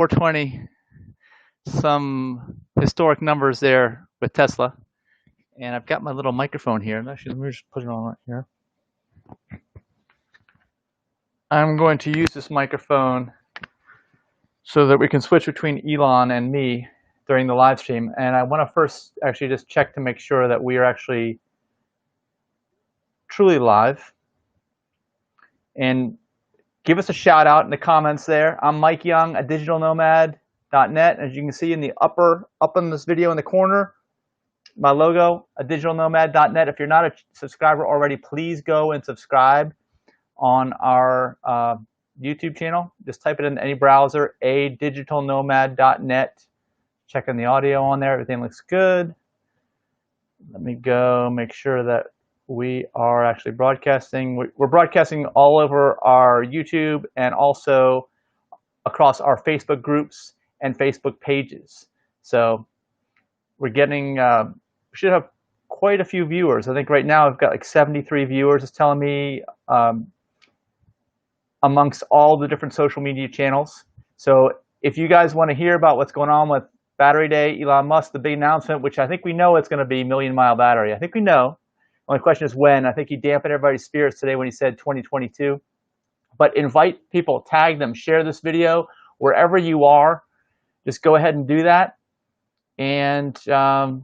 420, some historic numbers there with Tesla. And I've got my little microphone here. Actually, let me just put it on right here. I'm going to use this microphone so that we can switch between Elon and me during the live stream. And I want to first actually just check to make sure that we are actually truly live. And give us a shout out in the comments there. I'm Mike Young at digitalnomad.net. As you can see in the up in this video in the corner, my logo, digitalnomad.net. If you're not a subscriber already, please go and subscribe on our YouTube channel. Just type it in any browser, digitalnomad.net. Checking the audio on there. Everything looks good. Let me go make sure that we are actually broadcasting. We're broadcasting all over our YouTube and also across our Facebook groups and Facebook pages. So we're getting, we should have quite a few viewers. I think right now I've got like 73 viewers. It's telling me amongst all the different social media channels. So if you guys want to hear about what's going on with Battery Day, Elon Musk, the big announcement, which I think we know it's going to be million-mile battery. I think we know. The only question is when. I think he dampened everybody's spirits today when he said 2022. But invite people, tag them, share this video wherever you are. Just go ahead and do that. And you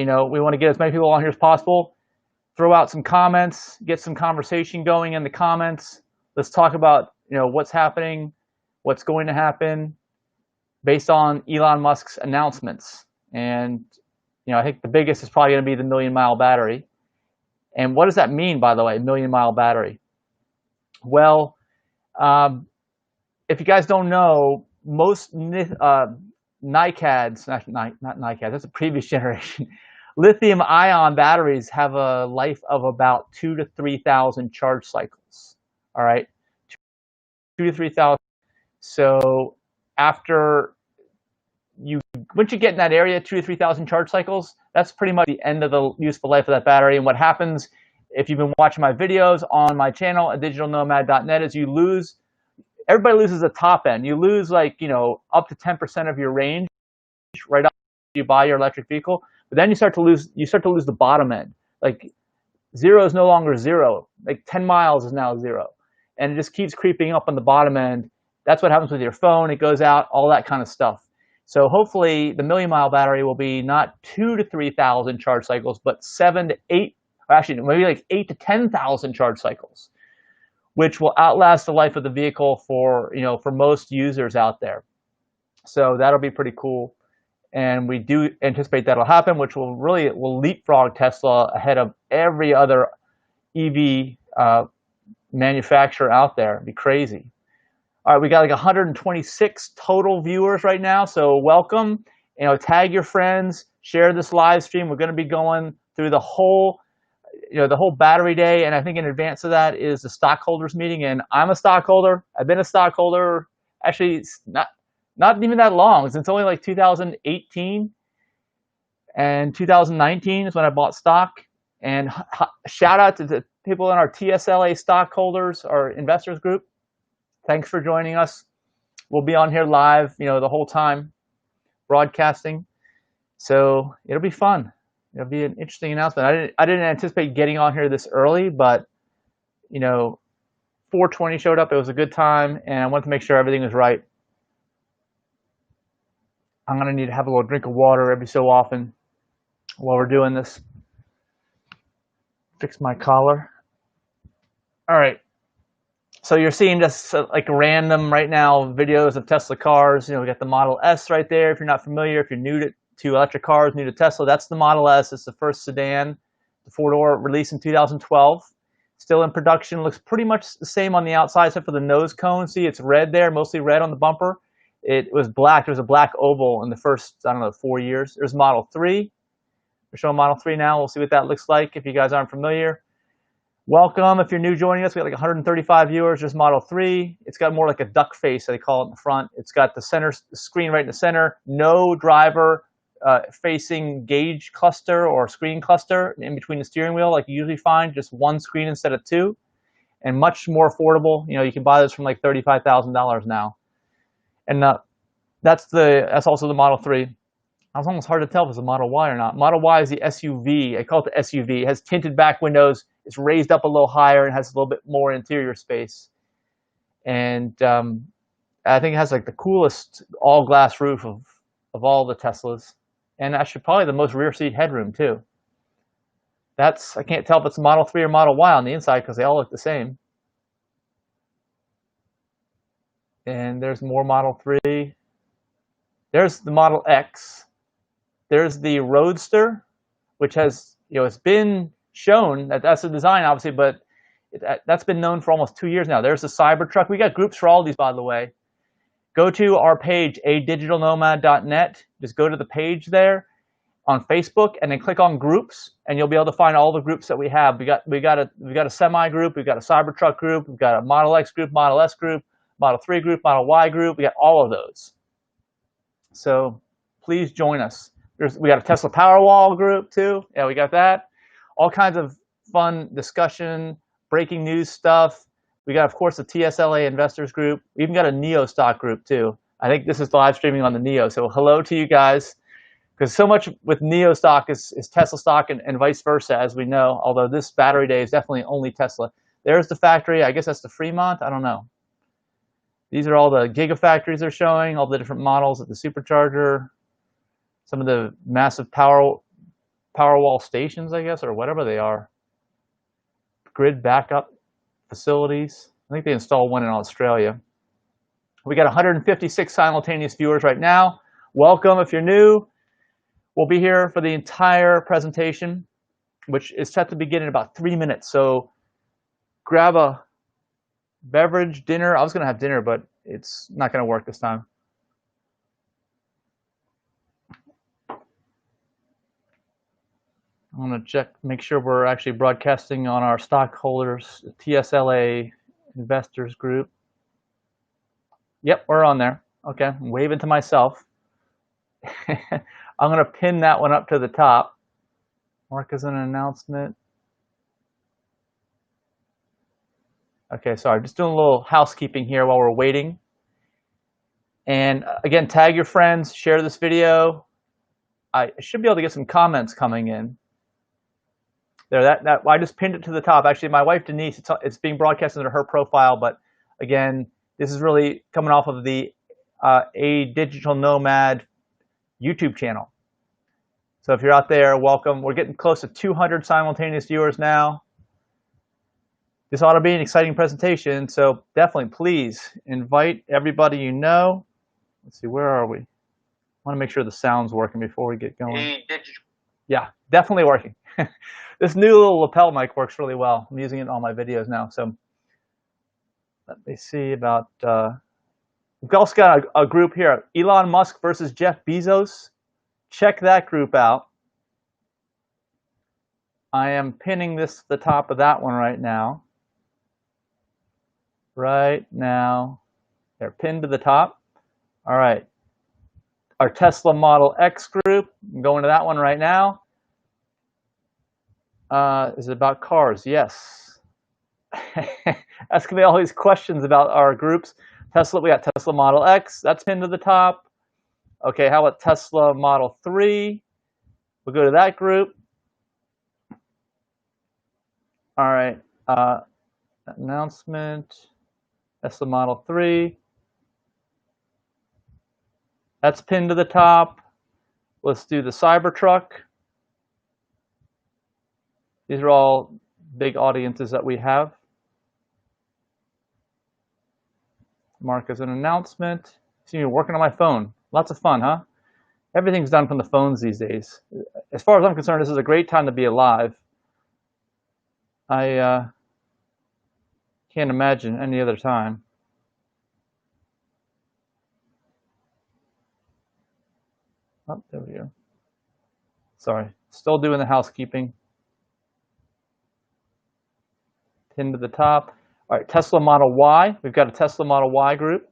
know, we want to get as many people on here as possible. Throw out some comments, get some conversation going in the comments. Let's talk about, you know, what's happening, what's going to happen based on Elon Musk's announcements. And you know, I think the biggest is probably going to be the million-mile battery. And what does that mean, by the way, million-mile battery? Well, if you guys don't know, most NiCads, not NiCads, that's a previous generation, lithium-ion batteries have a life of about 2,000 to 3,000 charge cycles. All right, 2,000 to 3,000. So after once you get in that area, 2,000 to 3,000 charge cycles, that's pretty much the end of the useful life of that battery. And what happens if you've been watching my videos on my channel at digitalnomad.net is you lose, everybody loses the top end. You lose like, you know, up to 10% of your range right after you buy your electric vehicle. But then you start to lose the bottom end. Like zero is no longer zero. Like 10 miles is now zero. And it just keeps creeping up on the bottom end. That's what happens with your phone. It goes out, all that kind of stuff. So hopefully the million-mile battery will be not 2,000 to 3,000 charge cycles, but 7,000 to 8,000, or actually maybe like 8,000 to 10,000 charge cycles, which will outlast the life of the vehicle for, you know, for most users out there. So that'll be pretty cool, and we do anticipate that'll happen, which will leapfrog Tesla ahead of every other EV manufacturer out there. It'd be crazy. All right, we got like 126 total viewers right now, so welcome. You know, tag your friends, share this live stream. We're going to be going through the whole, you know, the whole battery day, and I think in advance of that is the stockholders meeting. And I'm a stockholder. I've been a stockholder actually not even that long. Since only like 2018 and 2019 is when I bought stock. And shout out to the people in our TSLA stockholders, our investors group. Thanks for joining us. We'll be on here live, you know, the whole time, broadcasting. So it'll be fun. It'll be an interesting announcement. I didn't anticipate getting on here this early, but you know, 420 showed up. It was a good time, and I wanted to make sure everything was right. I'm gonna need to have a little drink of water every so often while we're doing this. Fix my collar. All right. So you're seeing just like random right now videos of Tesla cars. You know, we got the Model S right there. If you're not familiar, if you're new to electric cars, new to Tesla, that's the Model S. It's the first sedan, the four-door, released in 2012. Still in production. Looks pretty much the same on the outside except for the nose cone. See, it's red there, mostly red on the bumper. It was black. There was a black oval in the first, I don't know, 4 years. There's Model 3. We're showing Model 3 now. We'll see what that looks like if you guys aren't familiar. Welcome if you're new joining us. We got like 135 viewers. There's Model 3. It's got more like a duck face, they call it in the front. It's got the center screen right in the center. No driver facing gauge cluster or screen cluster in between the steering wheel like you usually find. Just one screen instead of two. And much more affordable. You know, you can buy this from like $35,000 now. And that's also the Model 3. It was almost hard to tell if it's a Model Y or not. Model Y is the SUV. I call it the SUV. It has tinted back windows. It's raised up a little higher and has a little bit more interior space. And I think it has like the coolest all-glass roof of all the Teslas. And actually probably the most rear seat headroom too. I can't tell if it's Model 3 or Model Y on the inside because they all look the same. And there's more Model 3. There's the Model X. There's the Roadster, which has, it's been shown that that's a design, obviously, but that's been known for almost 2 years now. There's the Cybertruck. We got groups for all these, by the way. Go to our page, adigitalnomad.net. Just go to the page there on Facebook, and then click on groups, and you'll be able to find all the groups that we have. We got a semi group. We've got a Cybertruck group. We've got a Model X group, Model S group, Model 3 group, Model Y group. We got all of those. So please join us. We got a Tesla Powerwall group too. Yeah, we got that. All kinds of fun discussion, breaking news stuff. We got, of course, the TSLA investors group. We even got a NEO stock group too. I think this is live streaming on the NEO. So hello to you guys, because so much with NEO stock is Tesla stock and vice versa, as we know. Although this battery day is definitely only Tesla. There's the factory. I guess that's the Fremont. I don't know. These are all the gigafactories they're showing, all the different models at the supercharger. Some of the massive Powerwall stations, I guess, or whatever they are. Grid backup facilities. I think they installed one in Australia. We got 156 simultaneous viewers right now. Welcome if you're new. We'll be here for the entire presentation, which is set to begin in about 3 minutes. So grab a beverage, dinner. I was going to have dinner, but it's not going to work this time. I'm going to check, make sure we're actually broadcasting on our stockholders, TSLA investors group. Yep, we're on there. Okay, I'm waving to myself. I'm going to pin that one up to the top. Mark as an announcement. Okay, sorry, just doing a little housekeeping here while we're waiting. And again, tag your friends, share this video. I should be able to get some comments coming in. There, I just pinned it to the top. Actually, my wife Denise, it's being broadcast under her profile, but again, this is really coming off of the A Digital Nomad YouTube channel. So if you're out there, welcome. We're getting close to 200 simultaneous viewers now. This ought to be an exciting presentation, so definitely please invite everybody you know. Let's see, where are we? I want to make sure the sound's working before we get going. Yeah, definitely working. This new little lapel mic works really well. I'm using it in all my videos now. So let me see about, we've also got a group here, Elon Musk versus Jeff Bezos. Check that group out. I am pinning this to the top of that one right now. Right now. They're pinned to the top. All right. Our Tesla Model X group, I'm going to that one right now. Is it about cars? Yes. That's going to be all these questions about our groups. Tesla, we got Tesla Model X, that's pinned to the top. Okay, how about Tesla Model 3? We'll go to that group. All right, announcement, Tesla Model 3. That's pinned to the top. Let's do the Cybertruck. These are all big audiences that we have. Mark as an announcement. See, you're working on my phone. Lots of fun, huh? Everything's done from the phones these days. As far as I'm concerned, this is a great time to be alive. I can't imagine any other time. Oh, there we go. Sorry, still doing the housekeeping. Pin to the top. All right, Tesla Model Y. We've got a Tesla Model Y group.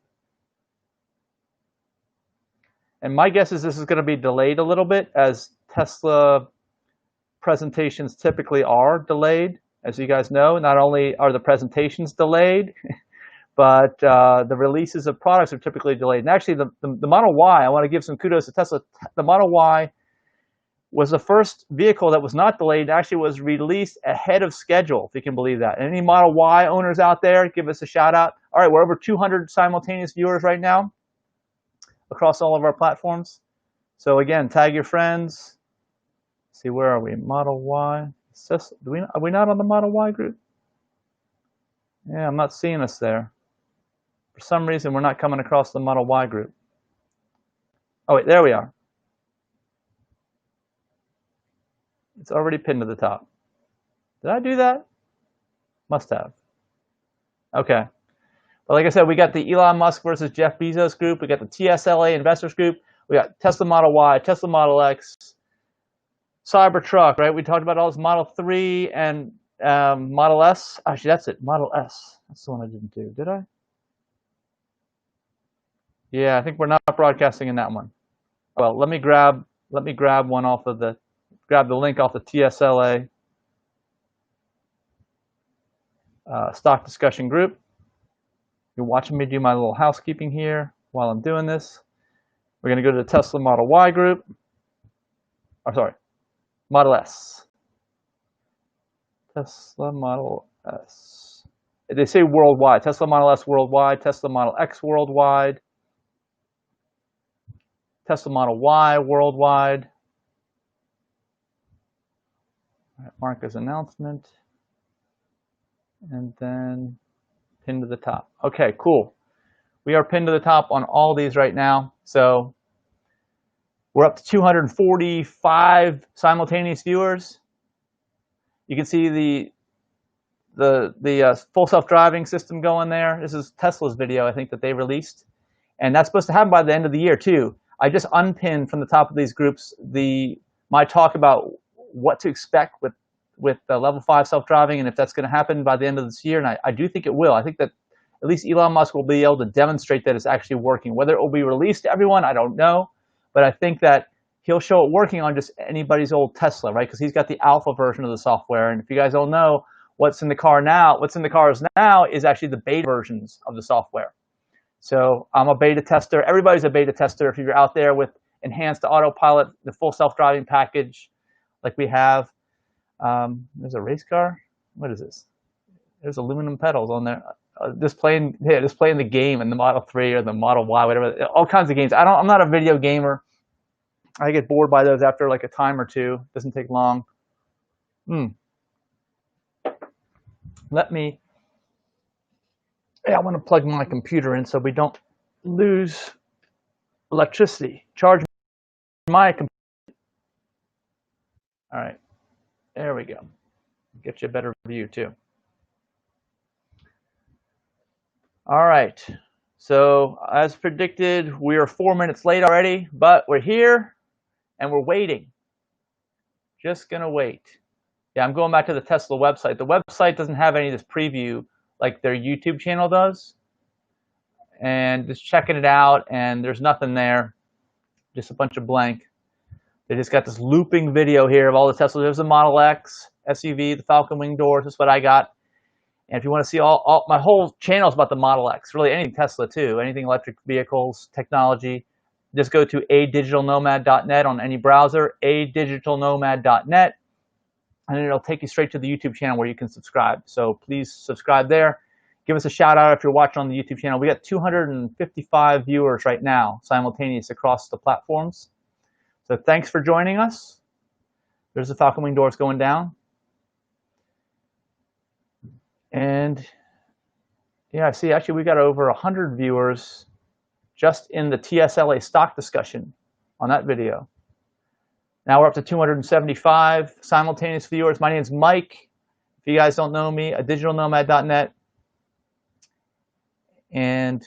And my guess is this is going to be delayed a little bit, as Tesla presentations typically are delayed. As you guys know, not only are the presentations delayed, but the releases of products are typically delayed. And actually, the Model Y, I want to give some kudos to Tesla. The Model Y was the first vehicle that was not delayed, actually was released ahead of schedule, if you can believe that. Any Model Y owners out there, give us a shout out. All right, we're over 200 simultaneous viewers right now across all of our platforms. So again, tag your friends. Let's see, where are we? Model Y. Are we not on the Model Y group? Yeah, I'm not seeing us there. For some reason, we're not coming across the Model Y group. Oh, wait, there we are. It's already pinned to the top. Did I do that? Must have. Okay. But like I said, we got the Elon Musk versus Jeff Bezos group. We got the TSLA investors group. We got Tesla Model Y, Tesla Model X, Cybertruck, right? We talked about all this Model 3 and Model S. Actually, that's it. Model S. That's the one I didn't do. Did I? Yeah, I think we're not broadcasting in that one. Well, let me grab one off of grab the link off the TSLA stock discussion group. You're watching me do my little housekeeping here while I'm doing this. We're going to go to the Tesla Model Y group. Or sorry, Model S. Tesla Model S. They say worldwide. Tesla Model S worldwide. Tesla Model X worldwide. Tesla Model Y worldwide. All right, mark as announcement. And then pinned to the top. Okay, cool. We are pinned to the top on all these right now. So we're up to 245 simultaneous viewers. You can see the full self-driving system going there. This is Tesla's video, I think, that they released. And that's supposed to happen by the end of the year, too. I just unpinned from the top of these groups my talk about what to expect with the level 5 self-driving and if that's going to happen by the end of this year. And I do think it will. I think that at least Elon Musk will be able to demonstrate that it's actually working. Whether it will be released to everyone, I don't know. But I think that he'll show it working on just anybody's old Tesla, right? Because he's got the alpha version of the software. And if you guys don't know, what's in the cars now is actually the beta versions of the software. So I'm a beta tester. Everybody's a beta tester. If you're out there with enhanced autopilot, the full self-driving package like we have. There's a race car. What is this? There's aluminum pedals on there. Just playing the game in the Model 3 or the Model Y, whatever. All kinds of games. I'm not a video gamer. I get bored by those after like a time or two. Doesn't take long. I want to plug my computer in so we don't lose electricity. Charge my computer. All right, there we go. Get you a better view too. All right, so as predicted, we are 4 minutes late already, but we're here and we're waiting. Just gonna wait. Yeah, I'm going back to the Tesla website. The website doesn't have any of this preview like their YouTube channel does. And just checking it out, and there's nothing there. Just a bunch of blank. They just got this looping video here of all the Tesla. There's the Model X, SUV, the Falcon Wing doors. That's what I got. And if you want to see all my whole channel is about the Model X, really anything Tesla too, anything electric vehicles, technology, just go to adigitalnomad.net on any browser, adigitalnomad.net, and it'll take you straight to the YouTube channel where you can subscribe. So please subscribe there. Give us a shout out if you're watching on the YouTube channel. We got 255 viewers right now, simultaneous across the platforms. So thanks for joining us. There's the Falcon Wing doors going down. And yeah, I see actually we got over 100 viewers just in the TSLA stock discussion on that video. Now we're up to 275 simultaneous viewers. My name is Mike. If you guys don't know me, adigitalnomad.net. And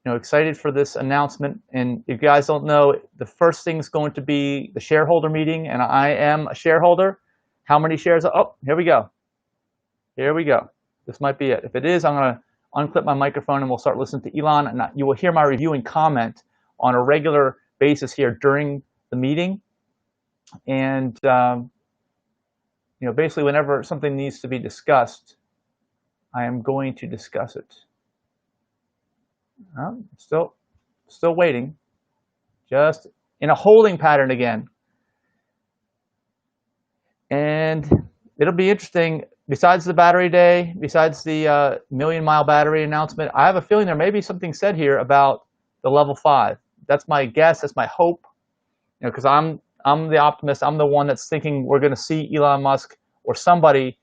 excited for this announcement. And if you guys don't know, the first thing is going to be the shareholder meeting, and I am a shareholder. How many shares? Oh, here we go. Here we go. This might be it. If it is, I'm going to unclip my microphone and we'll start listening to Elon. And you will hear my review and comment on a regular basis here during the meeting. And basically, whenever something needs to be discussed, I am going to discuss it. Still waiting. Just in a holding pattern again. And it'll be interesting. Besides the battery day, besides the million-mile battery announcement, I have a feeling there may be something said here about the level 5. That's my guess. That's my hope. You know, because I'm the optimist. I'm the one that's thinking we're going to see Elon Musk or somebody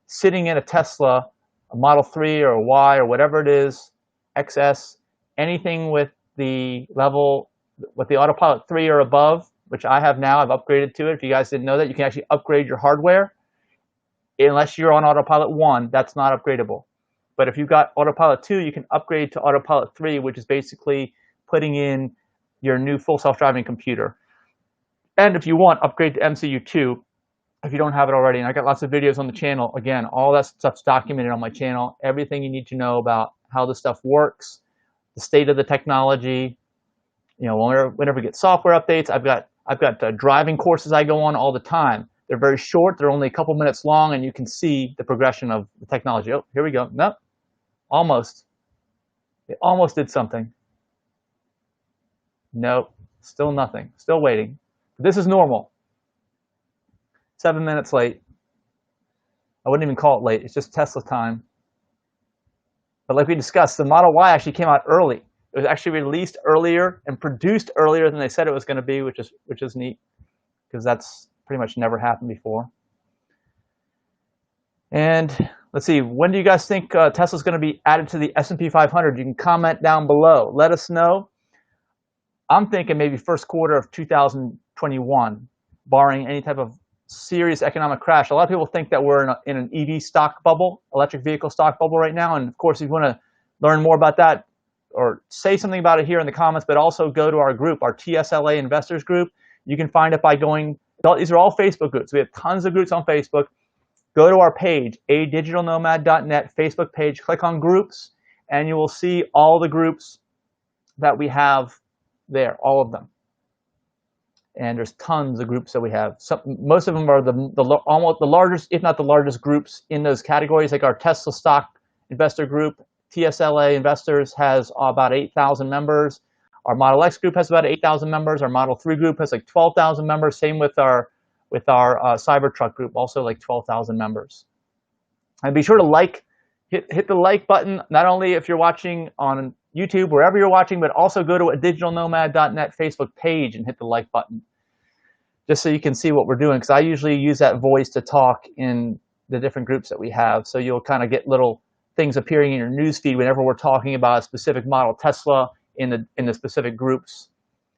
sitting in a Tesla, a Model 3 or a Y or whatever it is, XS, anything with the Autopilot 3 or above, which I have now. I've upgraded to it. If you guys didn't know that, you can actually upgrade your hardware. Unless you're on Autopilot 1, that's not upgradable. But if you've got Autopilot 2, you can upgrade to Autopilot 3, which is basically putting in your new full self-driving computer. And if you want, upgrade to MCU 2 if you don't have it already. And I got lots of videos on the channel. Again, all that stuff's documented on my channel. Everything you need to know about how this stuff works, the state of the technology. You know, whenever we get software updates, I've got driving courses I go on all the time. They're very short. They're only a couple minutes long, and you can see the progression of the technology. Oh, here we go. Nope. Almost. It almost did something. Nope. Still nothing. Still waiting. This is normal. 7 minutes late. I wouldn't even call it late. It's just Tesla time. But like we discussed, the Model Y actually came out early. It was actually released earlier and produced earlier than they said it was going to be, which is neat, because that's pretty much never happened before. And let's see, when do you guys think Tesla's going to be added to the S&P 500? You can comment down below. Let us know. I'm thinking maybe first quarter of 2021, barring any type of serious economic crash. A lot of people think that we're in an EV stock bubble, electric vehicle stock bubble right now. And of course, if you want to learn more about that or say something about it here in the comments, but also go to our group, our TSLA investors group. You can find it by going, these are all Facebook groups. We have tons of groups on Facebook. Go to our page, adigitalnomad.net Facebook page, click on groups, and you will see all the groups that we have there, all of them. And there's tons of groups that we have. Most of them are almost the largest, if not the largest groups in those categories, like our Tesla stock investor group. TSLA Investors has about 8,000 members. Our Model X group has about 8,000 members. Our Model 3 group has like 12,000 members. Same with our Cybertruck group, also like 12,000 members. And be sure to hit the like button, not only if you're watching on YouTube, wherever you're watching, but also go to a digitalnomad.net Facebook page and hit the like button, just so you can see what we're doing, because I usually use that voice to talk in the different groups that we have. So you'll kind of get little things appearing in your newsfeed whenever we're talking about a specific model Tesla in the specific groups,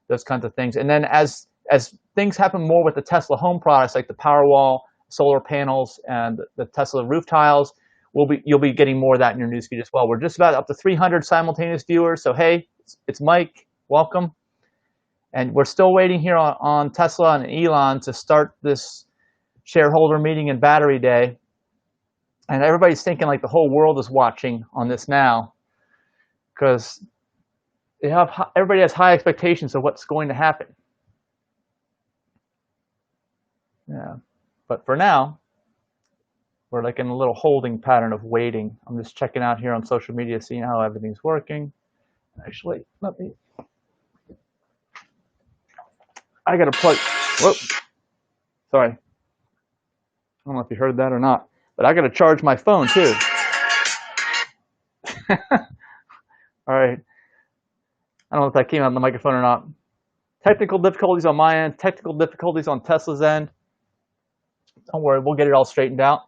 those kinds of things. And then as things happen more with the Tesla home products, like the Powerwall, solar panels, and the Tesla roof tiles, you'll be getting more of that in your newsfeed as well. We're just about up to 300 simultaneous viewers. So hey, it's Mike. Welcome. And we're still waiting here on Tesla and Elon to start this shareholder meeting and battery day. And everybody's thinking like the whole world is watching on this now, because everybody has high expectations of what's going to happen. Yeah, but for now, we're like in a little holding pattern of waiting. I'm just checking out here on social media, seeing how everything's working. Actually, I got to plug. Whoop. Sorry. I don't know if you heard that or not, but I got to charge my phone too. All right. I don't know if that came out on the microphone or not. Technical difficulties on my end, technical difficulties on Tesla's end. Don't worry, we'll get it all straightened out.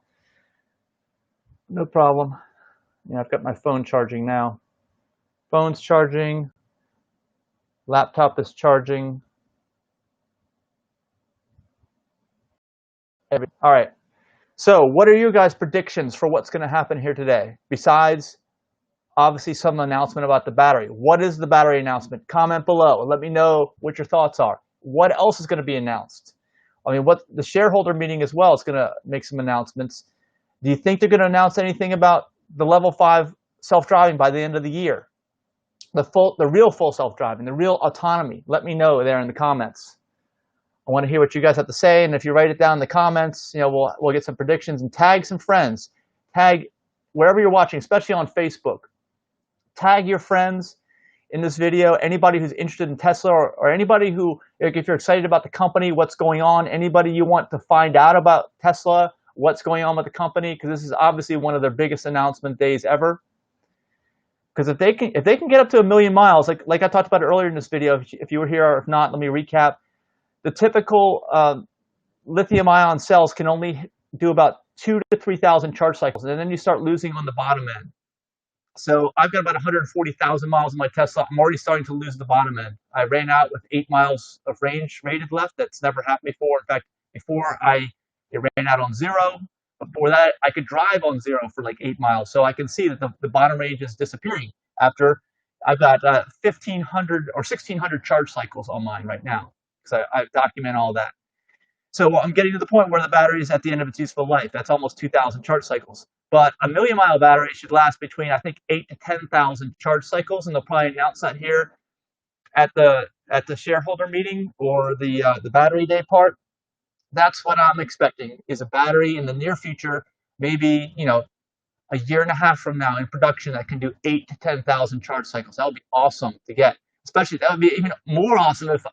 No problem. Yeah, I've got my phone charging now. Phone's charging. Laptop is charging. All right. So what are your guys' predictions for what's going to happen here today? Besides, obviously, some announcement about the battery. What is the battery announcement? Comment below and let me know what your thoughts are. What else is going to be announced? I mean, what the shareholder meeting as well is going to make some announcements. Do you think they're going to announce anything about the level 5 self-driving by the end of the year? The real full self-driving, the real autonomy. Let me know there in the comments. I want to hear what you guys have to say, and if you write it down in the comments, you know, we'll get some predictions and tag some friends. Tag wherever you're watching, especially on Facebook. tag your friends in this video, anybody who's interested in Tesla, or anybody who, like, if you're excited about the company, what's going on, anybody you want to find out about Tesla, what's going on with the company, because this is obviously one of their biggest announcement days ever. Because if they can get up to 1 million miles, like I talked about earlier in this video, if you were here, or if not, let me recap. The typical lithium ion cells can only do about 2,000 to 3,000 charge cycles, and then you start losing on the bottom end. So I've got about 140,000 miles in my Tesla. I'm already starting to lose the bottom end. I ran out with 8 miles of range rated left. That's never happened before. In fact, before it ran out on 0. Before that, I could drive on 0 for like 8 miles. So I can see that the bottom range is disappearing after I've got 1,500 or 1,600 charge cycles on mine right now. So I document all that. So I'm getting to the point where the battery is at the end of its useful life. That's almost 2,000 charge cycles. But a 1,000,000-mile battery should last between, I think, 8 to 10,000 charge cycles, and they'll probably announce that here at the shareholder meeting, or the battery day part. That's what I'm expecting, is a battery in the near future, maybe, a year and a half from now in production, that can do 8 to 10,000 charge cycles. That would be awesome to get. Especially, that would be even more awesome if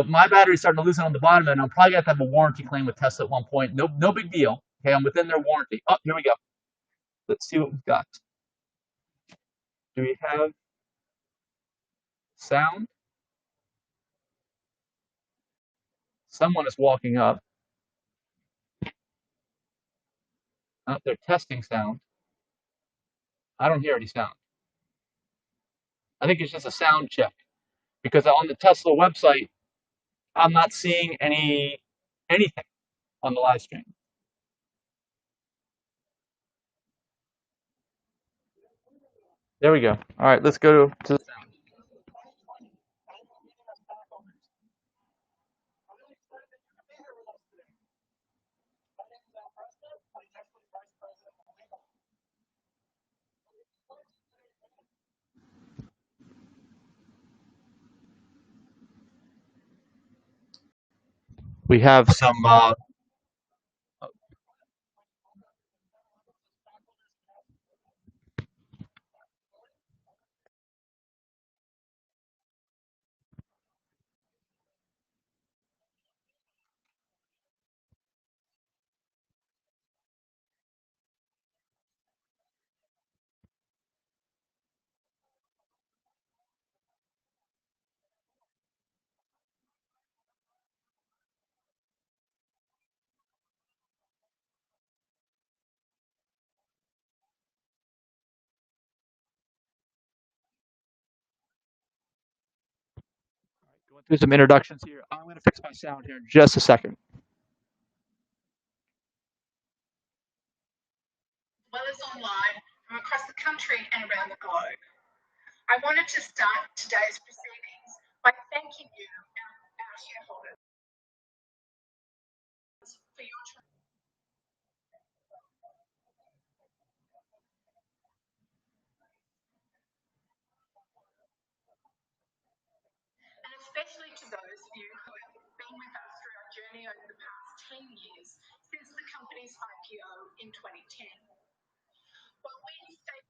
my battery's starting to lose it on the bottom end. I'm probably going to have a warranty claim with Tesla at one point. No big deal. Okay, I'm within their warranty. Oh, here we go. Let's see what we've got. Do we have sound? Someone is walking up. Oh, they're testing sound. I don't hear any sound. I think it's just a sound check, because on the Tesla website, I'm not seeing anything on the live stream. There we go. All right, let's go to the sound. We have some. Going through some introductions here. I'm going to fix my sound here in just a second. Well as online from across the country and around the globe. I wanted to start today's proceedings by thanking you, our shareholders, for your trust, and especially to those of you who have been with us through our journey over the past 10 years since the company's IPO in 2010. While we stay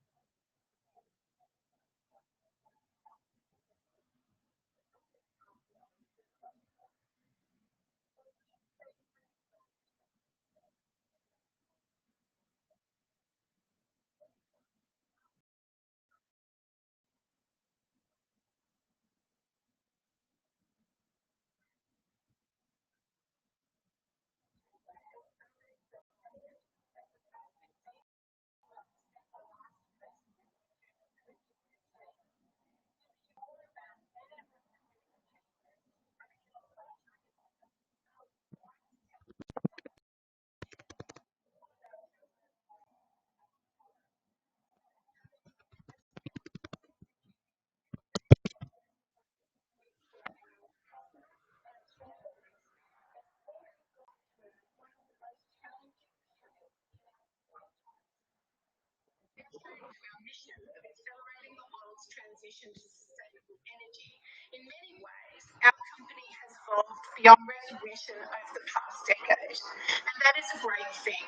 our mission of accelerating the world's transition to sustainable energy, in many ways, our company has evolved beyond recognition over the past decade, and that is a great thing.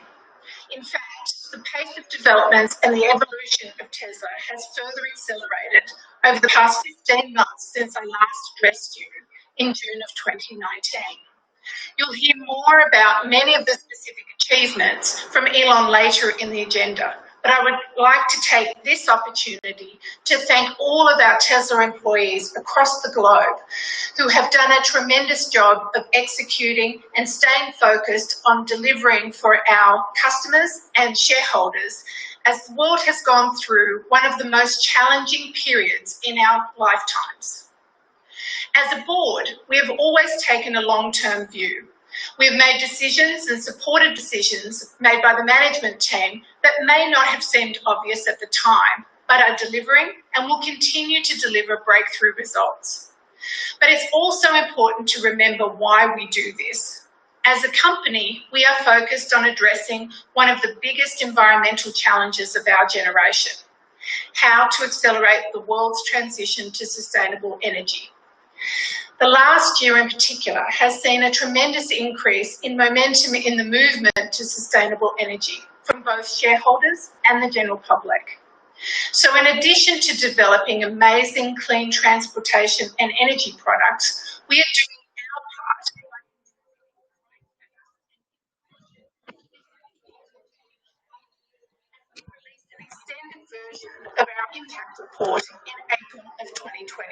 In fact, The pace of developments and the evolution of Tesla has further accelerated over the past 15 months since I last addressed you in June of 2019. You'll hear more about many of the specific achievements from Elon later in the agenda, but I would like to take this opportunity to thank all of our Tesla employees across the globe who have done a tremendous job of executing and staying focused on delivering for our customers and shareholders as the world has gone through one of the most challenging periods in our lifetimes. As a board, we have always taken a long-term view. We have made decisions and supported decisions made by the management team that may not have seemed obvious at the time, but are delivering and will continue to deliver breakthrough results. But it's also important to remember why we do this. As a company, we are focused on addressing one of the biggest environmental challenges of our generation: how to accelerate the world's transition to sustainable energy. The last year in particular has seen a tremendous increase in momentum in the movement to sustainable energy from both shareholders and the general public. So in addition to developing amazing clean transportation and energy products, we are doing our part to release an extended version of our impact report in April of 2020.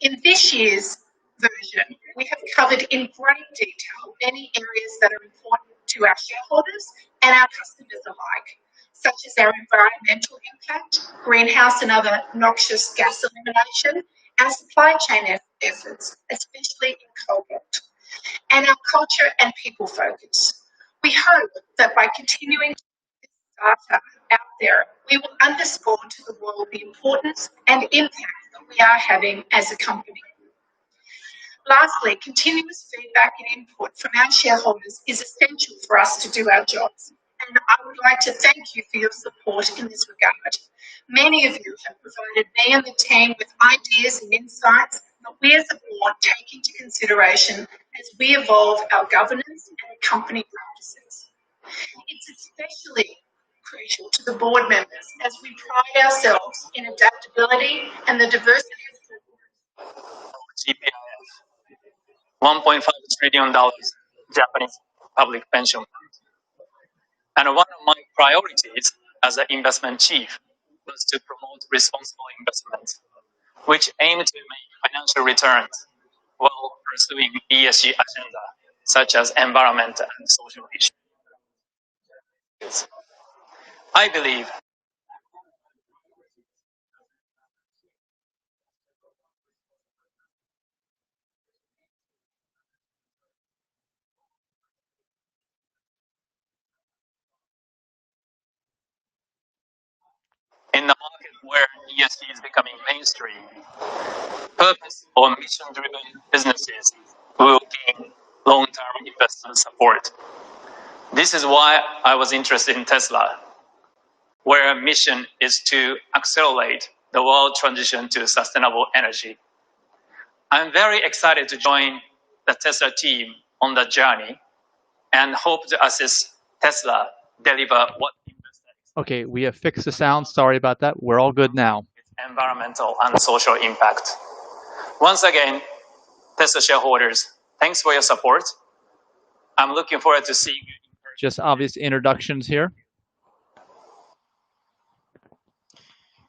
In this year's version, we have covered in great detail many areas that are important to our shareholders and our customers alike, such as our environmental impact, greenhouse and other noxious gas elimination, our supply chain efforts, especially in cobalt, and our culture and people focus. We hope that by continuing to put this data out there, we will underscore to the world the importance and impact that we are having as a company. Lastly, continuous feedback and input from our shareholders is essential for us to do our jobs, and I would like to thank you for your support in this regard. Many of you have provided me and the team with ideas and insights that we as a board take into consideration as we evolve our governance and company practices. It's especially crucial to the board members as we pride ourselves in adaptability and the diversity of GPIF, $1.5 trillion Japanese public pension fund. And one of my priorities as an investment chief was to promote responsible investments, which aim to make financial returns while pursuing ESG agenda, such as environment and social issues. I believe in the market where ESG is becoming mainstream, purpose or mission-driven businesses will gain long-term investor support. This is why I was interested in Tesla, where our mission is to accelerate the world transition to sustainable energy. I'm very excited to join the Tesla team on the journey and hope to assist Tesla deliver what investors. Okay, we have fixed the sound. Sorry about that. We're all good now. Environmental and social impact. Once again, Tesla shareholders, thanks for your support. I'm looking forward to seeing you in person. Just obvious introductions here.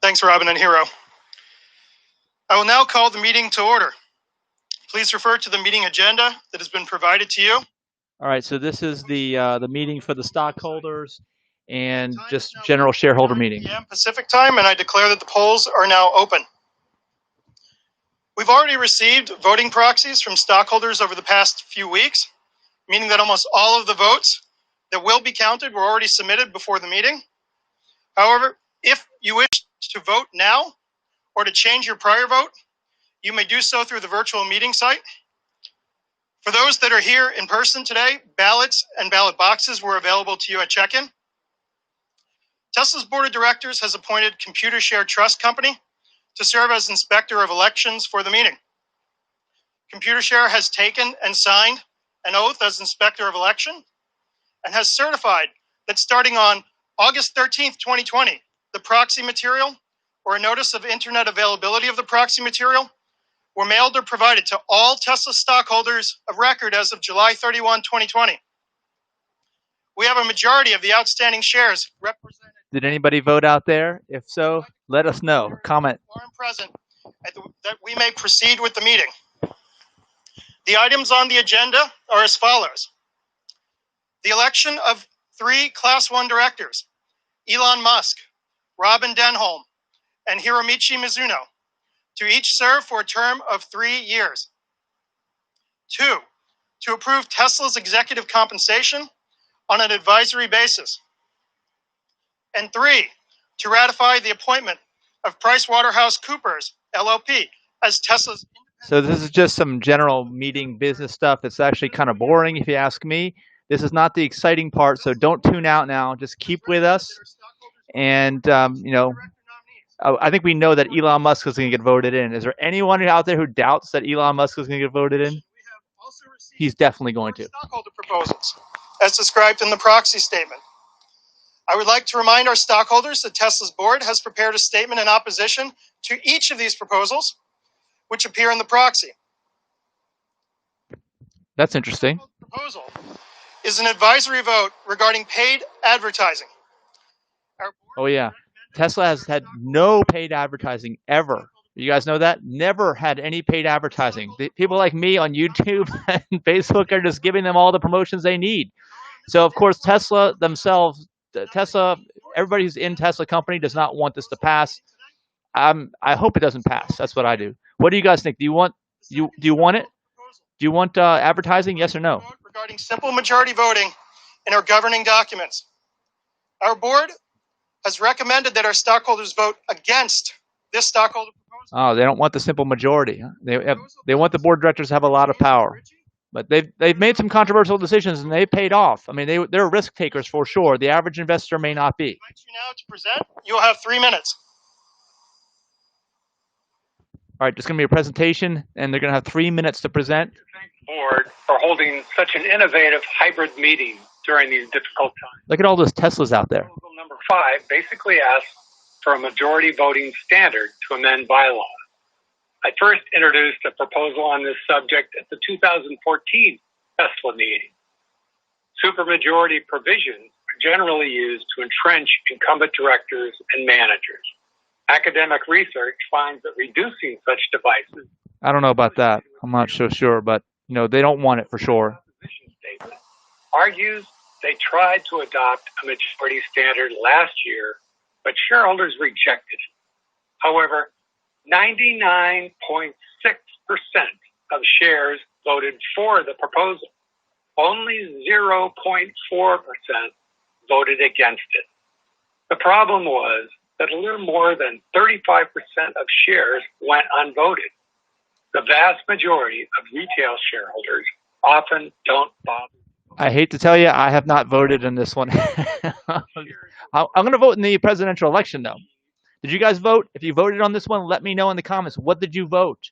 Thanks, Robin and Hiro. I will now call the meeting to order. Please refer to the meeting agenda that has been provided to you. All right, so this is the meeting for the stockholders and just general shareholder meeting. PM Pacific time, and I declare that the polls are now open. We've already received voting proxies from stockholders over the past few weeks, meaning that almost all of the votes that will be counted were already submitted before the meeting. However, if you wish to vote now or to change your prior vote, you may do so through the virtual meeting site. For those that are here in person today, ballots and ballot boxes were available to you at check-in. Tesla's board of directors has appointed Computershare Trust Company to serve as inspector of elections for the meeting. Computershare has taken and signed an oath as inspector of election and has certified that starting on August 13th, 2020, the proxy material or a notice of internet availability of the proxy material were mailed or provided to all Tesla stockholders of record as of July 31, 2020. We have a majority of the outstanding shares represented. Did anybody vote out there? If so, let us know. Comment. Present that we may proceed with the meeting. The items on the agenda are as follows. The election of 3 Class 1 directors, Elon Musk, Robin Denholm, and Hiromichi Mizuno, to each serve for a term of 3 years. 2, to approve Tesla's executive compensation on an advisory basis. And 3, to ratify the appointment of PricewaterhouseCoopers, LLP, as Tesla's. So this is just some general meeting business stuff. It's actually kind of boring if you ask me. This is not the exciting part, so don't tune out now. Just keep with us. And, you know, I think we know that Elon Musk is going to get voted in. Is there anyone out there who doubts that Elon Musk is going to get voted in? He's definitely going to. Stockholder proposals, as described in the proxy statement. I would like to remind our stockholders that Tesla's board has prepared a statement in opposition to each of these proposals, which appear in the proxy. That's interesting. The proposal is an advisory vote regarding paid advertising. Oh, yeah. Tesla has had no paid advertising ever. You guys know that? Never had any paid advertising. The people like me on YouTube and Facebook are just giving them all the promotions they need. So, of course, Tesla themselves, everybody who's in Tesla company does not want this to pass. I hope it doesn't pass. That's what I do. What do you guys think? Do you want it? Do you want advertising? Yes or no? Regarding simple majority voting in our governing documents. Our board has recommended that our stockholders vote against this stockholder proposal. Oh, they don't want the simple majority. Huh? They want the board of directors to have a lot of power. But they've made some controversial decisions and they've paid off. I mean, they're risk takers for sure. The average investor may not be. I'd like you now to present. You'll have 3 minutes. All right, just going to be a presentation, and they're going to have 3 minutes to present. Thank the board for holding such an innovative hybrid meeting during these difficult times. Look at all those Teslas out there. Proposal number 5 basically asks for a majority voting standard to amend bylaws. I first introduced a proposal on this subject at the 2014 Tesla meeting. Supermajority provisions are generally used to entrench incumbent directors and managers. Academic research finds that reducing such devices. I don't know about that. I'm not so sure, but you know they don't want it for sure. Position statement argues they tried to adopt a majority standard last year, but shareholders rejected it. However, 99.6% of shares voted for the proposal. Only 0.4% voted against it. The problem was that a little more than 35% of shares went unvoted. The vast majority of retail shareholders often don't bother. I hate to tell you, I have not voted in this one. I'm going to vote in the presidential election, though. Did you guys vote? If you voted on this one, let me know in the comments. What did you vote?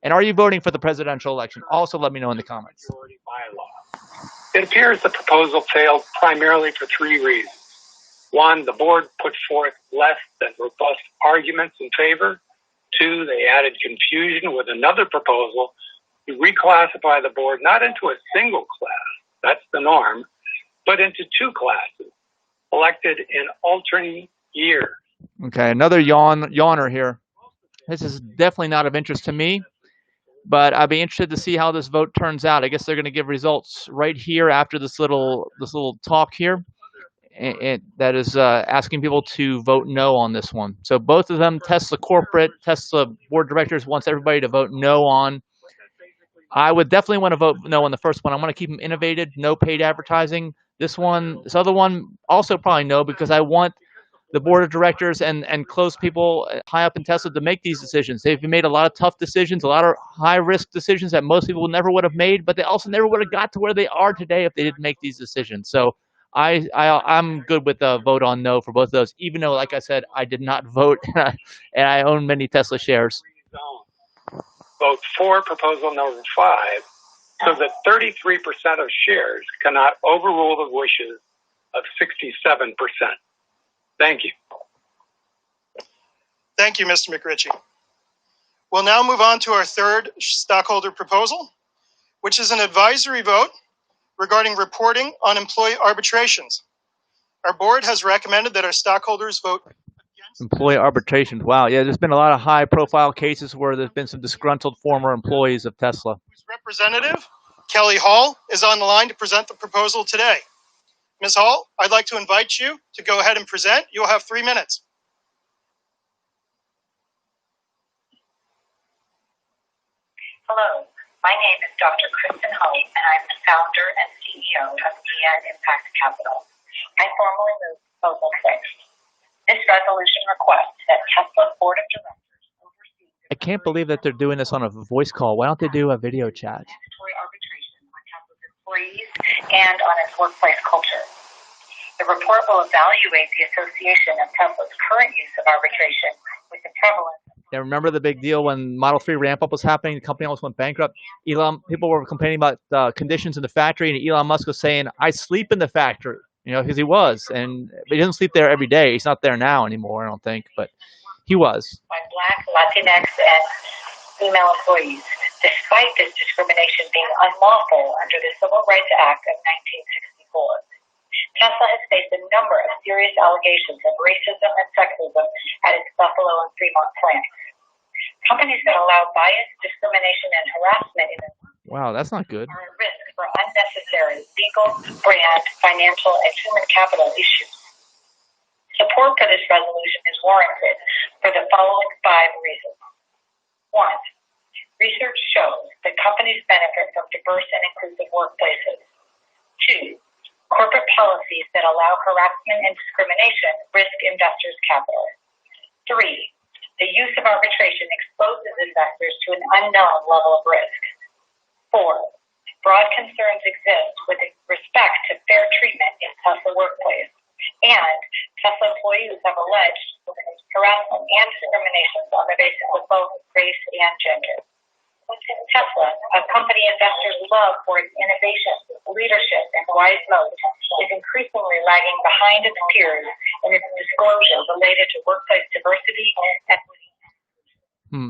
And are you voting for the presidential election? Also, let me know in the comments. It appears the proposal failed primarily for 3 reasons. 1, the board put forth less than robust arguments in favor. 2, they added confusion with another proposal to reclassify the board not into a single class, that's the norm, but into 2 classes, elected in alternate years. Okay, another yawner here. This is definitely not of interest to me, but I'd be interested to see how this vote turns out. I guess they're going to give results right here after this little talk here. That is asking people to vote no on this one. So both of them, Tesla corporate, Tesla board of directors wants everybody to vote no on. I would definitely want to vote no on the first one. I want to keep them innovative, no paid advertising. This other one, also probably no, because I want the board of directors and close people high up in Tesla to make these decisions. They've made a lot of tough decisions, a lot of high-risk decisions that most people never would have made, but they also never would have got to where they are today if they didn't make these decisions. So I'm good with a vote on no for both of those, even though, like I said, I did not vote, and I own many Tesla shares. Vote for proposal number 5, so that 33% of shares cannot overrule the wishes of 67%. Thank you. Thank you, Mr. McRitchie. We'll now move on to our third stockholder proposal, which is an advisory vote regarding reporting on employee arbitrations. Our board has recommended that our stockholders vote against Employee arbitrations. Wow. Yeah, there's been a lot of high-profile cases where there's been some disgruntled former employees of Tesla. whose representative, Kelly Hall, is on the line to present the proposal today. Ms. Hall, I'd like to invite you to go ahead and present. You'll have 3 minutes. Hello, my name is Dr. Kristen Hull, and I'm the founder and CEO of EN Impact Capital. I formally move Proposal 6. This resolution requests that Tesla's Board of Directors oversee I can't believe that they're doing this on a voice call. Why don't they do a video chat? mandatory arbitration on Tesla's employees and on its workplace culture. The report will evaluate the association of Tesla's current use of arbitration with the prevalence. Yeah, remember the big deal when Model 3 ramp-up was happening? The company almost went bankrupt. People were complaining about conditions in the factory, and Elon Musk was saying, I sleep in the factory, because he was. And he doesn't sleep there every day. He's not there now anymore, I don't think, but he was. By Black, Latinx, and female employees, despite this discrimination being unlawful under the Civil Rights Act of 1964. Tesla has faced a number of serious allegations of racism and sexism at its Buffalo and Fremont plants. Companies that allow bias, discrimination, and harassment in their Wow, that's not good. are at risk for unnecessary legal, brand, financial, and human capital issues. Support for this resolution is warranted for the following 5 reasons. 1. Research shows that companies benefit from diverse and inclusive workplaces. 2. Corporate policies that allow harassment and discrimination risk investors' capital. 3. The use of arbitration exposes investors to an unknown level of risk. 4. Broad concerns exist with respect to fair treatment in Tesla workplace, and Tesla employees have alleged harassment and discrimination on the basis of both race and gender. Tesla, a company investors love for its innovation, leadership, and wise moat, is increasingly lagging behind its peers in its disclosure related to workplace diversity and equity.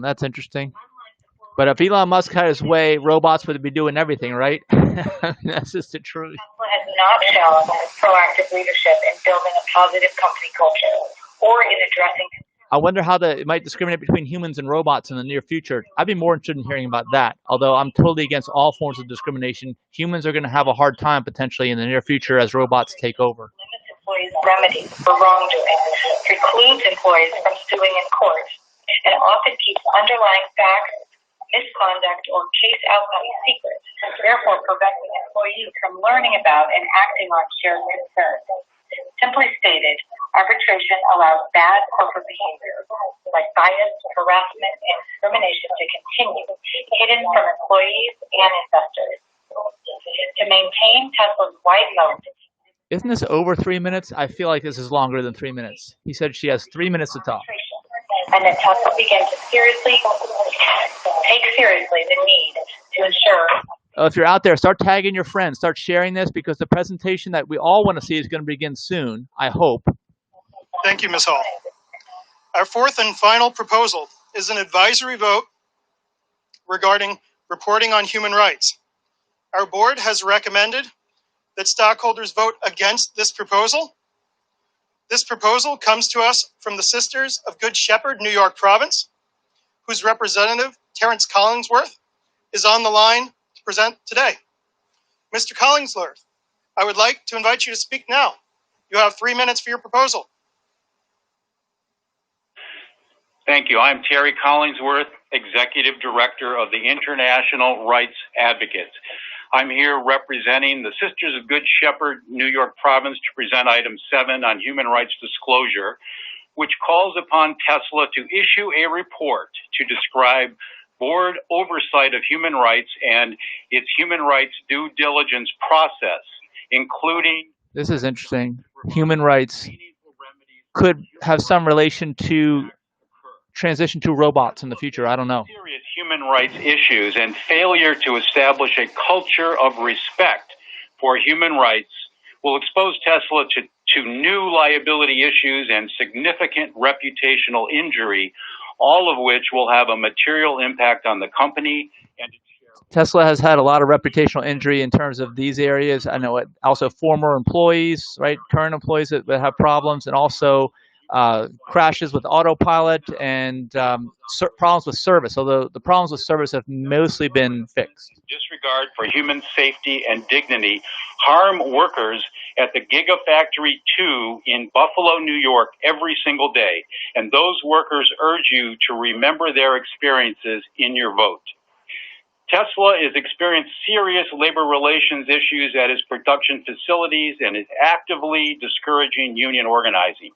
That's interesting. But if Elon Musk had his way, robots would be doing everything, right? That's just the truth. Tesla has not shown proactive leadership in building a positive company culture or in addressing. I wonder how it might discriminate between humans and robots in the near future. I'd be more interested in hearing about that. Although I'm totally against all forms of discrimination, humans are going to have a hard time potentially in the near future as robots take over. Limits employees' remedies for wrongdoing, precludes employees from suing in court, and often keeps underlying facts, misconduct, or case outcomes secret, therefore preventing employees from learning about and acting on shared concerns. Simply stated, arbitration allows bad corporate behavior like bias, harassment, and discrimination to continue, hidden from employees and investors. To maintain Tesla's wide moat. Isn't this over 3 minutes? I feel like this is longer than 3 minutes. He said she has 3 minutes to talk. And that Tesla begin to take seriously the need to ensure. If you're out there, start tagging your friends. Start sharing this because the presentation that we all want to see is going to begin soon, I hope. Thank you, Ms. Hall. Our fourth and final proposal is an advisory vote regarding reporting on human rights. Our board has recommended that stockholders vote against this proposal. This proposal comes to us from the Sisters of Good Shepherd, New York Province, whose representative, Terrence Collingsworth, is on the line to present today. Mr. Collingsworth, I would like to invite you to speak now. You have 3 minutes for your proposal. Thank you. I'm Terry Collingsworth, Executive Director of the International Rights Advocates. I'm here representing the Sisters of Good Shepherd, New York Province, to present item 7 on human rights disclosure, which calls upon Tesla to issue a report to describe board oversight of human rights and its human rights due diligence process, including... This is interesting. Human rights could have some relation to transition to robots in the future. I don't know. Serious human rights issues and failure to establish a culture of respect for human rights will expose Tesla to to new liability issues and significant reputational injury, all of which will have a material impact on the company and its shareholders. Tesla has had a lot of reputational injury in terms of these areas. I know it also former employees, right, current employees that have problems, and also crashes with autopilot and problems with service, although the problems with service have mostly been fixed. Disregard for human safety and dignity harm workers at the Gigafactory 2 in Buffalo, New York every single day, and those workers urge you to remember their experiences in your vote. Tesla has experienced serious labor relations issues at its production facilities and is actively discouraging union organizing.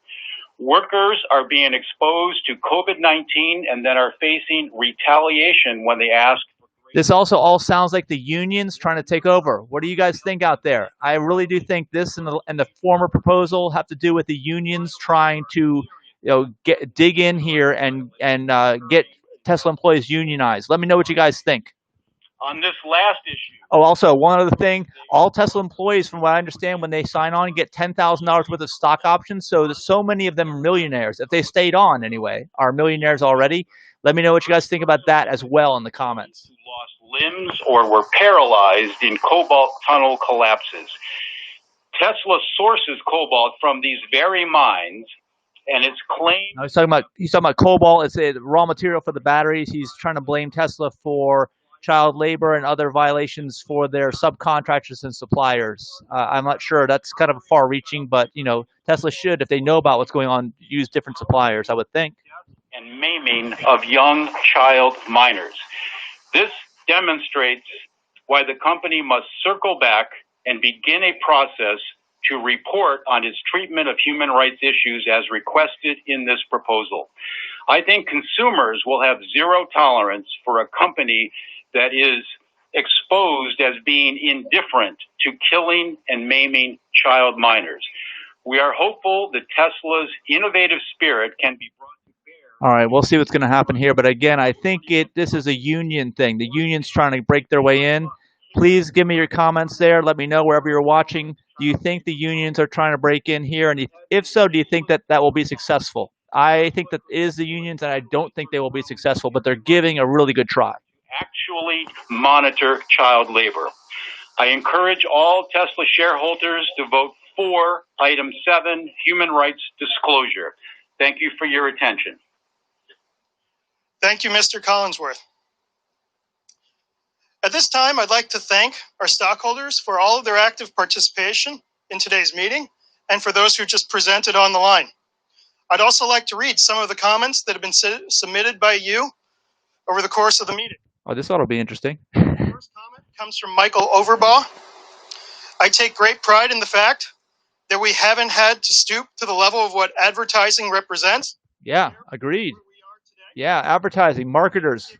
Workers are being exposed to COVID-19 and then are facing retaliation when they ask. This also all sounds like the unions trying to take over. What do you guys think out there? I really do think this and the former proposal have to do with the unions trying to, dig in here and get Tesla employees unionized. Let me know what you guys think. On this last issue. Oh, also, one other thing, all Tesla employees, from what I understand, when they sign on, get $10,000 worth of stock options. So many of them are millionaires. If they stayed on, anyway, are millionaires already. Let me know what you guys think about that as well in the comments. Lost limbs or were paralyzed in cobalt tunnel collapses. Tesla sources cobalt from these very mines, and it's claimed. He's talking about cobalt. It's a raw material for the batteries. He's trying to blame Tesla for child labor and other violations for their subcontractors and suppliers. I'm not sure. That's kind of far-reaching, but Tesla should, if they know about what's going on, use different suppliers, I would think. And maiming of young child minors. This demonstrates why the company must circle back and begin a process to report on its treatment of human rights issues as requested in this proposal. I think consumers will have zero tolerance for a company that is exposed as being indifferent to killing and maiming child minors. We are hopeful that Tesla's innovative spirit can be brought to bear. All right, we'll see what's going to happen here. But again, I think this is a union thing. The union's trying to break their way in. Please give me your comments there. Let me know wherever you're watching. Do you think the unions are trying to break in here? And if so, do you think that will be successful? I think that is the unions, and I don't think they will be successful, but they're giving a really good try. Actually monitor child labor. I encourage all Tesla shareholders to vote for item 7, human rights disclosure. Thank you for your attention. Thank you, Mr. Collinsworth. At this time, I'd like to thank our stockholders for all of their active participation in today's meeting and for those who just presented on the line. I'd also like to read some of the comments that have been submitted by you over the course of the meeting. Oh, this ought to be interesting. The first comment comes from Michael Overbaugh. I take great pride in the fact that we haven't had to stoop to the level of what advertising represents. Yeah, agreed. Yeah, advertising, marketers,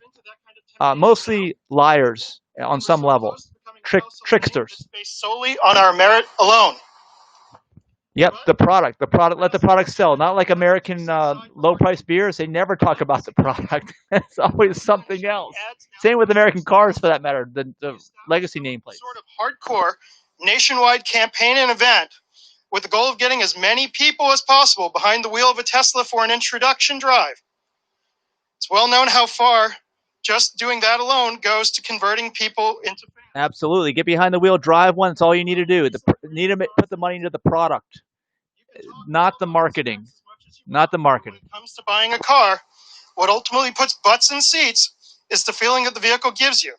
mostly liars on some level, tricksters. Based solely on our merit alone. Yep, the product, let the product sell. Not like American low-price beers. They never talk about the product. It's always something else. Same with American cars, for that matter, the legacy nameplate. Sort of hardcore nationwide campaign and event with the goal of getting as many people as possible behind the wheel of a Tesla for an introduction drive. It's well known how far just doing that alone goes to converting people into fans. Absolutely. Get behind the wheel, drive one. That's all you need to do. Need to put the money into the product, not the marketing. Not the marketing. When it comes to buying a car, what ultimately puts butts in seats is the feeling that the vehicle gives you.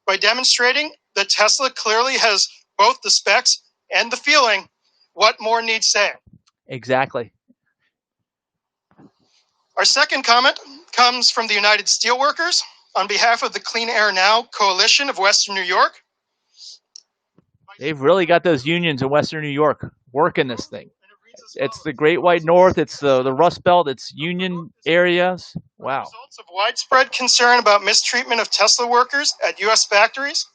By demonstrating that Tesla clearly has both the specs and the feeling, what more needs saying? Exactly. Our second comment comes from the United Steelworkers on behalf of the Clean Air Now Coalition of Western New York. They've really got those unions in Western New York working this thing. It's the Great White North. It's the Rust Belt. It's union areas. Wow. Results of widespread concern about mistreatment of Tesla workers at U.S. factories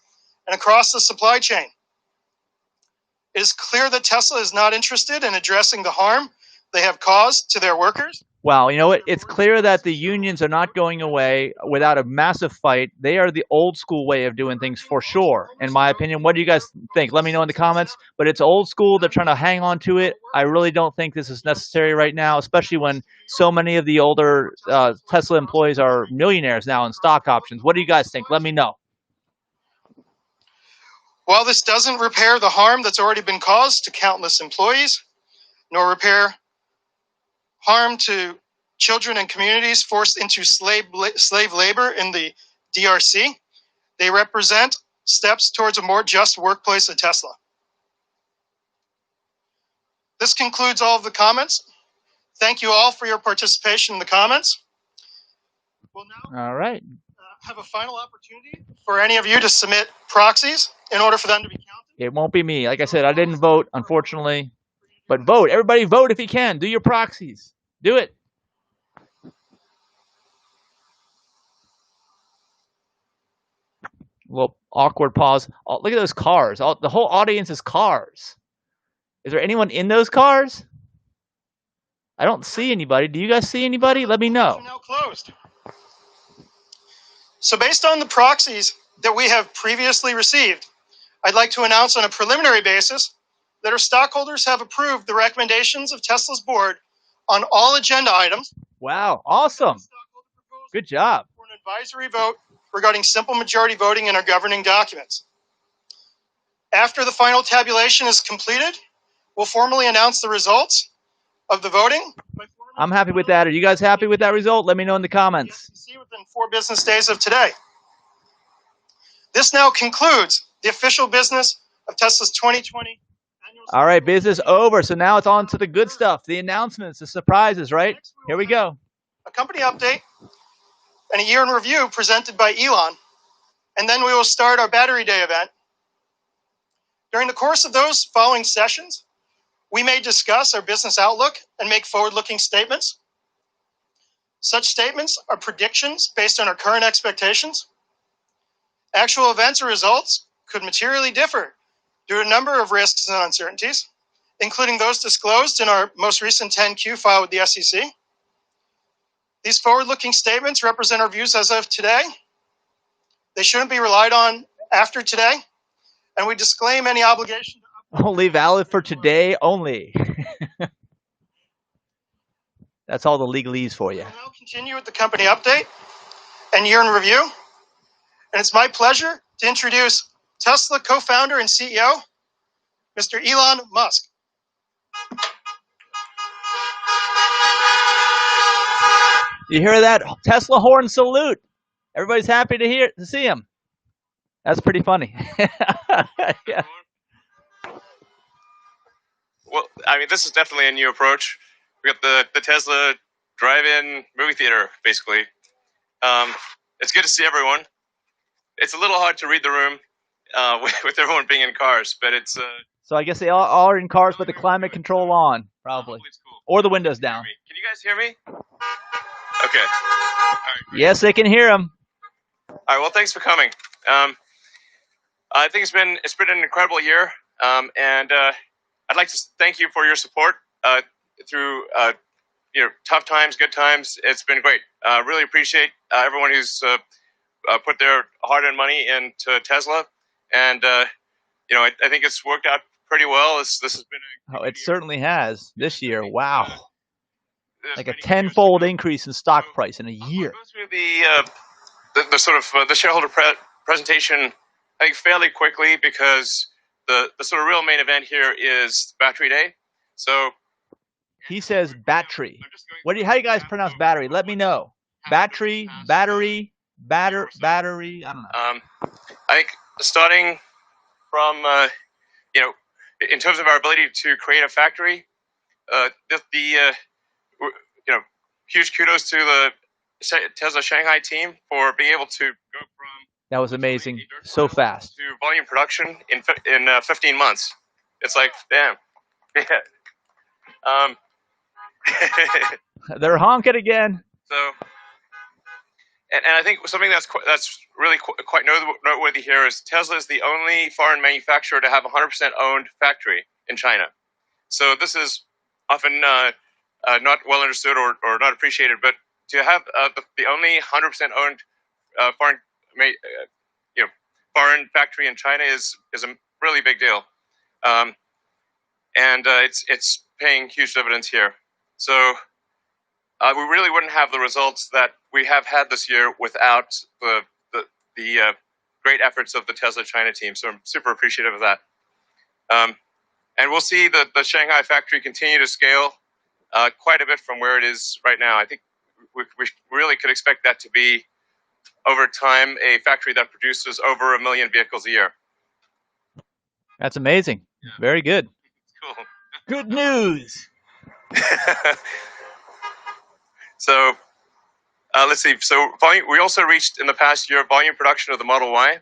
and across the supply chain. It is clear that Tesla is not interested in addressing the harm they have caused to their workers. Wow, you know what? It's clear that the unions are not going away without a massive fight. They are the old school way of doing things for sure, in my opinion. What do you guys think? Let me know in the comments. But it's old school. They're trying to hang on to it. I really don't think this is necessary right now, especially when so many of the older Tesla employees are millionaires now in stock options. What do you guys think? Let me know. While this doesn't repair the harm that's already been caused to countless employees, nor repair harm to children and communities forced into slave labor in the DRC, they represent steps towards a more just workplace at Tesla. This concludes all of the comments. Thank you all for your participation in the comments. We'll now All right. Have a final opportunity for any of you to submit proxies in order for them to be counted. It won't be me. Like I said, I didn't vote, unfortunately. But vote. Everybody vote if you can. Do your proxies. Do it. A little awkward pause. Oh, look at those cars. The whole audience is cars. Is there anyone in those cars? I don't see anybody. Do you guys see anybody? Let me know. Now closed. So based on the proxies that we have previously received, I'd like to announce on a preliminary basis that our stockholders have approved the recommendations of Tesla's board on all agenda items. Wow, awesome. Good job. For an advisory vote regarding simple majority voting in our governing documents. After the final tabulation is completed, we'll formally announce the results of the voting. I'm happy with that. Are you guys happy with that result? Let me know in the comments. See within 4 business days of today. This now concludes the official business of Tesla's 2020 annual. All right, business over. So now it's on to the good stuff, the announcements, the surprises, right? Here we go. A company update and a year in review presented by Elon. And then we will start our Battery Day event. During the course of those following sessions, we may discuss our business outlook and make forward-looking statements. Such statements are predictions based on our current expectations. Actual events or results could materially differ due to a number of risks and uncertainties, including those disclosed in our most recent 10-Q filed with the SEC. These forward-looking statements represent our views as of today. They shouldn't be relied on after today, and we disclaim any obligation. Only valid for today only. That's all the legalese for you. We'll now continue with the company update and year in review. And it's my pleasure to introduce Tesla co-founder and CEO, Mr. Elon Musk. You hear that? Tesla horn salute. Everybody's happy to see him. That's pretty funny. Yeah. Well, I mean, this is definitely a new approach. We got the Tesla drive-in movie theater, basically. It's good to see everyone. It's a little hard to read the room with everyone being in cars, but it's... So I guess they all are in cars, but the climate control on, probably. Cool. Or the windows down. Can you guys hear me? Okay. All right. Yes, they can hear him. All right, well, thanks for coming. I think it's been an incredible year, and I'd like to thank you for your support through tough times, good times. It's been great. Really appreciate everyone who's put their hard-earned money into Tesla, and I think it's worked out pretty well. This has been it certainly has this year. Wow, like a tenfold increase in stock price in a year. I'll go through the sort of the shareholder presentation, I think, fairly quickly, because the sort of real main event here is Battery Day. So he says battery. How do you guys pronounce battery? Let me know. Battery. I don't know. I think starting from in terms of our ability to create a factory, huge kudos to the Tesla Shanghai team for being able to go from that was amazing, so fast, to volume production in 15 months. It's like, damn. Yeah. They're honking again. So, and I think something that's really quite noteworthy here is Tesla is the only foreign manufacturer to have 100% owned factory in China. So this is often not well understood or not appreciated, but to have the only 100% owned foreign factory in China is a really big deal, and it's paying huge dividends here. So we really wouldn't have the results that we have had this year without the great efforts of the Tesla China team. So I'm super appreciative of that. And we'll see the Shanghai factory continue to scale quite a bit from where it is right now. I think we really could expect that to be, over time, a factory that produces over 1 million vehicles a year. That's amazing. Yeah. Very good. Cool. Good news. So let's see. So we also reached in the past year volume production of the Model Y,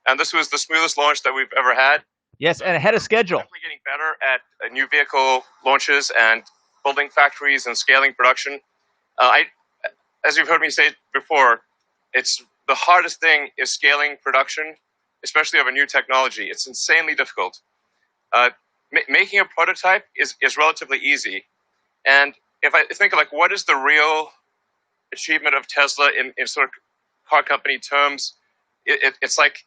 and this was the smoothest launch that we've ever had. Yes, and ahead of schedule. Definitely getting better at new vehicle launches and building factories and scaling production. As you've heard me say before, it's the hardest thing is scaling production, especially of a new technology. It's insanely difficult. Making a prototype is relatively easy, and if I think like what is the real achievement of Tesla in sort of car company terms, it's like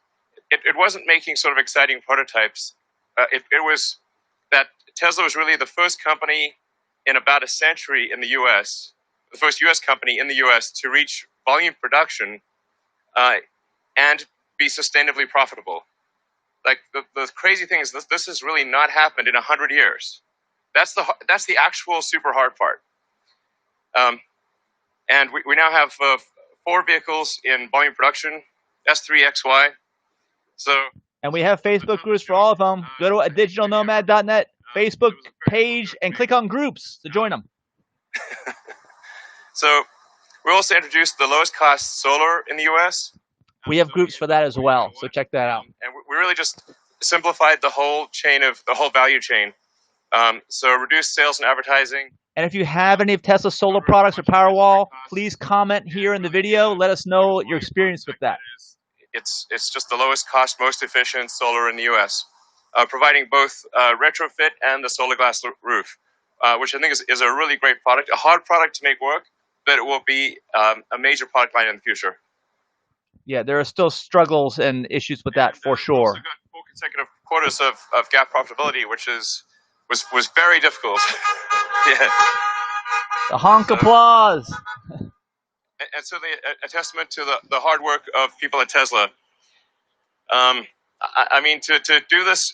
it wasn't making sort of exciting prototypes. It was that Tesla was really the first company in about a century in the U.S., the first U.S. company in the U.S. to reach volume production and be sustainably profitable. Like the crazy thing is this has really not happened in 100 years. That's the actual super hard part. And we now have 4 vehicles in volume production, S3, XY. So, and we have Facebook groups for all of them. Go to digitalnomad.net Facebook page and click on groups to join them. So we also introduced the lowest cost solar in the U.S. We have groups for that as well, so check that out. And we really just simplified the whole value chain. So reduced sales and advertising. And if you have any of Tesla's solar products or Powerwall, please comment here in the video. Let us know your experience with that. It's just the lowest cost, most efficient solar in the U.S., providing both retrofit and the solar glass roof, which I think is a really great product, a hard product to make work, but it will be a major product line in the future. Yeah, there are still struggles and issues with that for sure. Also got 4 consecutive quarters of GAAP profitability, which was very difficult. Yeah. The honk applause. And so a testament to the hard work of people at Tesla. I mean, to do this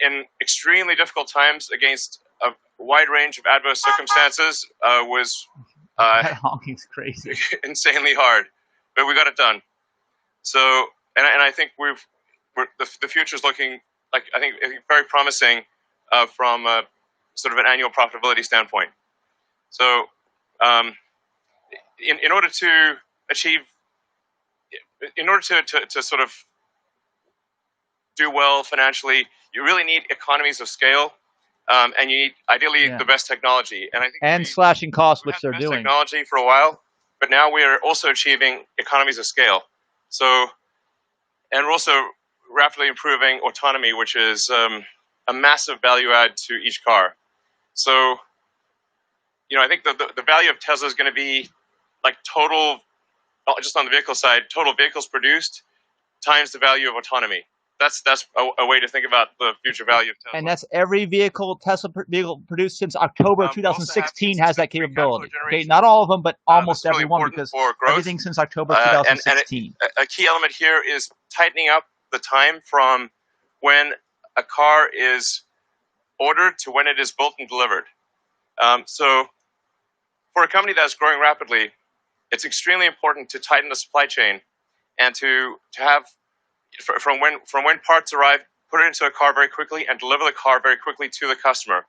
in extremely difficult times against a wide range of adverse circumstances was that honking's crazy, insanely hard, but we got it done. So, and I think the future's looking like I think very promising from sort of an annual profitability standpoint. So, in order to achieve, in order to sort of do well financially, you really need economies of scale, and you need ideally the best technology. And I think slashing costs, which they're doing. Technology for a while, but now we are also achieving economies of scale. So, and we're also rapidly improving autonomy, which is a massive value add to each car. So, I think the value of Tesla is going to be like total, just on the vehicle side, total vehicles produced times the value of autonomy. That's a way to think about the future value of Tesla. And that's every Tesla vehicle produced since October of 2016 has that capability. Okay, not all of them, but almost every one, because everything since October 2016. And a key element here is tightening up the time from when a car is ordered to when it is built and delivered. So for a company that's growing rapidly, it's extremely important to tighten the supply chain and to have from when parts arrive, put it into a car very quickly and deliver the car very quickly to the customer.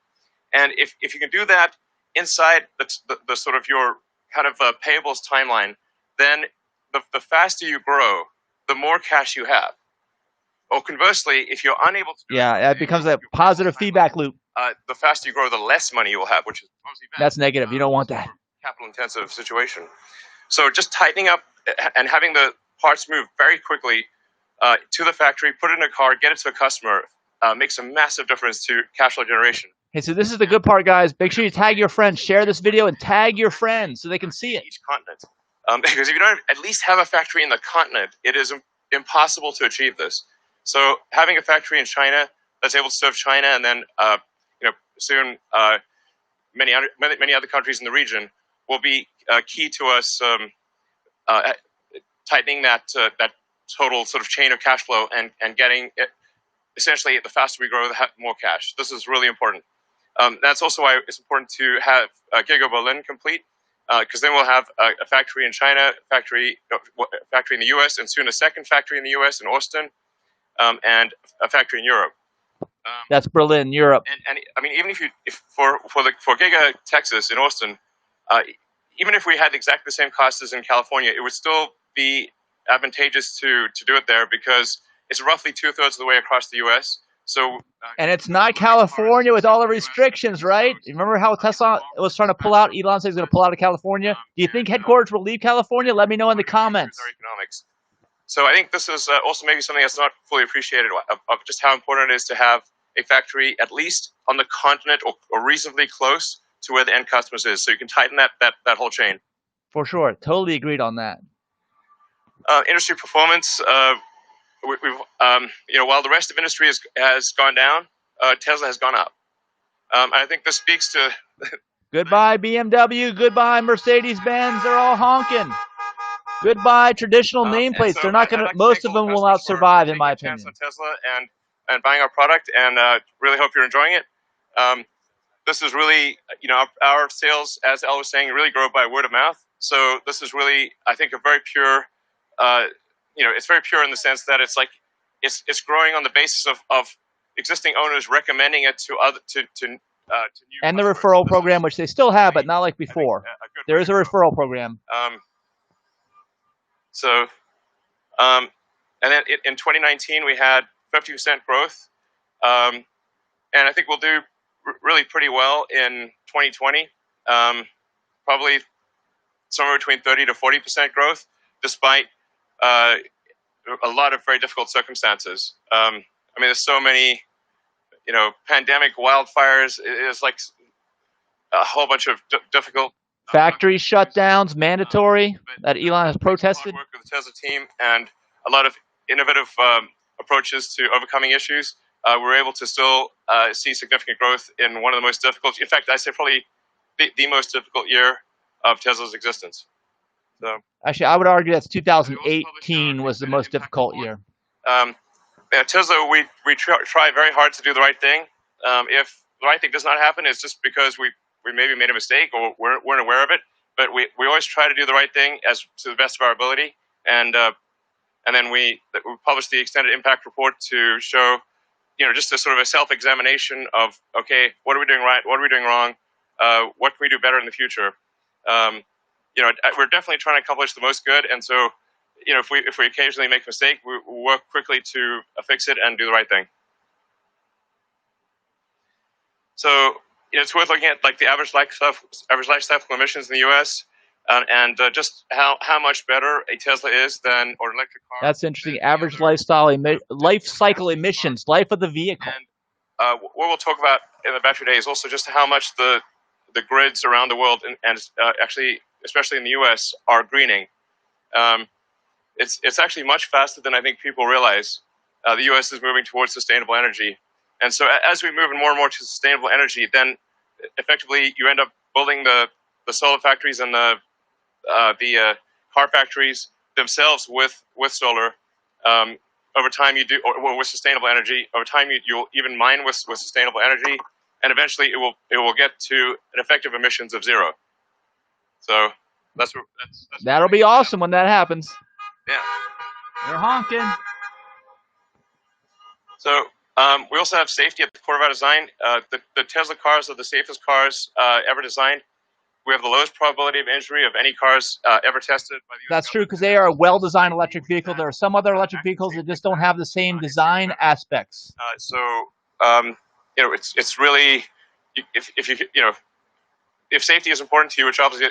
And if you can do that inside the sort of your kind of payables timeline, then the faster you grow, the more cash you have. Or conversely, if you're unable to do it becomes a positive feedback loop. The faster you grow, the less money you will have, which is obviously bad. That's negative. You don't want that. Capital intensive situation. So just tightening up and having the parts move very quickly to the factory, put it in a car, get it to a customer, makes a massive difference to cash flow generation. Hey, so this is the good part, guys. Make sure you tag your friends. Share this video and tag your friends so they can see it. Each continent. Because if you don't at least have a factory in the continent, it is impossible to achieve this. So having a factory in China that's able to serve China, and then soon many other countries in the region, will be key to us tightening that total sort of chain of cash flow and getting it, essentially, the faster we grow, the more cash. This is really important. That's also why it's important to have Giga Berlin complete, because then we'll have a factory in China, factory in the U.S., and soon a second factory in the U.S. in Austin, and a factory in Europe. That's Berlin, Europe. And I mean, even if for Giga Texas in Austin, even if we had exactly the same cost as in California, it would still be advantageous to do it there because it's roughly 2/3 of the way across the U.S. So and it's not California with all the restrictions, right? Remember how Tesla was trying to pull out? Elon said he's going to pull out of California. Do you think headquarters will leave California? Let me know in the comments. Economics. So I think this is also maybe something that's not fully appreciated of just how important it is to have a factory at least on the continent or reasonably close to where the end customers is, so you can tighten that whole chain. For sure, totally agreed on that. Industry performance. We've while the rest of industry has gone down, Tesla has gone up. I think this speaks to goodbye BMW, goodbye Mercedes-Benz. They're all honking. Goodbye traditional nameplates. They're not going to. Most of them will not survive, in my opinion. Tesla and buying our product, and really hope you're enjoying it. This is really, our sales, as Al was saying, really grow by word of mouth. So this is really, I think, a very pure. It's very pure in the sense that it's like it's growing on the basis of existing owners recommending it to new. And the referral program, which they still have, but not like before. There is a referral program. And then in 2019 we had 50% growth, and I think we'll do really pretty well in 2020. Probably somewhere between 30 to 40% growth, despite a lot of very difficult circumstances. I mean, there's so many, pandemic, wildfires. It's like a whole bunch of difficult factory shutdowns, mandatory, that Elon has protested. Work with the Tesla team and a lot of innovative approaches to overcoming issues. We're able to still see significant growth in one of the most difficult. In fact, I say probably the most difficult year of Tesla's existence. So actually, I would argue that's 2018 was the most difficult year. Tesla, we try very hard to do the right thing. If the right thing does not happen, it's just because we maybe made a mistake or weren't aware of it. But we always try to do the right thing as to the best of our ability. And then we published the extended impact report to show, just a sort of a self-examination of, okay, what are we doing right? What are we doing wrong? What can we do better in the future? We're definitely trying to accomplish the most good. And so, if we occasionally make a mistake, we work quickly to fix it and do the right thing. So, it's worth looking at like the average life cycle emissions in the U.S. And just how much better a Tesla is than or an electric car. That's interesting. Average life cycle emissions, life of the vehicle. And what we'll talk about in the battery day is also just how much the grids around the world and actually, especially in the U.S., are greening. It's actually much faster than I think people realize. The U.S. is moving towards sustainable energy, and so as we move more and more to sustainable energy, then effectively you end up building the solar factories and the car factories themselves with solar. Over time, you do, or with sustainable energy. Over time, you'll even mine with sustainable energy, and eventually it will get to an effective emissions of 0. So that'll be awesome when that happens. Yeah, they're honking. So we also have safety at the core of our design. The Tesla cars are the safest cars ever designed. We have the lowest probability of injury of any cars ever tested by the US That's true, because they are a well-designed electric vehicle. There are some other electric vehicles that just don't have the same design aspects. It's really, if safety is important to you, which obviously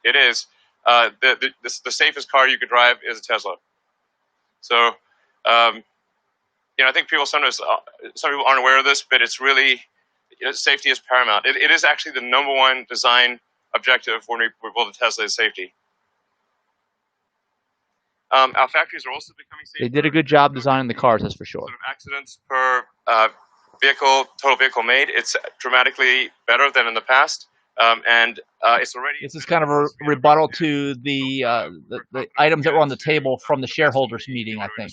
it is, the safest car you could drive is a Tesla. So I think some people aren't aware of this, but it's really, safety is paramount. It is actually the #1 design objective when we build a Tesla is safety. Our factories are also becoming safer. They did a good job designing the cars, that's for sure. Sort of accidents per total vehicle made, it's dramatically better than in the past. And it's already. This is kind of a rebuttal to the items that were on the table from the shareholders meeting, I think.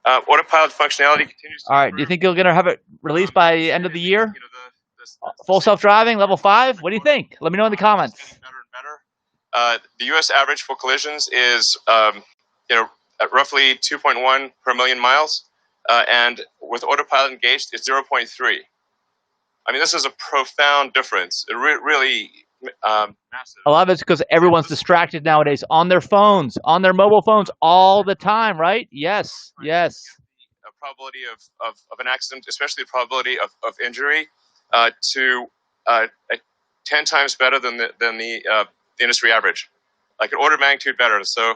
Autopilot functionality continues. All right. Do you think you're going to have it released by the end of the year? Full self-driving, level 5? What do you think? Let me know in the comments. Better and better. The U.S. average for collisions is, at roughly 2.1 per million miles, and with autopilot engaged, it's 0.3. I mean, this is a profound difference. It really massive. A lot of it's because everyone's distracted nowadays on their phones, on their mobile phones all the time, right? Yes, yes. The probability of an accident, especially the probability of injury, to 10 times better than the industry average, like an order of magnitude better. So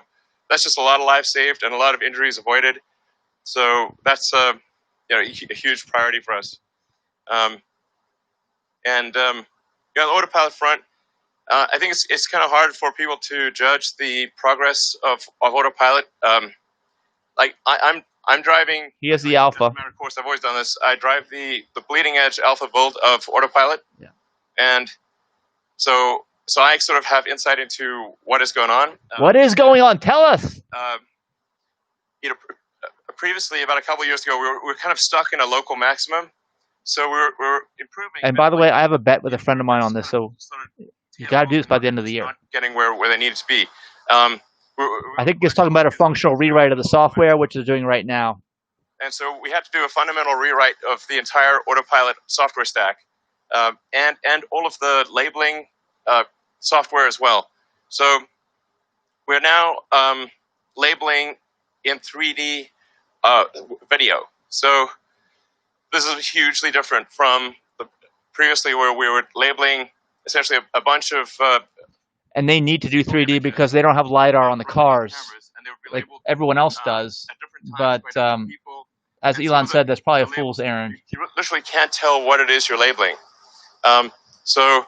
that's just a lot of lives saved and a lot of injuries avoided. So that's a huge priority for us. And on the autopilot front, I think it's kind of hard for people to judge the progress of autopilot. Like I'm driving. He has the Alpha. Matter of course, I've always done this. I drive the bleeding edge Alpha build of autopilot. Yeah. And so I sort of have insight into what is going on. What is going on? Tell us. Previously, about a couple of years ago, we were kind of stuck in a local maximum. So we're improving. And by the way, I have a bet with a friend of mine on this. So you got to do this by the end of the year. Not getting where they need to be. I think it's talking about a functional rewrite of the software, which they're doing right now. And so we had to do a fundamental rewrite of the entire autopilot software stack, and all of the labeling software as well. So we're now labeling in 3D video. So this is hugely different from previously where we were labeling essentially a bunch of... and they need to do 3D because they don't have LiDAR on the cars like everyone else does. But as Elon said, that's probably a fool's errand. You literally can't tell what it is you're labeling. So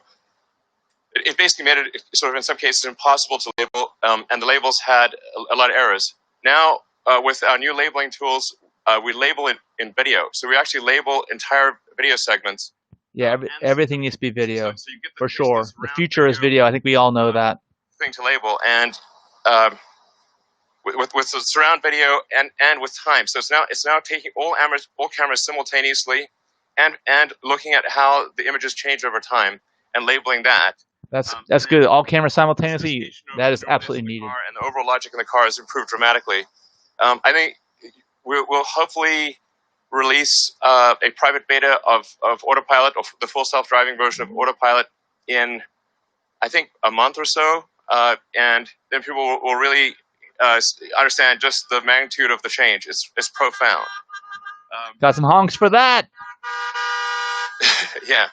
it basically made it sort of in some cases impossible to label, and the labels had a lot of errors. Now, with our new labeling tools, we label it in video. So we actually label entire video segments. Yeah, everything needs to be video, so for sure. The future is video. I think we all know that. Thing to label, and with the surround video and with time. So it's now taking all cameras simultaneously, and looking at how the images change over time and labeling that. That's good. All cameras simultaneously. That is absolutely needed. And the overall logic in the car has improved dramatically. I think we'll hopefully release a private beta of Autopilot, or the full self-driving version of Autopilot, in I think a month or so, and then people will really understand just the magnitude of the change. It's profound. Got some honks for that. Yeah.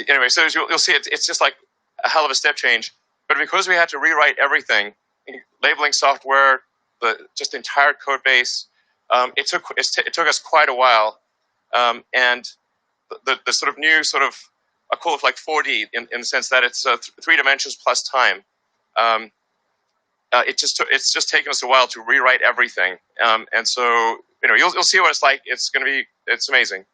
Anyway, so you'll see it's just like a hell of a step change. But because we had to rewrite everything, labeling software, the entire code base, it took us quite a while, and the sort of new I call it like 4D in the sense that it's 3 dimensions plus time. It's just taken us a while to rewrite everything, and so you'll see what it's like. It's amazing.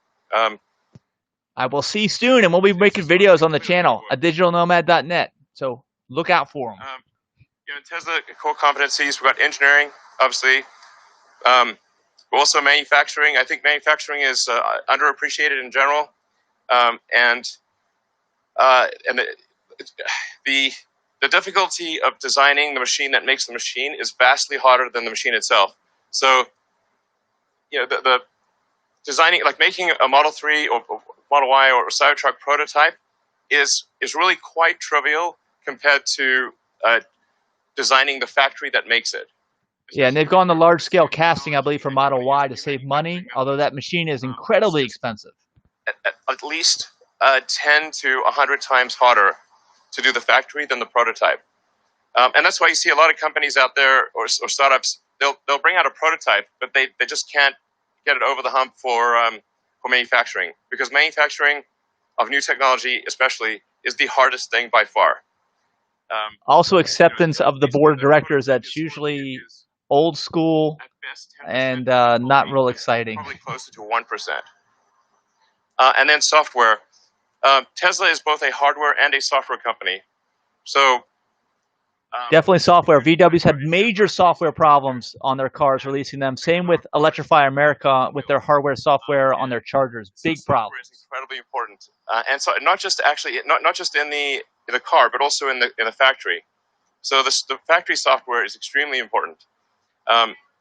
I will see soon, and we'll be making videos on the channel at digitalnomad.net. So look out for them. Tesla core competencies. We've got engineering, obviously. Also manufacturing. I think manufacturing is underappreciated in general, and the difficulty of designing the machine that makes the machine is vastly harder than the machine itself. So, the designing, like making a Model 3 or Model Y or a Cybertruck prototype is really quite trivial compared to designing the factory that makes it. Yeah, and they've gone to large-scale casting, I believe, for Model Y to save money, although that machine is incredibly expensive. At least 10 to 100 times harder to do the factory than the prototype. And that's why you see a lot of companies out there or startups. They'll bring out a prototype, but they just can't get it over the hump for manufacturing, because manufacturing of new technology, especially, is the hardest thing by far. Also, acceptance of the board of directors. That's usually old school and not real exciting. Probably closer to 1%. And then software. Tesla is both a hardware and a software company. So definitely software. VW's had major software problems on their cars releasing them. Same with Electrify America with their hardware, software on their chargers. Big problem. Software is incredibly important, and so not just in the car, but also in the factory. So the factory software is extremely important.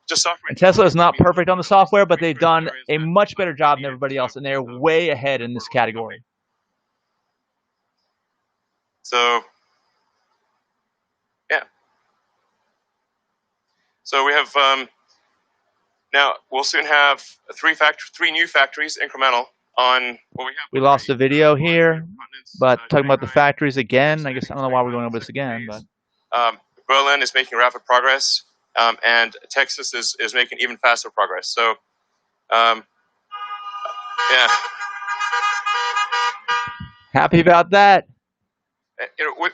Just software. And Tesla is not perfect on the software, but they've done a much better job than everybody else, and they're way ahead in this category. So, yeah. So we have now we'll soon have three new factories, incremental, on what we have. We lost the video here, but talking about the factories again, I guess I don't know why we're going over this again, but Berlin is making rapid progress, and Texas is making even faster progress. So, yeah. Happy about that.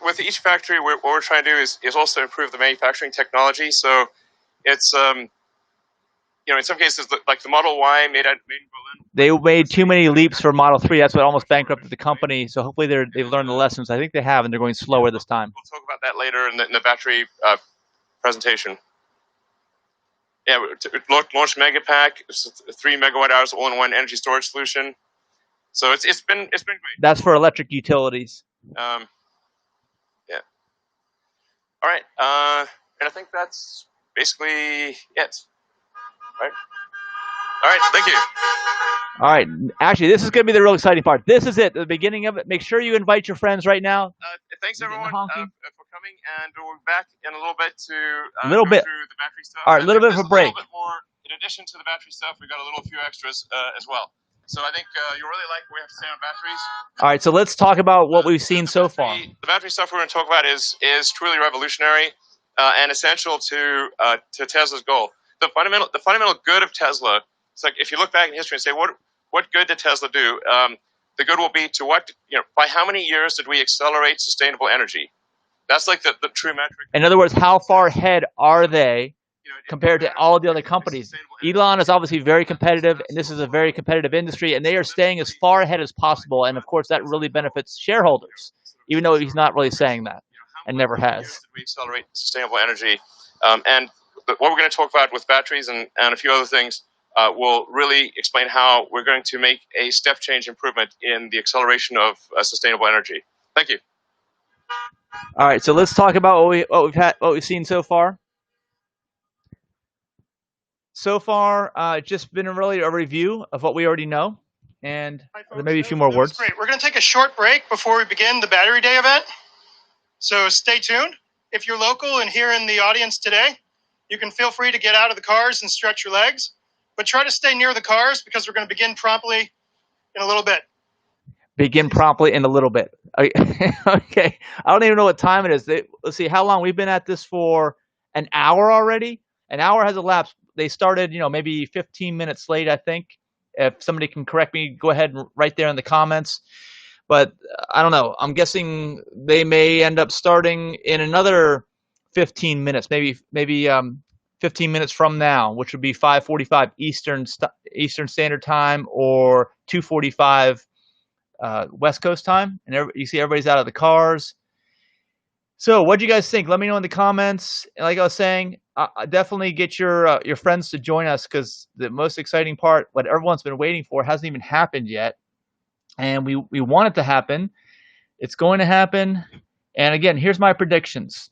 With each factory, what we're trying to do is also improve the manufacturing technology. So it's in some cases like the Model Y made in Berlin. They made too many leaps for Model 3. That's what almost bankrupted the company. So hopefully they've learned the lessons. I think they have, and they're going slower this time. We'll talk about that later in the battery presentation. Yeah, launched Megapack, 3 megawatt-hours all-in-one energy storage solution. So it's been great. That's for electric utilities. Yeah. All right, and I think that's basically it. All right, thank you. All right, actually, this is going to be the real exciting part. This is it, the beginning of it. Make sure you invite your friends right now. Thanks, everyone, for coming, and we'll be back in a little bit to go through the battery stuff. All right, a little bit of a break. A little bit more, in addition to the battery stuff, we got a few extras as well. So I think you'll really like what we have to say on batteries. All right, so let's talk about what we've seen so far. The battery stuff we're going to talk about is truly revolutionary and essential to Tesla's goal. The fundamental good of Tesla. It's like if you look back in history and say what good did Tesla do? The good will be to by how many years did we accelerate sustainable energy? That's like the true metric. In other words, how far ahead are they compared to all the other companies? Elon is obviously very competitive, and this is a very competitive industry, and they are staying as far ahead as possible. And of course, that really benefits shareholders, even though he's not really saying that and never has. We accelerate sustainable energy, and what we're going to talk about with batteries and a few other things will really explain how we're going to make a step change improvement in the acceleration of sustainable energy. Thank you. All right, so let's talk about what we've seen so far. So far, it's just been really a review of what we already know, and maybe a few more words. Great. We're going to take a short break before we begin the Battery Day event. So stay tuned. If you're local and here in the audience today, you can feel free to get out of the cars and stretch your legs, but try to stay near the cars because we're going to begin promptly in a little bit. Begin promptly in a little bit. Okay. I don't even know what time it is. Let's see how long we've been at this for. An hour already. An hour has elapsed. They started, maybe 15 minutes late, I think. If somebody can correct me, go ahead and write there in the comments. But I don't know. I'm guessing they may end up starting in another 15 minutes, maybe 15 minutes from now, which would be 5:45 Eastern Standard Time or 2:45 West Coast time. And you see everybody's out of the cars. So what do you guys think? Let me know in the comments. Like I was saying, definitely get your friends to join us, because the most exciting part, what everyone's been waiting for, hasn't even happened yet. And we want it to happen. It's going to happen. And again, here's my predictions.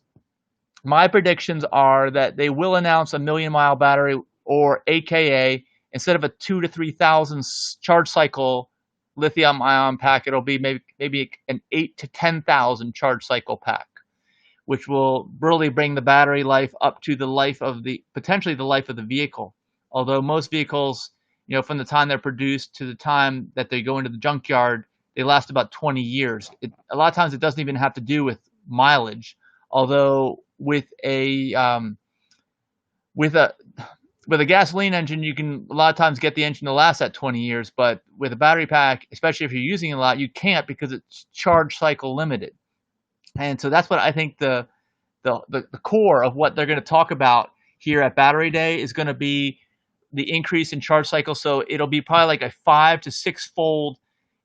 My predictions are that they will announce a 1,000,000-mile battery, or AKA, instead of a 2,000 to 3,000 charge cycle lithium-ion pack, it'll be maybe an 8,000 to 10,000 charge cycle pack, which will really bring the battery life up to the life of potentially the life of the vehicle. Although most vehicles, from the time they're produced to the time that they go into the junkyard, they last about 20 years. A lot of times it doesn't even have to do with mileage. Although with a with a gasoline engine, you can a lot of times get the engine to last that 20 years, but with a battery pack, especially if you're using it a lot, you can't because it's charge cycle limited. And so that's what I think the core of what they're going to talk about here at Battery Day is going to be the increase in charge cycle. So it'll be probably like a 5 to 6 fold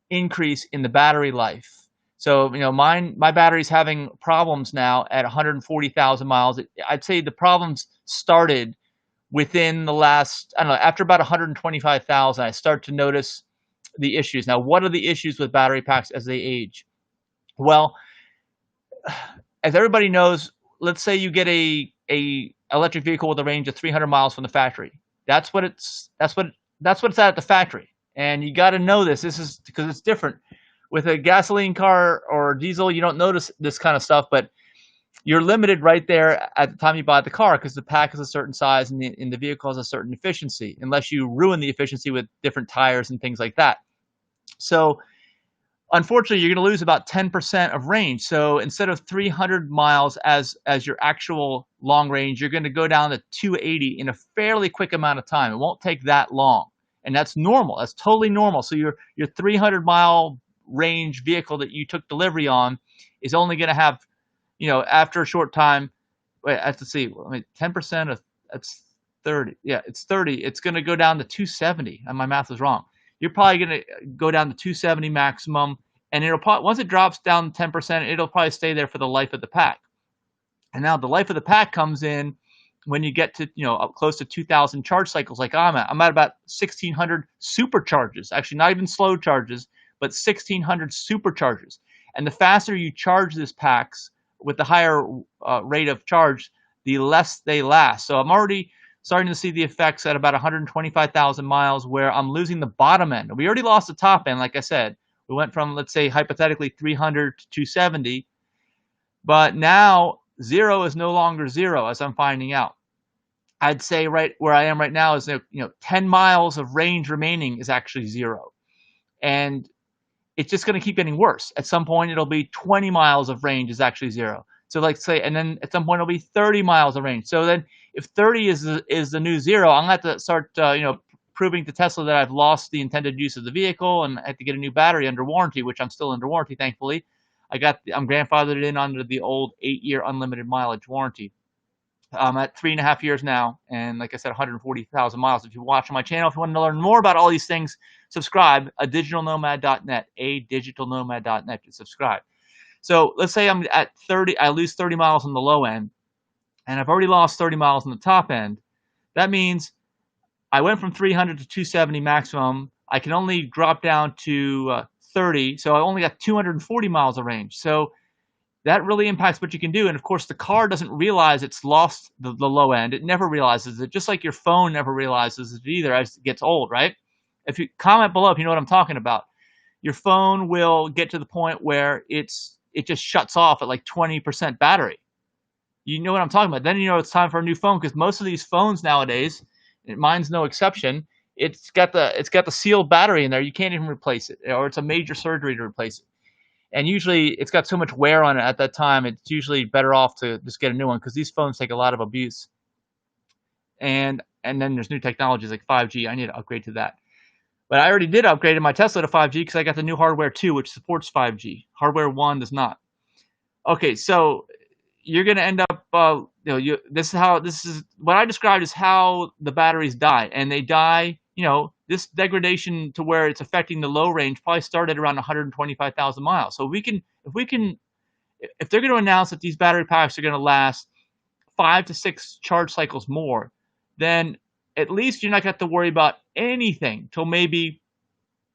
increase in the battery life. So, you know, my battery's having problems now at 140,000 miles. I'd say the problems started within the last, I don't know, after about 125,000, I start to notice the issues. Now, what are the issues with battery packs as they age? Well, as everybody knows, let's say you get a electric vehicle with a range of 300 miles from the factory. That's what it's at the factory. And you got to know this. This is because it's different. With a gasoline car or diesel, you don't notice this kind of stuff, but you're limited right there at the time you buy the car because the pack is a certain size and the vehicle has a certain efficiency, unless you ruin the efficiency with different tires and things like that. So unfortunately, you're going to lose about 10% of range. So instead of 300 miles as your actual long range, you're going to go down to 280 in a fairly quick amount of time. It won't take that long. And that's normal. That's totally normal. So your 300-mile range vehicle that you took delivery on is only going to have, you know, after a short time, wait, I have to see, I mean, 10% of, that's 30. Yeah, it's 30. It's going to go down to 270. And my math is wrong. You're probably going to go down to 270 maximum. And it'll probably, once it drops down 10%, it'll probably stay there for the life of the pack. And now the life of the pack comes in when you get to, you know, up close to 2,000 charge cycles like I'm at. I'm at about 1,600 supercharges. Actually, not even slow charges, but 1,600 supercharges. And the faster you charge these packs with the higher rate of charge, the less they last. So I'm already starting to see the effects at about 125,000 miles where I'm losing the bottom end. We already lost the top end, like I said. We went from, let's say, hypothetically 300 to 270. But now zero is no longer zero, as I'm finding out. I'd say right where I am right now is, 10 miles of range remaining is actually zero. And it's just going to keep getting worse. At some point, it'll be 20 miles of range is actually zero. So like say, and then at some point, it'll be 30 miles of range. So then if 30 is the new zero, I'm going to have to start, proving to Tesla that I've lost the intended use of the vehicle and I have to get a new battery under warranty, which I'm still under warranty, thankfully. I'm grandfathered in under the old 8-year unlimited mileage warranty. I'm at 3.5 years now, and like I said, 140,000 miles. If you watch on my channel, if you want to learn more about all these things, subscribe, adigitalnomad.net, adigitalnomad.net to subscribe. So let's say I'm at 30, I lose 30 miles on the low end, and I've already lost 30 miles on the top end. That means I went from 300 to 270 maximum. I can only drop down to 30, so I only got 240 miles of range. So that really impacts what you can do. And of course, the car doesn't realize it's lost the low end. It never realizes it, just like your phone never realizes it either as it gets old, right? If you comment below if you know what I'm talking about. Your phone will get to the point where it just shuts off at like 20% battery. You know what I'm talking about. Then you know it's time for a new phone, because most of these phones nowadays, and mine's no exception, it's got the sealed battery in there. You can't even replace it, or it's a major surgery to replace it. And usually it's got so much wear on it at that time, it's usually better off to just get a new one, because these phones take a lot of abuse. And then there's new technologies like 5G. I need to upgrade to that. But I already did upgrade my Tesla to 5G because I got the new hardware 2, which supports 5G. Hardware 1 does not. Okay, so you're going to end up, this is what I described as how the batteries die. And they die, this degradation to where it's affecting the low range probably started around 125,000 miles. So if they're going to announce that these battery packs are going to last 5 to 6 charge cycles more, then at least you're not going to have to worry about anything till maybe,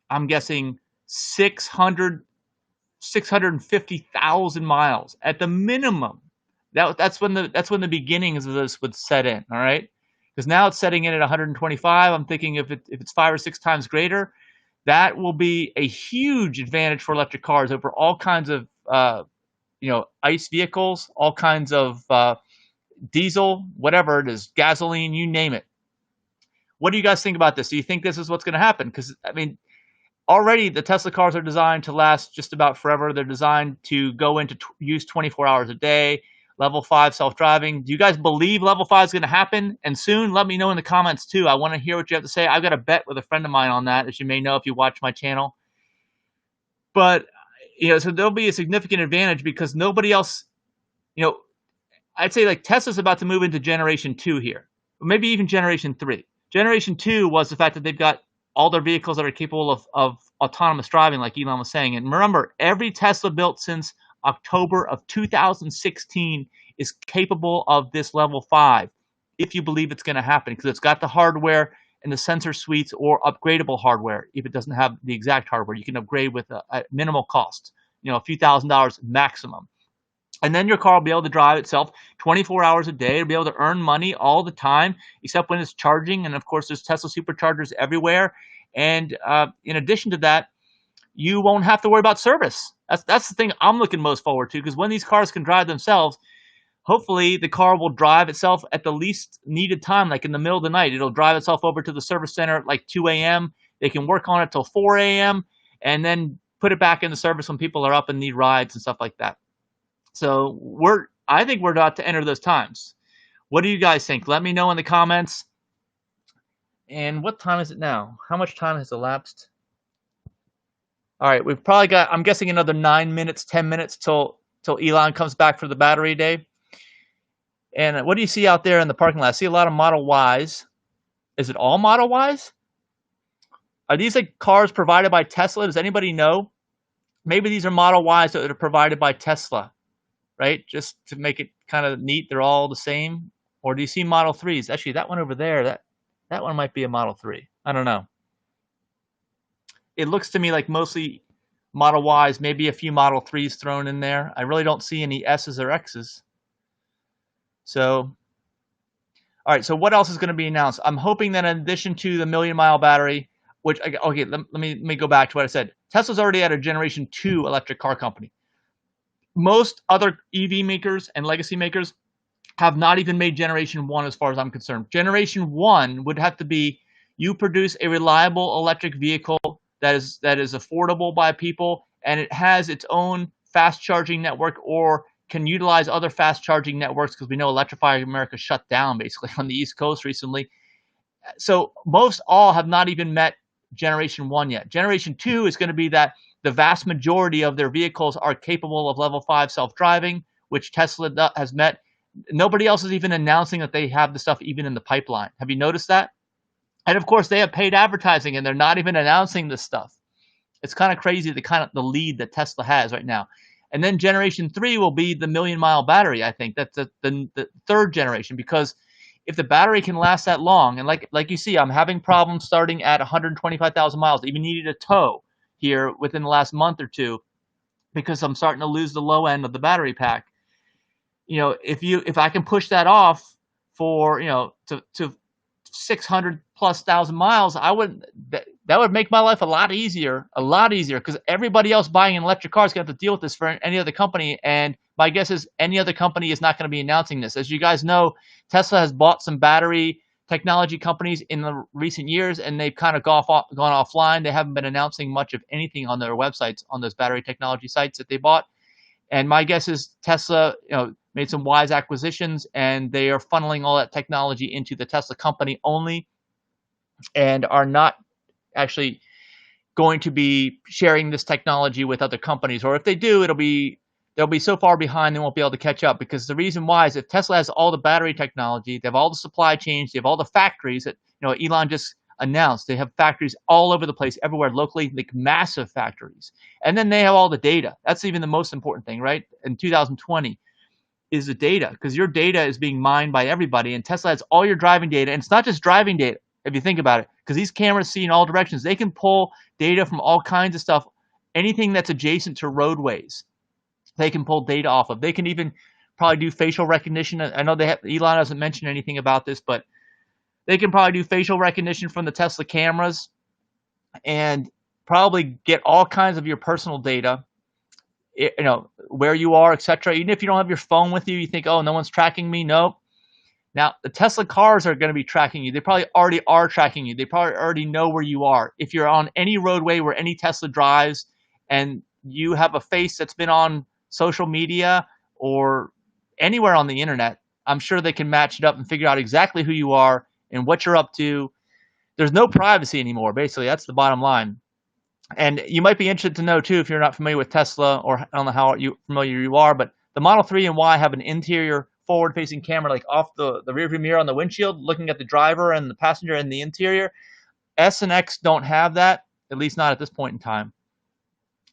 I'm guessing, 650,000 miles at the minimum. That's when the beginnings of this would set in. All right. Because now it's setting in at 125. I'm thinking if it's 5 or 6 times greater, that will be a huge advantage for electric cars over all kinds of ICE vehicles, all kinds of diesel, whatever it is, gasoline, you name it. What do you guys think about this? Do you think this is what's going to happen? Because I mean, already the Tesla cars are designed to last just about forever. They're designed to go into use 24 hours a day. level 5 self-driving. Do you guys believe level 5 is going to happen? And soon, let me know in the comments too. I want to hear what you have to say. I've got a bet with a friend of mine on that, as you may know if you watch my channel. But, so there'll be a significant advantage because nobody else, I'd say like Tesla's about to move into generation 2 here, or maybe even generation 3. Generation 2 was the fact that they've got all their vehicles that are capable of autonomous driving, like Elon was saying. And remember, every Tesla built since October of 2016 is capable of this level 5, if you believe it's going to happen, because it's got the hardware and the sensor suites or upgradable hardware. If it doesn't have the exact hardware, you can upgrade with a minimal cost, a few $1,000s maximum. And then your car will be able to drive itself 24 hours a day. It'll be able to earn money all the time, except when it's charging. And of course, there's Tesla superchargers everywhere. And in addition to that, you won't have to worry about service. That's the thing I'm looking most forward to, because when these cars can drive themselves, hopefully the car will drive itself at the least needed time, like in the middle of the night. It'll drive itself over to the service center at like 2 a.m. They can work on it till 4 a.m. and then put it back into service when people are up and need rides and stuff like that. So I think we're about to enter those times. What do you guys think? Let me know in the comments. And what time is it now? How much time has elapsed? All right, we've probably got, I'm guessing, another 9 minutes, 10 minutes till Elon comes back for the battery day. And what do you see out there in the parking lot? I see a lot of Model Ys. Is it all Model Ys? Are these like cars provided by Tesla? Does anybody know? Maybe these are Model Ys that are provided by Tesla, right? Just to make it kind of neat, they're all the same. Or do you see Model 3s? Actually, that one over there, that one might be a Model 3. I don't know. It looks to me like mostly Model Ys, maybe a few Model 3s thrown in there. I really don't see any S's or X's. So, all right, so what else is going to be announced? I'm hoping that in addition to the million-mile battery, which, okay, let me go back to what I said. Tesla's already at a Generation 2 electric car company. Most other EV makers and legacy makers have not even made Generation 1 as far as I'm concerned. Generation 1 would have to be you produce a reliable electric vehicle that is affordable by people, and it has its own fast charging network or can utilize other fast charging networks, because we know Electrify America shut down basically on the East Coast recently. So most all have not even met Generation 1 yet. Generation 2 is going to be that the vast majority of their vehicles are capable of level 5 self-driving, which Tesla has met. Nobody else is even announcing that they have the stuff even in the pipeline. Have you noticed that? And of course, they have paid advertising, and they're not even announcing this stuff. It's kind of crazy, the lead that Tesla has right now. And then Generation 3 will be the million-mile battery, I think. That's the third generation, because if the battery can last that long, and like you see, I'm having problems starting at 125,000 miles. I even needed a tow here within the last month or two because I'm starting to lose the low end of the battery pack. If I can push that off for to 600 plus thousand miles, that would make my life a lot easier, because everybody else buying an electric car is going to have to deal with this for any other company. And my guess is any other company is not going to be announcing this. As you guys know, Tesla has bought some battery technology companies in the recent years, and they've kind of gone offline. They haven't been announcing much of anything on their websites, on those battery technology sites that they bought. And my guess is Tesla, made some wise acquisitions, and they are funneling all that technology into the Tesla company only, and are not actually going to be sharing this technology with other companies. Or if they do, they'll be so far behind they won't be able to catch up. Because the reason why is if Tesla has all the battery technology, they have all the supply chains, they have all the factories that Elon just announced. They have factories all over the place, everywhere locally, like massive factories. And then they have all the data. That's even the most important thing, right? In 2020 is the data, because your data is being mined by everybody, and Tesla has all your driving data. And it's not just driving data, if you think about it, because these cameras see in all directions. They can pull data from all kinds of stuff, anything that's adjacent to roadways. They can pull data off of. They can even probably do facial recognition. I know Elon hasn't mentioned anything about this, but they can probably do facial recognition from the Tesla cameras and probably get all kinds of your personal data, where you are, etc. Even if you don't have your phone with you, you think, oh, no one's tracking me. No. Now, the Tesla cars are going to be tracking you. They probably already are tracking you. They probably already know where you are. If you're on any roadway where any Tesla drives and you have a face that's been on social media or anywhere on the internet. I'm sure they can match it up and figure out exactly who you are and what you're up to. There's no privacy anymore, basically. That's the bottom line. And you might be interested to know, too, if you're not familiar with Tesla, or I don't know how familiar you are, but the Model 3 and Y have an interior forward-facing camera, like off the rearview mirror on the windshield, looking at the driver and the passenger in the interior. S and X don't have that, at least not at this point in time.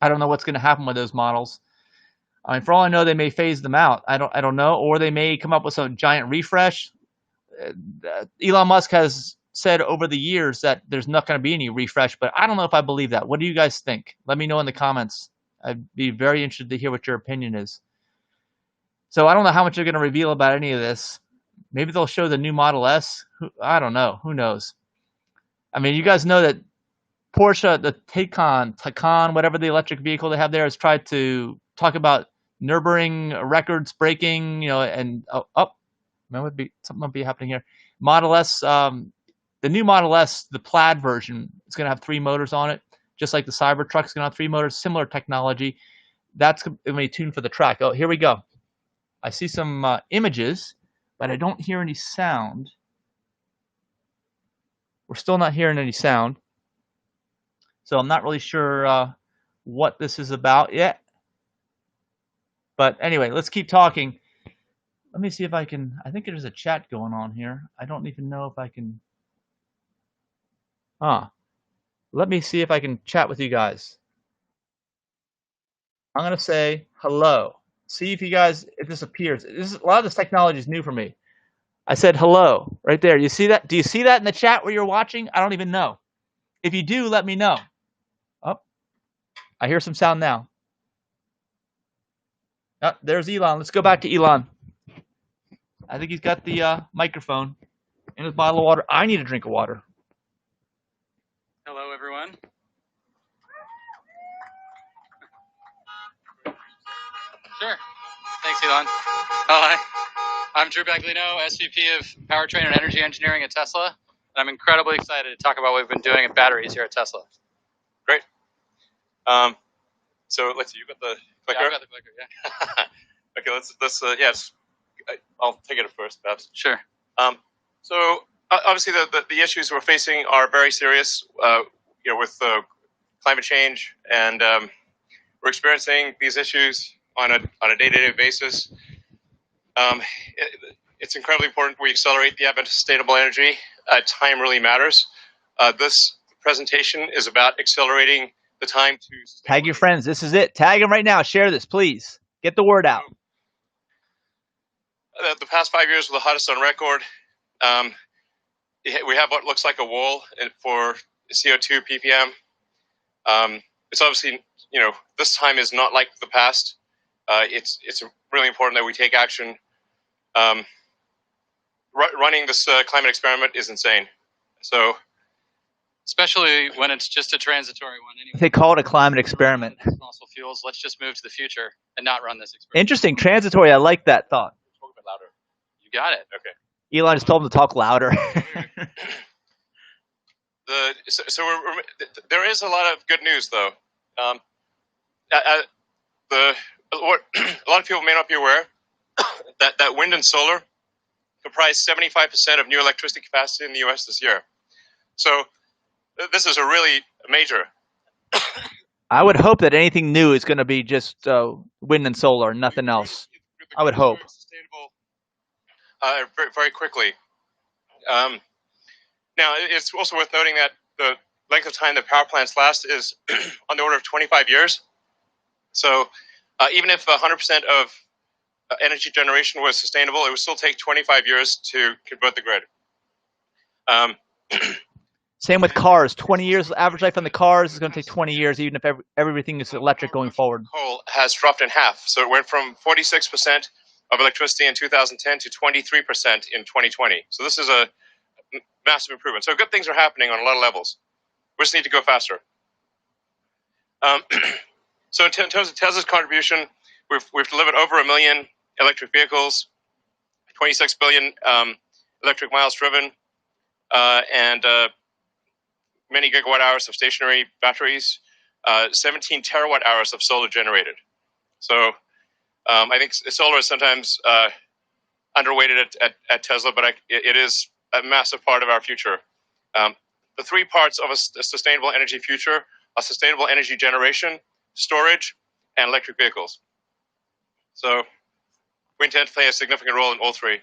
I don't know what's going to happen with those models. I mean, for all I know, they may phase them out. I don't know, or they may come up with some giant refresh. Elon Musk has said over the years that there's not going to be any refresh, but I don't know if I believe that. What do you guys think? Let me know in the comments. I'd be very interested to hear what your opinion is. So I don't know how much they're going to reveal about any of this. Maybe they'll show the new Model S. I don't know. Who knows? I mean, you guys know that Porsche, the Taycan, whatever the electric vehicle they have there, has tried to talk about Nürburgring records breaking, and something might be happening here. Model S, the new Model S, the Plaid version, is going to have 3 motors on it, just like the Cybertruck is going to have 3 motors, similar technology. That's going to be tuned for the track. Oh, here we go. I see some images, but I don't hear any sound. We're still not hearing any sound. So I'm not really sure what this is about yet. But anyway, let's keep talking. Let me see if I can. I think there's a chat going on here. I don't even know if I can. Let me see if I can chat with you guys. I'm going to say hello. See if you guys, it disappears. A lot of this technology is new for me. I said hello right there. You see that? Do you see that in the chat where you're watching? I don't even know. If you do, let me know. Oh, I hear some sound now. Oh, there's Elon. Let's go back to Elon. I think he's got the microphone and his bottle of water. I need a drink of water. Hello, everyone. Sure. Thanks, Elon. Hi. I'm Drew Baglino, SVP of Powertrain and Energy Engineering at Tesla. And I'm incredibly excited to talk about what we've been doing in batteries here at Tesla. Great. So let's see, you got the clicker? Yeah, I've got the clicker, yeah. Okay, let's yes. I'll take it at first, perhaps. Sure. So obviously the issues we're facing are very serious, with climate change, and we're experiencing these issues on a day-to-day basis. It's incredibly important we accelerate the advent of sustainable energy. Time really matters. This presentation is about accelerating the time to tag your friends. This is it. Tag them right now. Share this, please. Get the word out. The past 5 years were the hottest on record. We have what looks like a wall for CO2 ppm. It's obviously, this time is not like the past. It's really important that we take action. Running this climate experiment is insane. So, especially when it's just a transitory one. Anyway. They call it a climate experiment. Fossil fuels. Let's just move to the future and not run this experiment. Interesting. Transitory. I like that thought. talk a bit louder. You got it. Okay. Elon just told him to talk louder. There is a lot of good news, though. A lot of people may not be aware that wind and solar comprise 75% of new electricity capacity in the U.S. this year. So this is a really major. I would hope that anything new is going to be just wind and solar, nothing else. I would hope. Sustainable very, very quickly. Now, it's also worth noting that the length of time that power plants last is on the order of 25 years. So even if 100% of energy generation was sustainable, it would still take 25 years to convert the grid. Same with cars. 20 years, average life on the cars is going to take 20 years, even if everything is electric going forward. Coal has dropped in half. So it went from 46% of electricity in 2010 to 23% in 2020. So this is a massive improvement. So good things are happening on a lot of levels. We just need to go faster. So in terms of Tesla's contribution, we've delivered over 1 million electric vehicles, 26 billion electric miles driven, and many gigawatt hours of stationary batteries, 17 terawatt hours of solar generated. So I think solar is sometimes underweighted at Tesla, but it is a massive part of our future. The three parts of a sustainable energy future are sustainable energy generation, storage, and electric vehicles. So we intend to play a significant role in all three.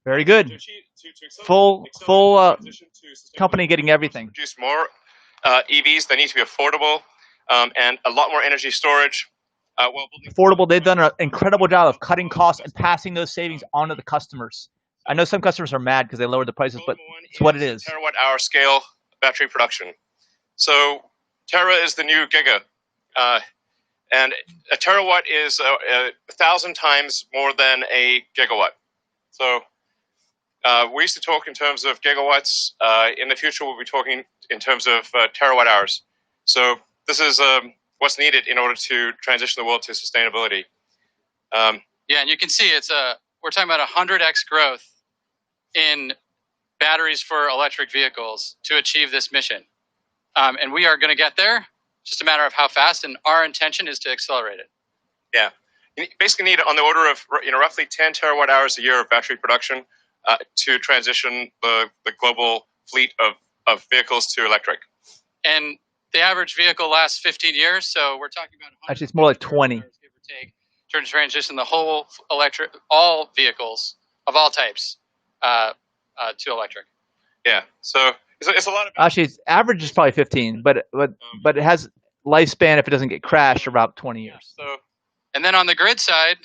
Very good. Full company getting everything. Produce more EVs. They need to be affordable and a lot more energy storage. Affordable. They've done an incredible job of cutting costs and passing those savings on to the customers. I know some customers are mad because they lowered the prices, but it's what it is. Terawatt-hour scale battery production. So Tera is the new giga. And a terawatt is 1,000 times more than a gigawatt. So we used to talk in terms of gigawatts. In the future, we'll be talking in terms of terawatt hours. So this is what's needed in order to transition the world to sustainability. Yeah, and you can see we're talking about 100x growth in batteries for electric vehicles to achieve this mission. And we are going to get there. Just a matter of how fast, and our intention is to accelerate it. Yeah, you basically need on the order of roughly 10 terawatt hours a year of battery production to transition the global fleet of vehicles to electric. And the average vehicle lasts 15 years, so we're talking about actually it's more like 20. Give or take, to transition the whole all vehicles of all types to electric. Yeah, so it's a lot of. Actually, its average is probably 15, but it has lifespan if it doesn't get crashed about 20 years. So, and then on the grid side,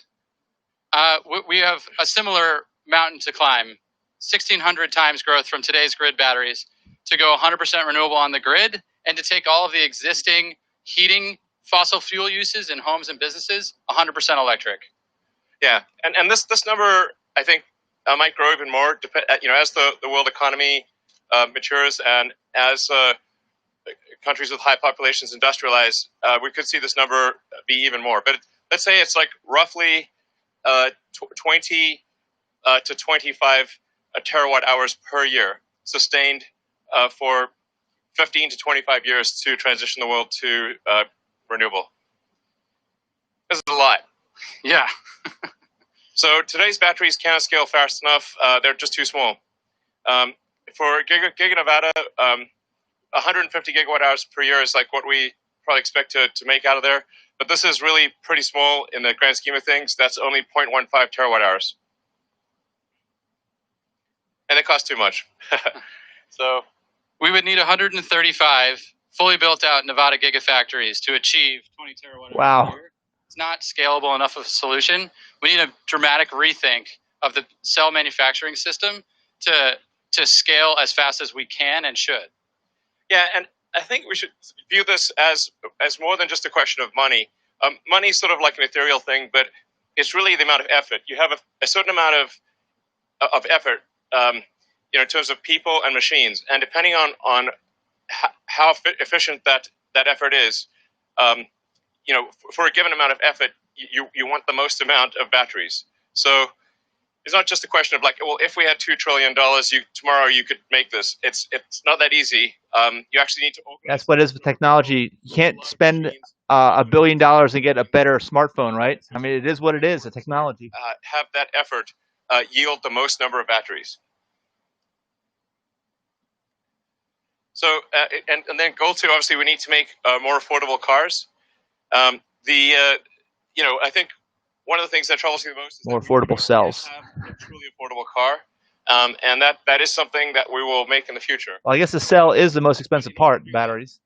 we have a similar mountain to climb, 1,600 times growth from today's grid batteries to go 100% renewable on the grid, and to take all of the existing heating fossil fuel uses in homes and businesses 100% electric. Yeah, and this number I think might grow even more. As the world economy matures and as countries with high populations industrialize, we could see this number be even more. But let's say it's like roughly 20 to 25 terawatt hours per year, sustained for 15 to 25 years to transition the world to renewable. This is a lot. Yeah. So today's batteries can't scale fast enough. They're just too small. For Giga Nevada, 150 gigawatt hours per year is like what we probably expect to make out of there. But this is really pretty small in the grand scheme of things. That's only 0.15 terawatt hours. And it costs too much. So we would need 135 fully built out Nevada gigafactories to achieve 20 terawatt hours wow. per year. It's not scalable enough of a solution. We need a dramatic rethink of the cell manufacturing system to scale as fast as we can and should. Yeah, and I think we should view this as more than just a question of money. Money is sort of like an ethereal thing, but it's really the amount of effort. You have a certain amount of effort, in terms of people and machines, and depending on how efficient that effort is, for a given amount of effort, you want the most amount of batteries. So it's not just a question of like, well, if we had $2 trillion, tomorrow you could make this. It's not that easy. You actually need to organize. That's what it is with technology. You can't spend $1 billion and get a better smartphone, right? I mean, it is what it is, the technology. Have that effort yield the most number of batteries. So, and then goal two, obviously, we need to make more affordable cars. I think one of the things that troubles me the most is more affordable cells. Have a truly affordable car, and that is something that we will make in the future. Well, I guess the cell is the most expensive part, batteries.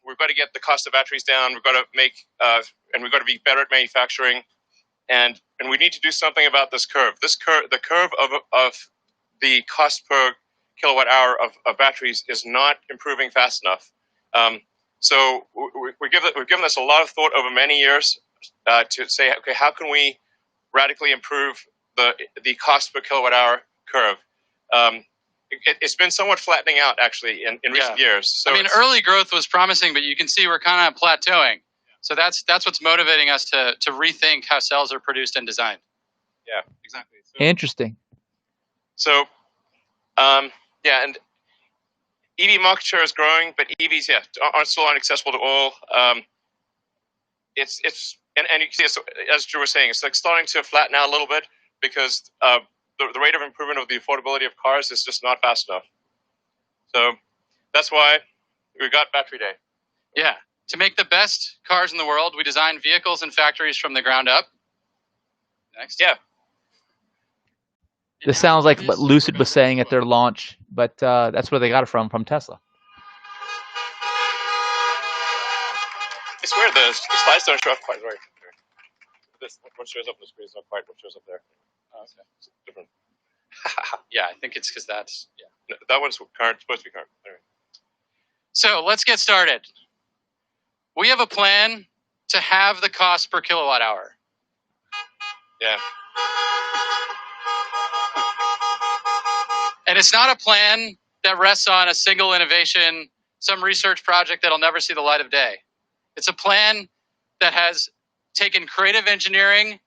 We've got to get the cost of batteries down. We've got to and we've got to be better at manufacturing, and we need to do something about this curve. The curve of the cost per kilowatt hour of batteries is not improving fast enough. So we've given this a lot of thought over many years to say, okay, how can we radically improve the cost per kilowatt hour curve? It's been somewhat flattening out actually in recent years. So early growth was promising, but you can see we're kind of plateauing. So that's what's motivating us to rethink how cells are produced and designed. Yeah, exactly. Interesting. So, and EV market share is growing, but EVs, still aren't accessible to all. It's and you can see, as Drew was saying, it's like starting to flatten out a little bit because the rate of improvement of the affordability of cars is just not fast enough. So that's why we got Battery Day. Yeah. To make the best cars in the world, we design vehicles and factories from the ground up. Next. Yeah. This sounds like what Lucid was saying at their launch, but that's where they got it from Tesla. It's weird, the slides don't show up quite right. This, what shows up on the screen is not quite what shows up there. Oh, okay. It's different. Yeah, I think it's because that's, yeah. No, that one's current, supposed to be current. Anyway. So let's get started. We have a plan to halve the cost per kilowatt hour. Yeah. And it's not a plan that rests on a single innovation, some research project that'll never see the light of day. It's a plan that has taken creative engineering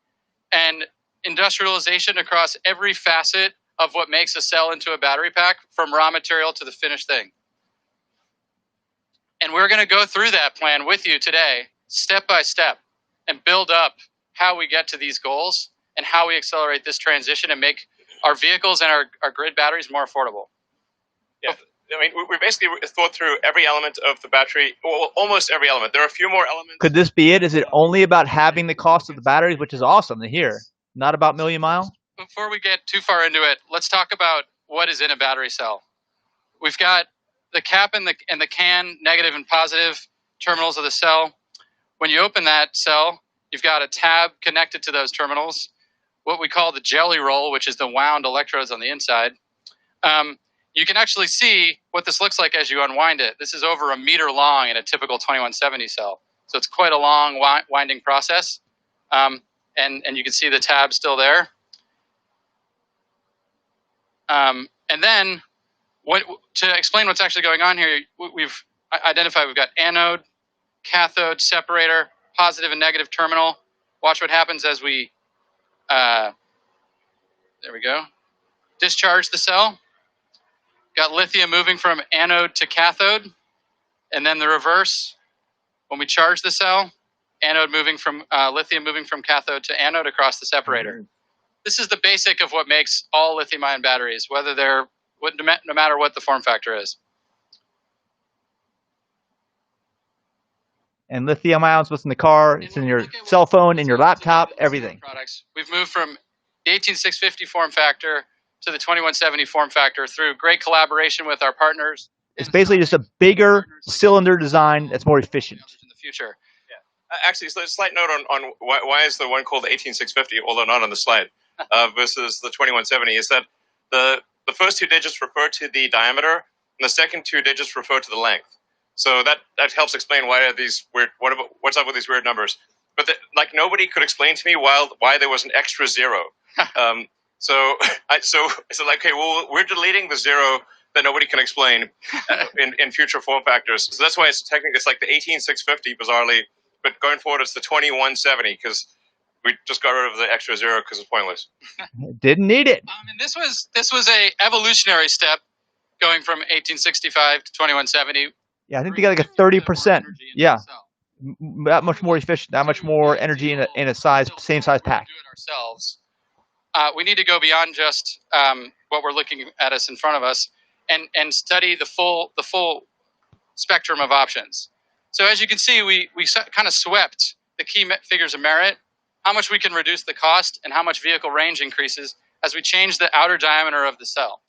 and industrialization across every facet of what makes a cell into a battery pack, from raw material to the finished thing. And we're going to go through that plan with you today, step by step, and build up how we get to these goals and how we accelerate this transition and make our vehicles and our grid batteries more affordable. Yeah, I mean, we basically thought through every element of the battery, well, almost every element. There are a few more elements. Could this be it? Is it only about halving the cost of the batteries, which is awesome to hear, not about million mile? Before we get too far into it, let's talk about what is in a battery cell. We've got the cap and the can, negative and positive terminals of the cell. When you open that cell, you've got a tab connected to those terminals, what we call the jelly roll, which is the wound electrodes on the inside. You can actually see what this looks like as you unwind it. This is over 1 meter long in a typical 2170 cell. So it's quite a long winding process. And you can see the tab still there. And then to explain what's actually going on here, we've identified we've got anode, cathode, separator, positive and negative terminal. Watch what happens as we, there we go, discharge the cell. Got lithium moving from anode to cathode, and then the reverse. When we charge the cell, anode moving from lithium moving from cathode to anode across the separator. This is the basic of what makes all lithium-ion batteries, whether they're no matter what the form factor is. And lithium ions, what's in the car? It's in your cell phone, in your laptop, everything. Products. We've moved from the 18650 form factor to the 2170 form factor through great collaboration with our partners. It's basically just a bigger cylinder design that's more efficient. In the future. Yeah. Actually, so a slight note on why is the one called the 18650, although not on the slide, versus the 2170, is that the first two digits refer to the diameter, and the second two digits refer to the length. So that helps explain why are these weird. What's up with these weird numbers? But like nobody could explain to me why there was an extra zero. So I said, like, okay, well, we're deleting the zero that nobody can explain in future form factors. So that's why it's technically it's like the 18650 bizarrely, but going forward it's the 2170 because we just got rid of the extra zero because it's pointless. Didn't need it. And this was a evolutionary step going from 1865 to 2170. Yeah, I think they got like a 30%. Yeah, that much more efficient, that much more energy in a same size pack. Do it ourselves. We need to go beyond just what we're looking at us in front of us, and study the full spectrum of options. So as you can see, we kind of swept the key figures of merit, how much we can reduce the cost, and how much vehicle range increases as we change the outer diameter of the cell.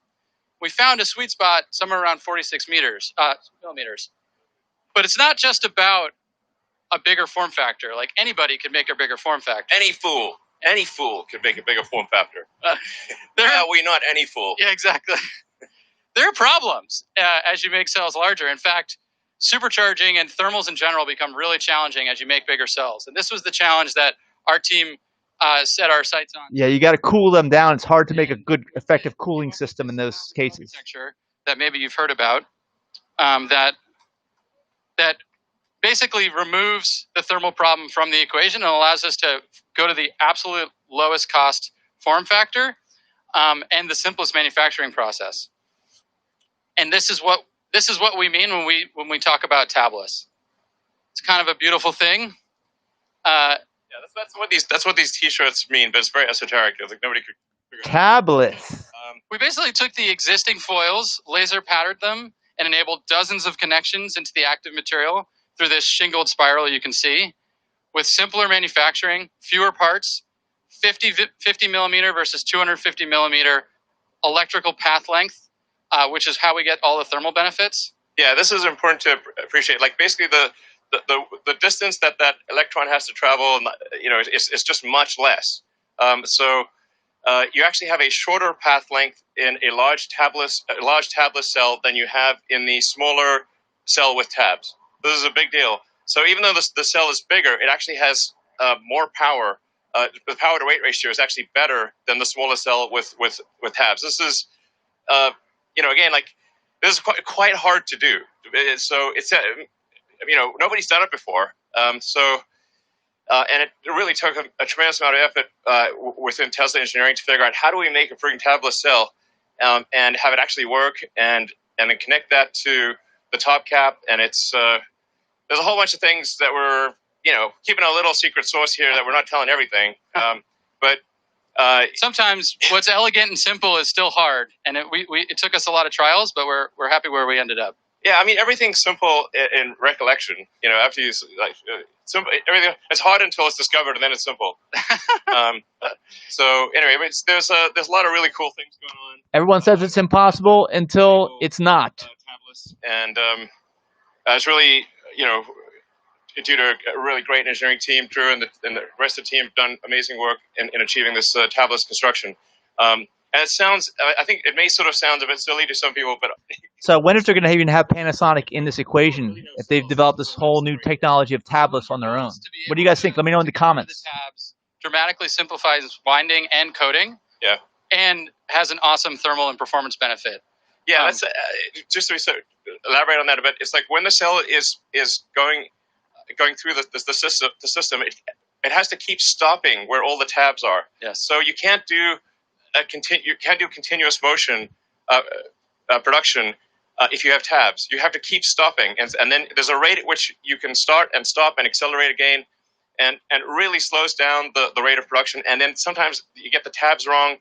We found a sweet spot somewhere around 46 millimeters. But it's not just about a bigger form factor. Like anybody could make a bigger form factor. Any fool could make a bigger form factor. We not any fool. Yeah, exactly. There are problems as you make cells larger. In fact, supercharging and thermals in general become really challenging as you make bigger cells. And this was the challenge that our team set our sights on. Yeah, you got to cool them down. It's hard to make a good, effective cooling system in those cases. That maybe you've heard about, that basically removes the thermal problem from the equation and allows us to go to the absolute lowest cost form factor and the simplest manufacturing process. And this is what we mean when we talk about tabless. It's kind of a beautiful thing. that's what these T-shirts mean, but it's very esoteric. It's like nobody could figure it out. Tablets. We basically took the existing foils, laser patterned them, and enabled dozens of connections into the active material through this shingled spiral you can see. With simpler manufacturing, fewer parts, 50 millimeter versus 250 millimeter electrical path length, which is how we get all the thermal benefits. Yeah, this is important to appreciate. Like basically the distance that electron has to travel, it's just much less. So you actually have a shorter path length in a large tabless cell than you have in the smaller cell with tabs. This is a big deal. So even though the cell is bigger, it actually has more power. The power to weight ratio is actually better than the smaller cell with tabs. This is, again, like this is quite hard to do. So it's nobody's done it before. And it really took a tremendous amount of effort within Tesla engineering to figure out how do we make a freaking tabless cell and have it actually work and then connect that to the top cap. And it's there's a whole bunch of things that we're keeping a little secret sauce here that we're not telling everything. But sometimes what's elegant and simple is still hard, and it took us a lot of trials, but we're happy where we ended up. Yeah, I mean everything's simple in recollection. After you simple, everything it's hard until it's discovered, and then it's simple. So anyway, but there's a lot of really cool things going on. Everyone says it's impossible until it's not. Tablets, and it's really due to a really great engineering team. Drew and the rest of the team have done amazing work in achieving this tabless construction. And it sounds, I think it may sort of sound a bit silly to some people, but... So I wonder if they're going to even have Panasonic in this equation, if they've developed this whole new technology of tablets on their own. What do you guys think? Let me know in the comments. The tabs dramatically simplifies winding and coding. Yeah. And has an awesome thermal and performance benefit. Yeah, that's just to elaborate on that a bit. It's like when the cell is going through the system, it has to keep stopping where all the tabs are. Yes. So you can't do continuous motion production if you have tabs. You have to keep stopping, and then there's a rate at which you can start and stop and accelerate again, and it really slows down the rate of production. And then sometimes you get the tabs wrong,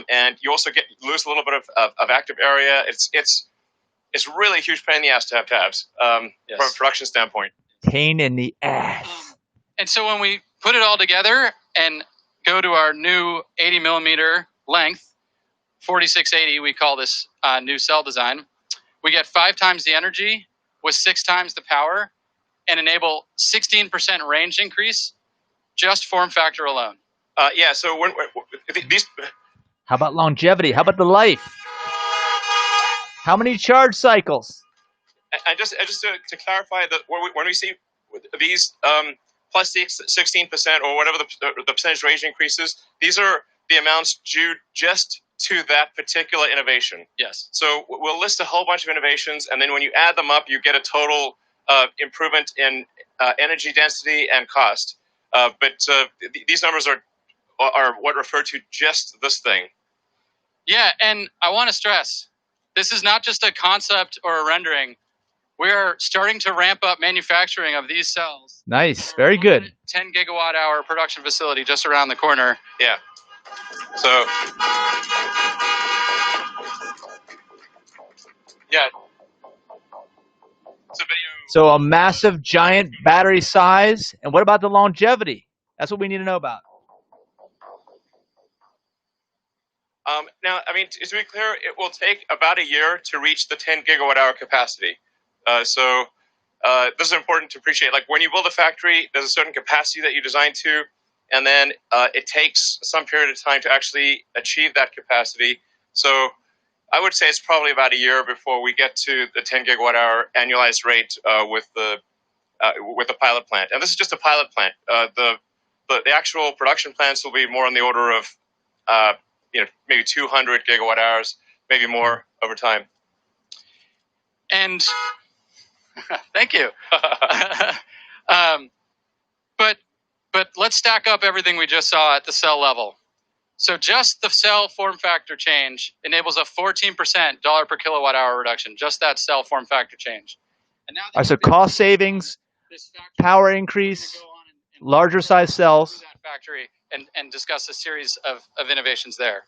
and you also lose a little bit of active area. It's really a huge pain in the ass to have tabs from a production standpoint. Pain in the ass. And so when we put it all together and go to our new 80 millimeter length, 4680, we call this new cell design, we get 5 times the energy with 6 times the power and enable 16% range increase, just form factor alone. Yeah, so these... How about longevity? How about the life? How many charge cycles? And just to clarify, that when we see these plus 16% or whatever the percentage range increases, these are the amounts due just to that particular innovation. Yes. So we'll list a whole bunch of innovations, and then when you add them up, you get a total improvement in energy density and cost. But these numbers are what refer to just this thing. Yeah, and I want to stress, this is not just a concept or a rendering. We're starting to ramp up manufacturing of these cells. Nice, very good. 10 gigawatt hour production facility just around the corner. Yeah. So, yeah. So a massive, giant battery size. And what about the longevity? That's what we need to know about. Now, I mean, to be clear, it will take about a year to reach the 10 gigawatt hour capacity. So this is important to appreciate. Like when you build a factory, there's a certain capacity that you design to, and then it takes some period of time to actually achieve that capacity. So I would say it's probably about a year before we get to the 10 gigawatt hour annualized rate with the pilot plant. And this is just a pilot plant. The actual production plants will be more on the order of maybe 200 gigawatt hours, maybe more over time. And thank you. But let's stack up everything we just saw at the cell level. So just the cell form factor change enables a 14% dollar per kilowatt hour reduction. Just that cell form factor change. And now so cost savings, power increase, larger size cells. That factory and discuss a series of innovations there.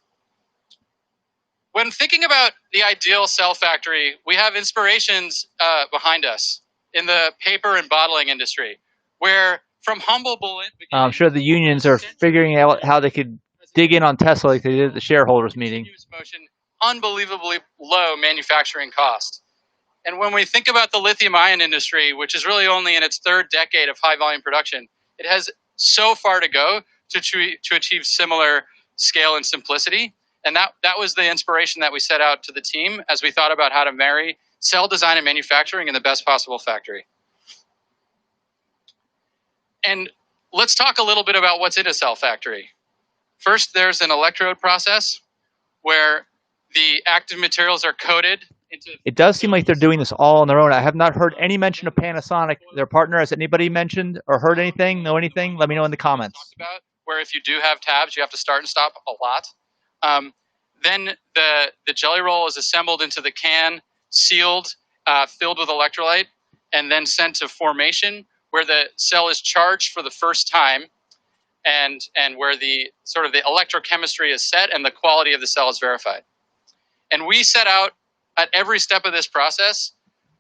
When thinking about the ideal cell factory, we have inspirations behind us in the paper and bottling industry, where from humble bullet, I'm sure the unions are figuring out how they could dig in on Tesla like they did at the shareholders meeting. Motion, unbelievably low manufacturing cost. And when we think about the lithium-ion industry, which is really only in its third decade of high-volume production, it has so far to go to achieve similar scale and simplicity. And that was the inspiration that we set out to the team as we thought about how to marry cell design and manufacturing in the best possible factory. And let's talk a little bit about what's in a cell factory. First, there's an electrode process where the active materials are coated into... It does seem like they're doing this all on their own. I have not heard any mention of Panasonic, their partner. Has anybody mentioned or heard anything, know anything? Let me know in the comments. About where if you do have tabs, you have to start and stop a lot. Then the jelly roll is assembled into the can, sealed, filled with electrolyte, and then sent to formation, where the cell is charged for the first time, and where the sort of the electrochemistry is set and the quality of the cell is verified. And we set out at every step of this process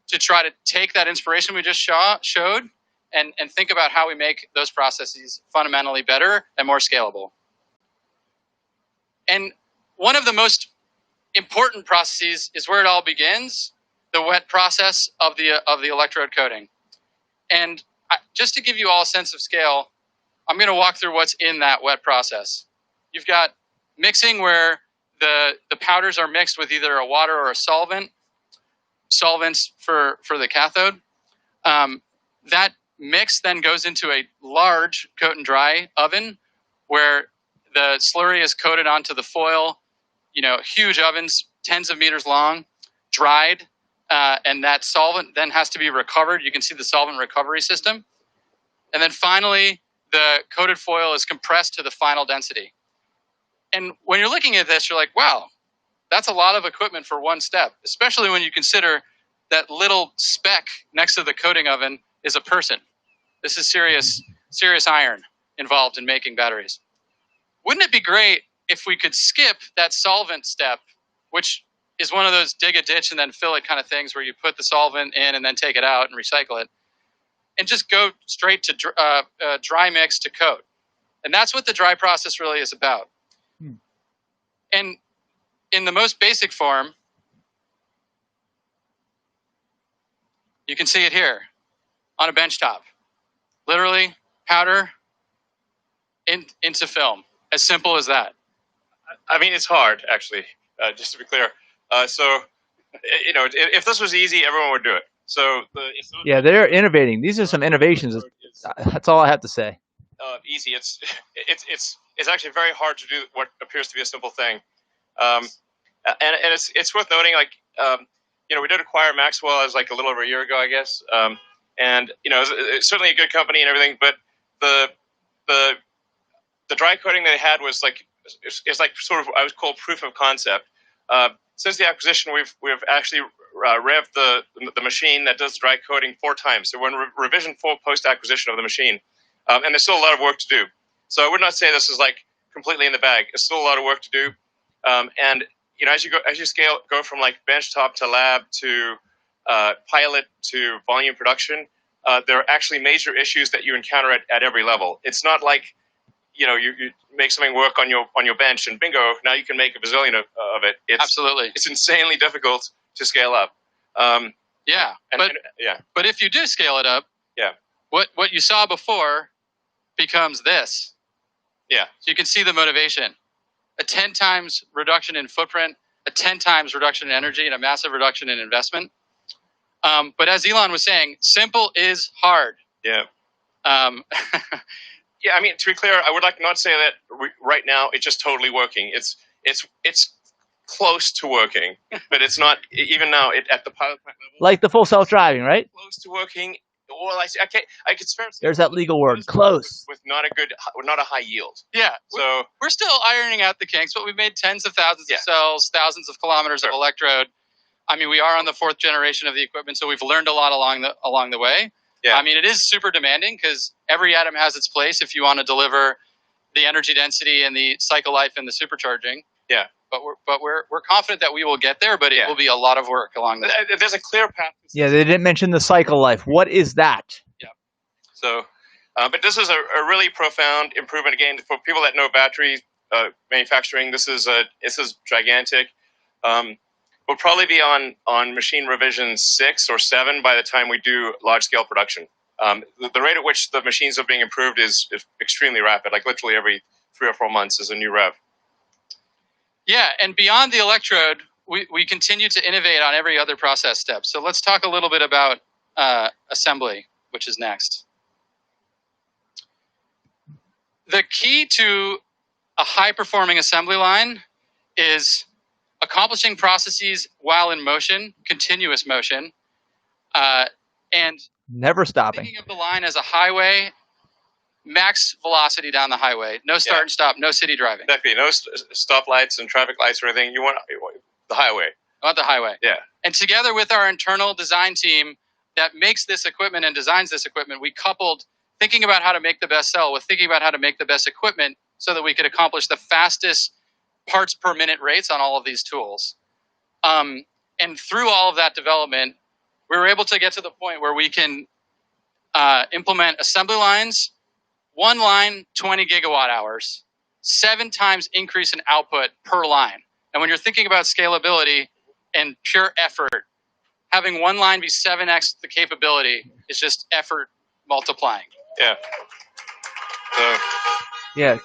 to try to take that inspiration we just showed and think about how we make those processes fundamentally better and more scalable. And one of the most important processes is where it all begins, the wet process of the electrode coating. And just to give you all a sense of scale, I'm going to walk through what's in that wet process. You've got mixing where the powders are mixed with either a water or a solvent, solvents for the cathode. That mix then goes into a large coat and dry oven where the slurry is coated onto the foil, huge ovens, tens of meters long, dried, and that solvent then has to be recovered. You can see the solvent recovery system. And then finally, the coated foil is compressed to the final density. And when you're looking at this, you're like, wow, that's a lot of equipment for one step, especially when you consider that little speck next to the coating oven is a person. This is serious iron involved in making batteries. Wouldn't it be great if we could skip that solvent step, which is one of those dig a ditch and then fill it kind of things where you put the solvent in and then take it out and recycle it, and just go straight to dry mix to coat? And that's what the dry process really is about. And in the most basic form, you can see it here on a bench top. Literally, powder into film. As simple as that. I mean, it's hard, actually, just to be clear. If this was easy, everyone would do it. Yeah, they're innovating. These are some innovations. That's all I have to say. Easy. It's actually very hard to do what appears to be a simple thing. And it's worth noting, we did acquire Maxwell as like a little over a year ago, I guess. It's certainly a good company and everything, but the dry coating they had was it's like sort of, I would call proof of concept. Since the acquisition, we've actually revved the machine that does dry coating 4 times. So we're in revision 4 post-acquisition of the machine. And there's still a lot of work to do. So I would not say this is like completely in the bag. There's still a lot of work to do. As you go from like bench top to lab to pilot to volume production, there are actually major issues that you encounter at every level. It's not like you make something work on your bench and bingo, now you can make a bazillion of it. Absolutely, it's insanely difficult to scale up. But if you do scale it up, what you saw before becomes this. Yeah. So you can see the motivation. A 10 times reduction in footprint, a 10 times reduction in energy, and a massive reduction in investment. But as Elon was saying, simple is hard. Yeah. Yeah, I mean, to be clear, I would like not say that right now it's just totally working. It's close to working, but it's not, even now, at the pilot plant level. Like the full self-driving, right? Close to working. Well, I could spare. There's that legal word, close. With not a high yield. Yeah. So we're still ironing out the kinks, but we've made tens of thousands of cells, thousands of kilometers of electrode. I mean, we are on the 4th generation of the equipment, so we've learned a lot along the way. Yeah. I mean, it is super demanding because every atom has its place if you want to deliver the energy density and the cycle life and the supercharging. Yeah. But we're confident that we will get there, but it will be a lot of work along the way. There's a clear path. Yeah, they didn't mention the cycle life. What is that? Yeah. So, but this is a really profound improvement. Again, for people that know battery manufacturing, this is gigantic. We'll probably be on machine revision 6 or 7 by the time we do large scale production. The rate at which the machines are being improved is extremely rapid. Like literally every 3 or 4 months is a new rev. Yeah, and beyond the electrode, we continue to innovate on every other process step. So let's talk a little bit about assembly, which is next. The key to a high-performing assembly line is accomplishing processes while in motion, continuous motion, and never stopping. Thinking of the line as a highway, max velocity down the highway, no start and stop, no city driving. Exactly, no stoplights and traffic lights or anything. You want the highway. I want the highway. Yeah. And together with our internal design team that makes this equipment and designs this equipment, we coupled thinking about how to make the best cell with thinking about how to make the best equipment so that we could accomplish the fastest parts per minute rates on all of these tools. And through all of that development, we were able to get to the point where we can implement assembly lines, one line, 20 gigawatt hours, 7 times increase in output per line. And when you're thinking about scalability and pure effort, having one line be 7x the capability is just effort multiplying. Yeah. Yeah,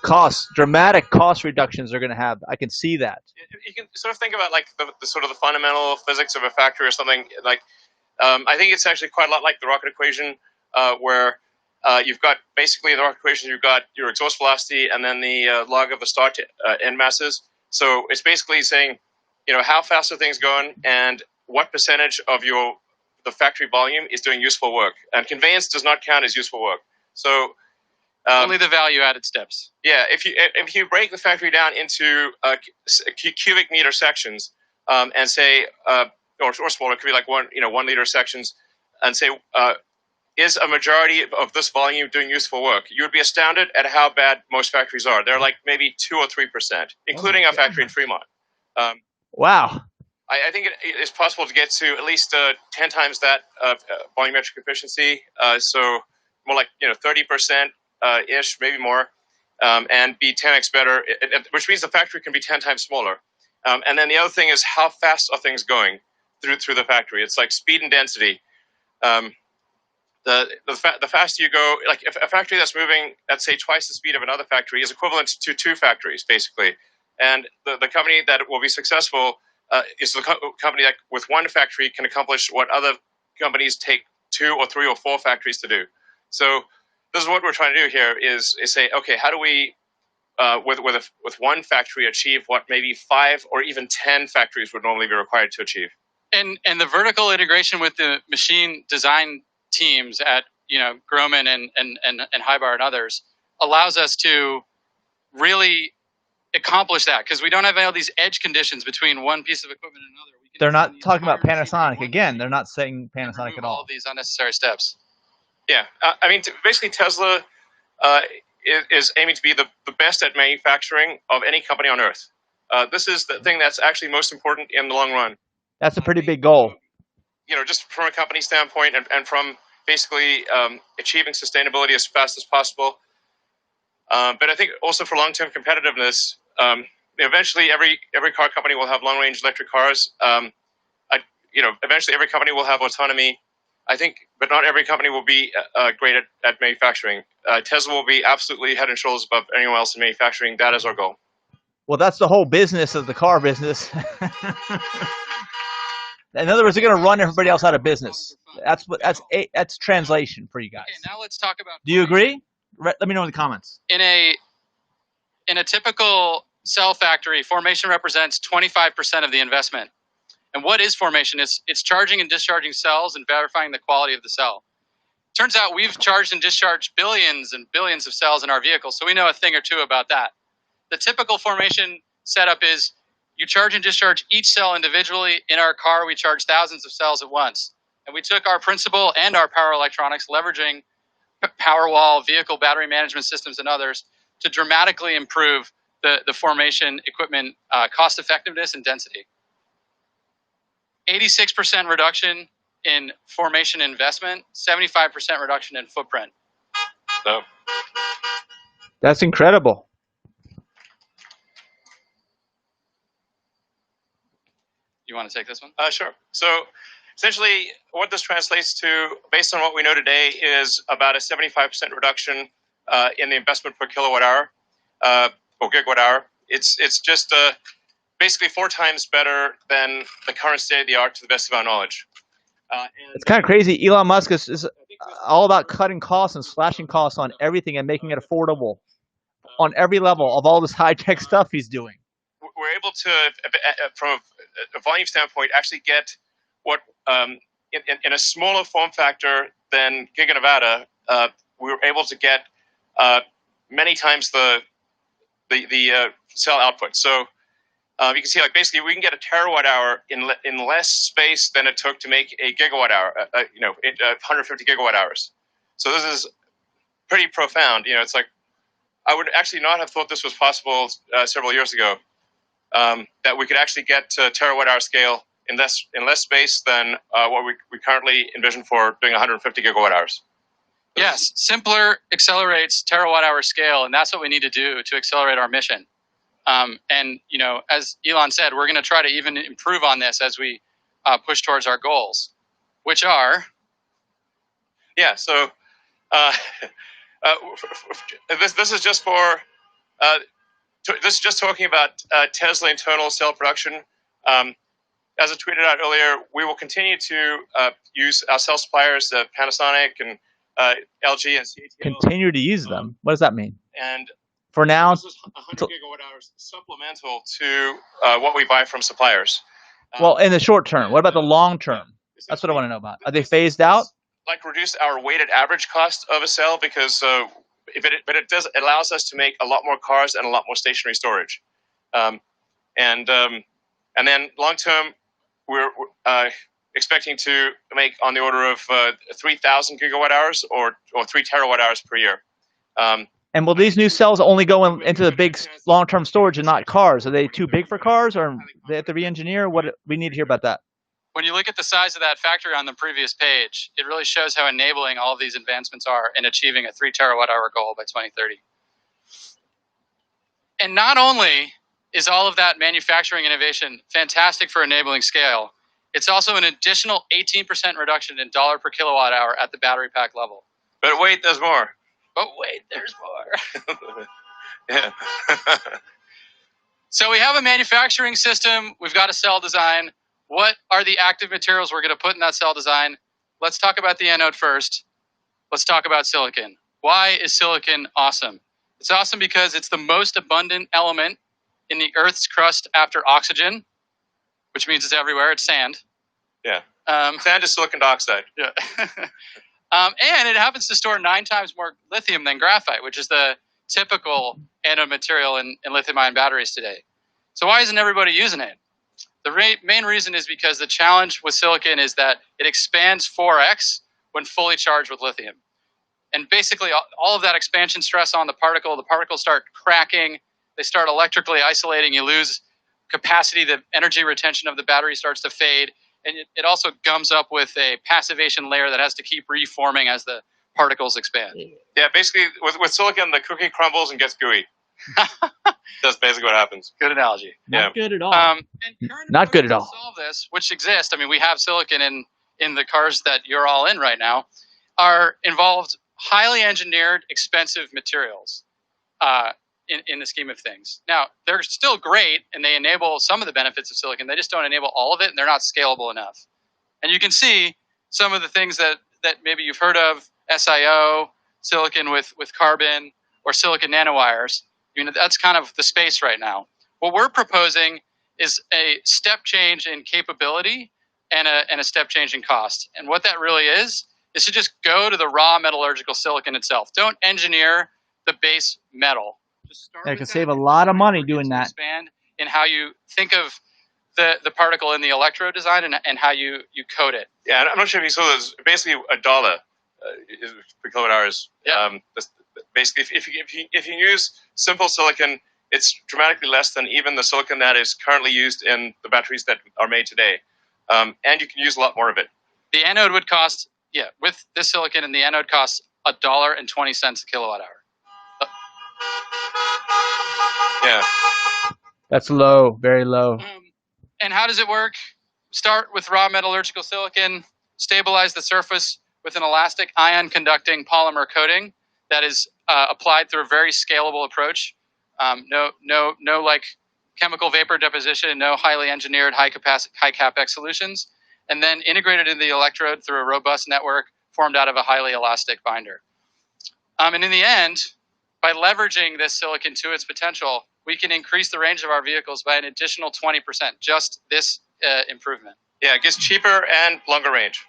dramatic cost reductions are going to have. I can see that. You can sort of think about like the sort of the fundamental physics of a factory or something. Like I think it's actually quite a lot like the rocket equation, where you've got basically the rocket equation. You've got your exhaust velocity and then the log of the start to end masses. So it's basically saying, how fast are things going and what percentage of the factory volume is doing useful work. And conveyance does not count as useful work. So only the value-added steps. Yeah, if you break the factory down into cubic meter sections, and say, or smaller, it could be like 1 liter sections, and say, is a majority of this volume doing useful work? You would be astounded at how bad most factories are. They're like maybe 2 or 3%, including our factory in Fremont. Wow. I think it is possible to get to at least 10 times that volumetric efficiency. So more like 30%. Ish, maybe more, and be 10x better, which means the factory can be 10 times smaller. And then the other thing is how fast are things going through the factory? It's like speed and density. The faster you go, like if a factory that's moving, let's say twice the speed of another factory is equivalent to 2 factories, basically. And the company that will be successful is the company that with 1 factory can accomplish what other companies take 2 or 3 or 4 factories to do. So this is what we're trying to do here is say, okay, how do we, with 1 factory, achieve what maybe 5 or even 10 factories would normally be required to achieve? And the vertical integration with the machine design teams at Groman and Hybar and others allows us to really accomplish that because we don't have all these edge conditions between one piece of equipment and another. They're not talking about Panasonic again. They're not saying Panasonic at all. All of these unnecessary steps. Yeah, I mean, basically Tesla is aiming to be the best at manufacturing of any company on Earth. This is the thing that's actually most important in the long run. That's a pretty big goal. Just from a company standpoint and from basically achieving sustainability as fast as possible. But I think also for long-term competitiveness, eventually every car company will have long-range electric cars. Eventually every company will have autonomy. I think, but not every company will be great at manufacturing. Tesla will be absolutely head and shoulders above anyone else in manufacturing. That is our goal. Well, that's the whole business of the car business. In other words, they're going to run everybody else out of business. That's translation for you guys. Okay, now let's talk about. Do you agree? Let me know in the comments. In a typical cell factory, formation represents 25% of the investment. And what is formation? It's charging and discharging cells and verifying the quality of the cell. Turns out we've charged and discharged billions and billions of cells in our vehicles, so we know a thing or two about that. The typical formation setup is you charge and discharge each cell individually. In our car, we charge thousands of cells at once. And we took our principle and our power electronics, leveraging Powerwall, vehicle battery management systems, and others to dramatically improve the formation equipment cost effectiveness and density. 86% reduction in formation investment, 75% reduction in footprint. So That's incredible. You want to take this one? Sure. So essentially, what this translates to, based on what we know today, is about a 75% reduction in the investment per kilowatt hour or gigawatt hour. It's just basically 4 times better than the current state of the art, to the best of our knowledge. It's kind of crazy. Elon Musk is all about cutting costs and slashing costs on everything and making it affordable on every level of all this high-tech stuff he's doing. We're able to, from a volume standpoint, actually get what in a smaller form factor than Giga Nevada, we were able to get many times the cell output. So you can see, like, basically we can get a terawatt hour in less space than it took to make a gigawatt hour. 150 gigawatt hours. So this is pretty profound. It's like I would actually not have thought this was possible several years ago. That we could actually get to terawatt hour scale in less space than what we currently envision for doing 150 gigawatt hours. Yes, simpler accelerates terawatt hour scale, and that's what we need to do to accelerate our mission. And as Elon said, we're going to try to even improve on this as we push towards our goals, which are. Yeah. So this is just for. This is just talking about Tesla internal cell production. As I tweeted out earlier, we will continue to use our cell suppliers, Panasonic and LG and CATL. Continue to use them? What does that mean? And for now, this is 100 gigawatt hours supplemental to what we buy from suppliers. Well, in the short term, what about the long term? That's what I want to know about. Are they phased out? Like reduce our weighted average cost of a cell because. It allows us to make a lot more cars and a lot more stationary storage, and then long term, we're expecting to make on the order of 3,000 gigawatt hours or 3 terawatt hours per year. And will these new cells only go into the big long term storage and not cars? Are they too big for cars, or they have to re-engineer? What we need to hear about that. When you look at the size of that factory on the previous page, it really shows how enabling all of these advancements are in achieving a 3 terawatt hour goal by 2030. And not only is all of that manufacturing innovation fantastic for enabling scale, it's also an additional 18% reduction in dollar per kilowatt hour at the battery pack level. But wait, there's more. But wait, there's more. Yeah. So we have a manufacturing system. We've got a cell design. What are the active materials we're going to put in that cell design? Let's talk about the anode first. Let's talk about silicon. Why is silicon awesome? It's awesome because it's the most abundant element in the Earth's crust after oxygen, which means it's everywhere. It's sand. Yeah. Sand is silicon dioxide. Yeah. And it happens to store 9 times more lithium than graphite, which is the typical anode material in lithium-ion batteries today. So why isn't everybody using it? The main reason is because the challenge with silicon is that it expands 4x when fully charged with lithium. And basically all of that expansion stress on the particles start cracking, they start electrically isolating, you lose capacity, the energy retention of the battery starts to fade, and it also gums up with a passivation layer that has to keep reforming as the particles expand. Yeah, basically with silicon, the cookie crumbles and gets gooey. That's basically what happens. Good analogy. Not good at all. And Not good at all. to solve this, which exist, I mean, we have silicon in the cars that you're all in right now, are involved highly engineered, expensive materials in the scheme of things. Now, they're still great, and they enable some of the benefits of silicon. They just don't enable all of it, and they're not scalable enough. And you can see some of the things that maybe you've heard of, SiO, silicon with carbon, or silicon nanowires. You know, that's kind of the space right now. What we're proposing is a step change in capability and a step change in cost. And what that really is to just go to the raw metallurgical silicon itself. Don't engineer the base metal. Just start I can save a lot of money doing that. Expand in how you think of the particle in the electrode design and how you code it. Yeah, I'm not sure if you saw this. Basically, $1 per kilowatt hours. Yeah. Basically, if you use simple silicon, it's dramatically less than even the silicon that is currently used in the batteries that are made today. And you can use a lot more of it. The anode would cost, with this silicon, and the anode costs $1.20 a kilowatt hour. Yeah. That's low, very low. And how does it work? Start with raw metallurgical silicon, stabilize the surface with an elastic ion conducting polymer coating that is applied through a very scalable approach. No like chemical vapor deposition, no highly engineered high capex solutions, and then integrated into the electrode through a robust network formed out of a highly elastic binder. And in the end, by leveraging this silicon to its potential, we can increase the range of our vehicles by an additional 20%, just this improvement. Yeah, it gets cheaper and longer range.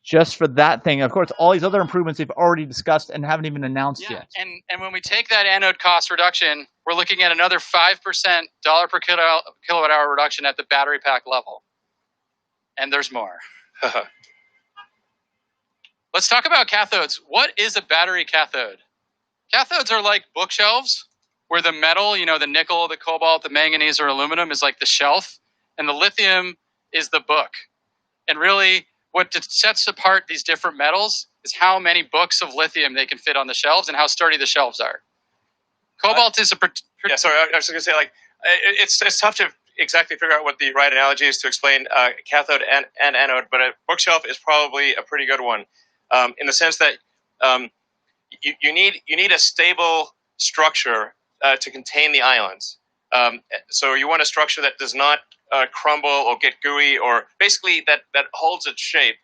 Just for that thing. Of course, all these other improvements they've already discussed and haven't even announced yet. And when we take that anode cost reduction, we're looking at another 5% dollar per kilowatt hour reduction at the battery pack level. And there's more. Let's talk about cathodes. What is a battery cathode? Cathodes are like bookshelves where the metal, the nickel, the cobalt, the manganese, or aluminum is like the shelf, and the lithium is the book. And really, what sets apart these different metals is how many books of lithium they can fit on the shelves and how sturdy the shelves are. Cobalt is a... Yeah, sorry, I was going to say, it's tough to exactly figure out what the right analogy is to explain cathode and anode, but a bookshelf is probably a pretty good one, in the sense that you need a stable structure to contain the ions. So you want a structure that does not crumble or get gooey, or basically that holds its shape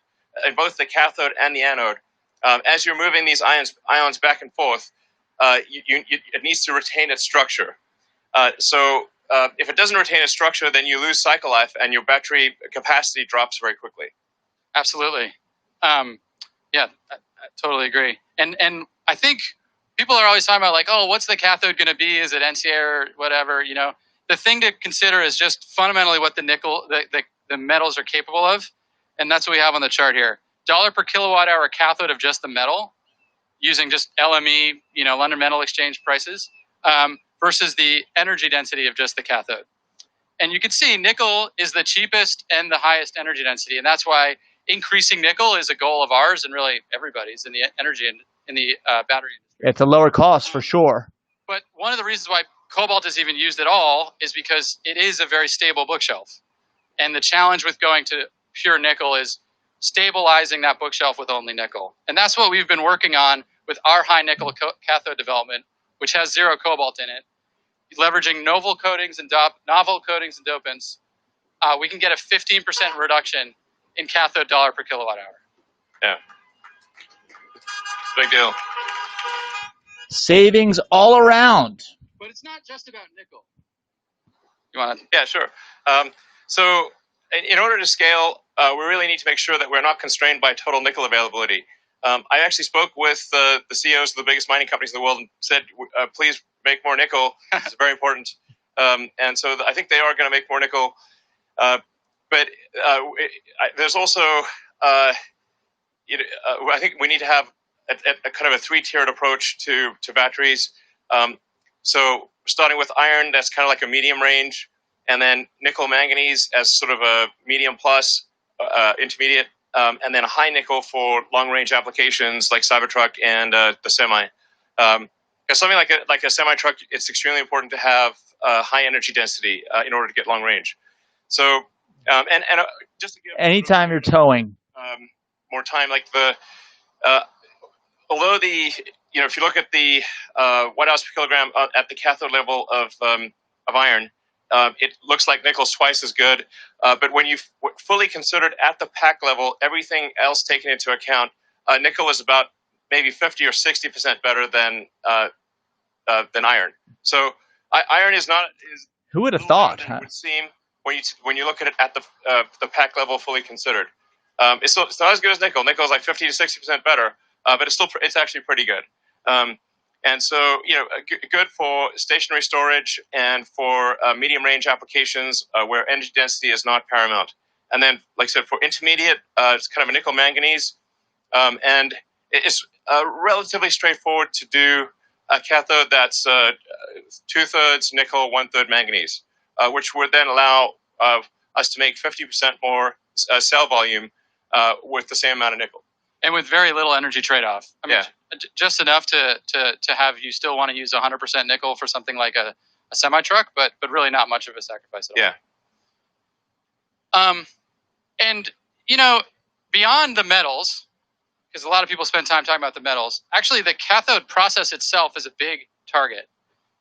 in both the cathode and the anode. As you're moving these ions back and forth, it needs to retain its structure. So if it doesn't retain its structure, then you lose cycle life and your battery capacity drops very quickly. Absolutely. Yeah, I totally agree. And I think people are always talking about oh, what's the cathode going to be? Is it NCA or whatever? The thing to consider is just fundamentally what the nickel, the metals are capable of, and that's what we have on the chart here. Dollar per kilowatt hour cathode of just the metal, using just LME, London Metal Exchange prices, versus the energy density of just the cathode. And you can see nickel is the cheapest and the highest energy density, and that's why increasing nickel is a goal of ours and really everybody's in the energy and in the battery industry. It's a lower cost for sure. But one of the reasons why cobalt is even used at all is because it is a very stable bookshelf. And the challenge with going to pure nickel is stabilizing that bookshelf with only nickel. And that's what we've been working on with our high nickel cathode development, which has zero cobalt in it. Leveraging novel coatings and dopants, we can get a 15% reduction in cathode dollar per kilowatt hour. Yeah. Big deal. Savings all around. But it's not just about nickel. You want to? Yeah, sure. So in order to scale, we really need to make sure that we're not constrained by total nickel availability. I actually spoke with the CEOs of the biggest mining companies in the world and said, please make more nickel. It's very important. And so I think they are going to make more nickel. But there's also, I think we need to have a kind of a three-tiered approach to batteries. So starting with iron, that's kind of like a medium range, and then nickel manganese as sort of a medium plus, intermediate, and then high nickel for long range applications like Cybertruck and the semi. Because something like a semi truck, it's extremely important to have high energy density in order to get long range. So just to give anytime you're towing, more time, although if you look at the watt-hours per kilogram at the cathode level of iron, it looks like nickel's twice as good. But when you fully considered at the pack level, everything else taken into account, nickel is about maybe 50 or 60% better than iron. So iron is not. Who would have thought? It would seem when you look at it at the pack level fully considered. It's not as good as nickel. Nickel is like 50 to 60% better, but it's actually pretty good. And so, good for stationary storage and for medium range applications where energy density is not paramount. And then, like I said, for intermediate, it's kind of a nickel manganese. And it's relatively straightforward to do a cathode that's 2/3 nickel, 1/3 manganese, which would then allow us to make 50% more cell volume with the same amount of nickel. And with very little energy trade-off. I mean, just enough to have you still want to use 100% nickel for something like a semi-truck, but really not much of a sacrifice at all. And, beyond the metals, because a lot of people spend time talking about the metals, actually the cathode process itself is a big target.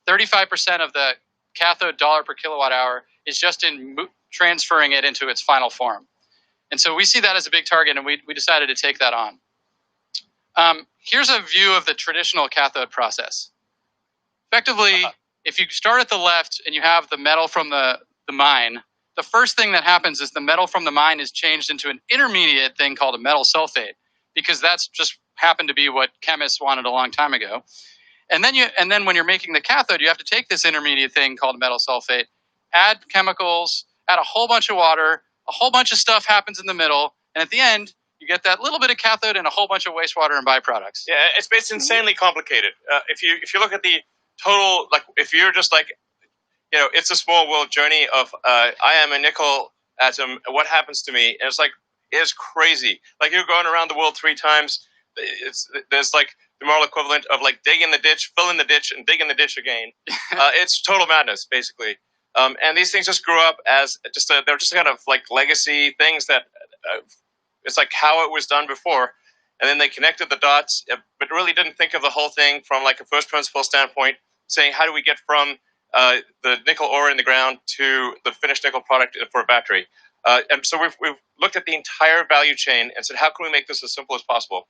35% of the cathode dollar per kilowatt hour is just in transferring it into its final form. And so we see that as a big target, and we decided to take that on. Here's a view of the traditional cathode process. Effectively, if you start at the left and you have the metal from the mine, the first thing that happens is the metal from the mine is changed into an intermediate thing called a metal sulfate, because that's just happened to be what chemists wanted a long time ago. And then when you're making the cathode, you have to take this intermediate thing called metal sulfate, add chemicals, add a whole bunch of water, a whole bunch of stuff happens in the middle, and at the end, you get that little bit of cathode and a whole bunch of wastewater and byproducts. Yeah, it's insanely complicated. If you look at the total, like if you're just like, it's a small world journey of I am a nickel atom. What happens to me? And it's crazy. Like you're going around the world 3 times. There's like the moral equivalent of like digging the ditch, filling the ditch, and digging the ditch again. It's total madness, basically. And these things just grew up as they're just kind of like legacy things that it's like how it was done before. And then they connected the dots, but really didn't think of the whole thing from like a first principle standpoint, saying how do we get from the nickel ore in the ground to the finished nickel product for a battery. And so we've looked at the entire value chain and said, how can we make this as simple as possible?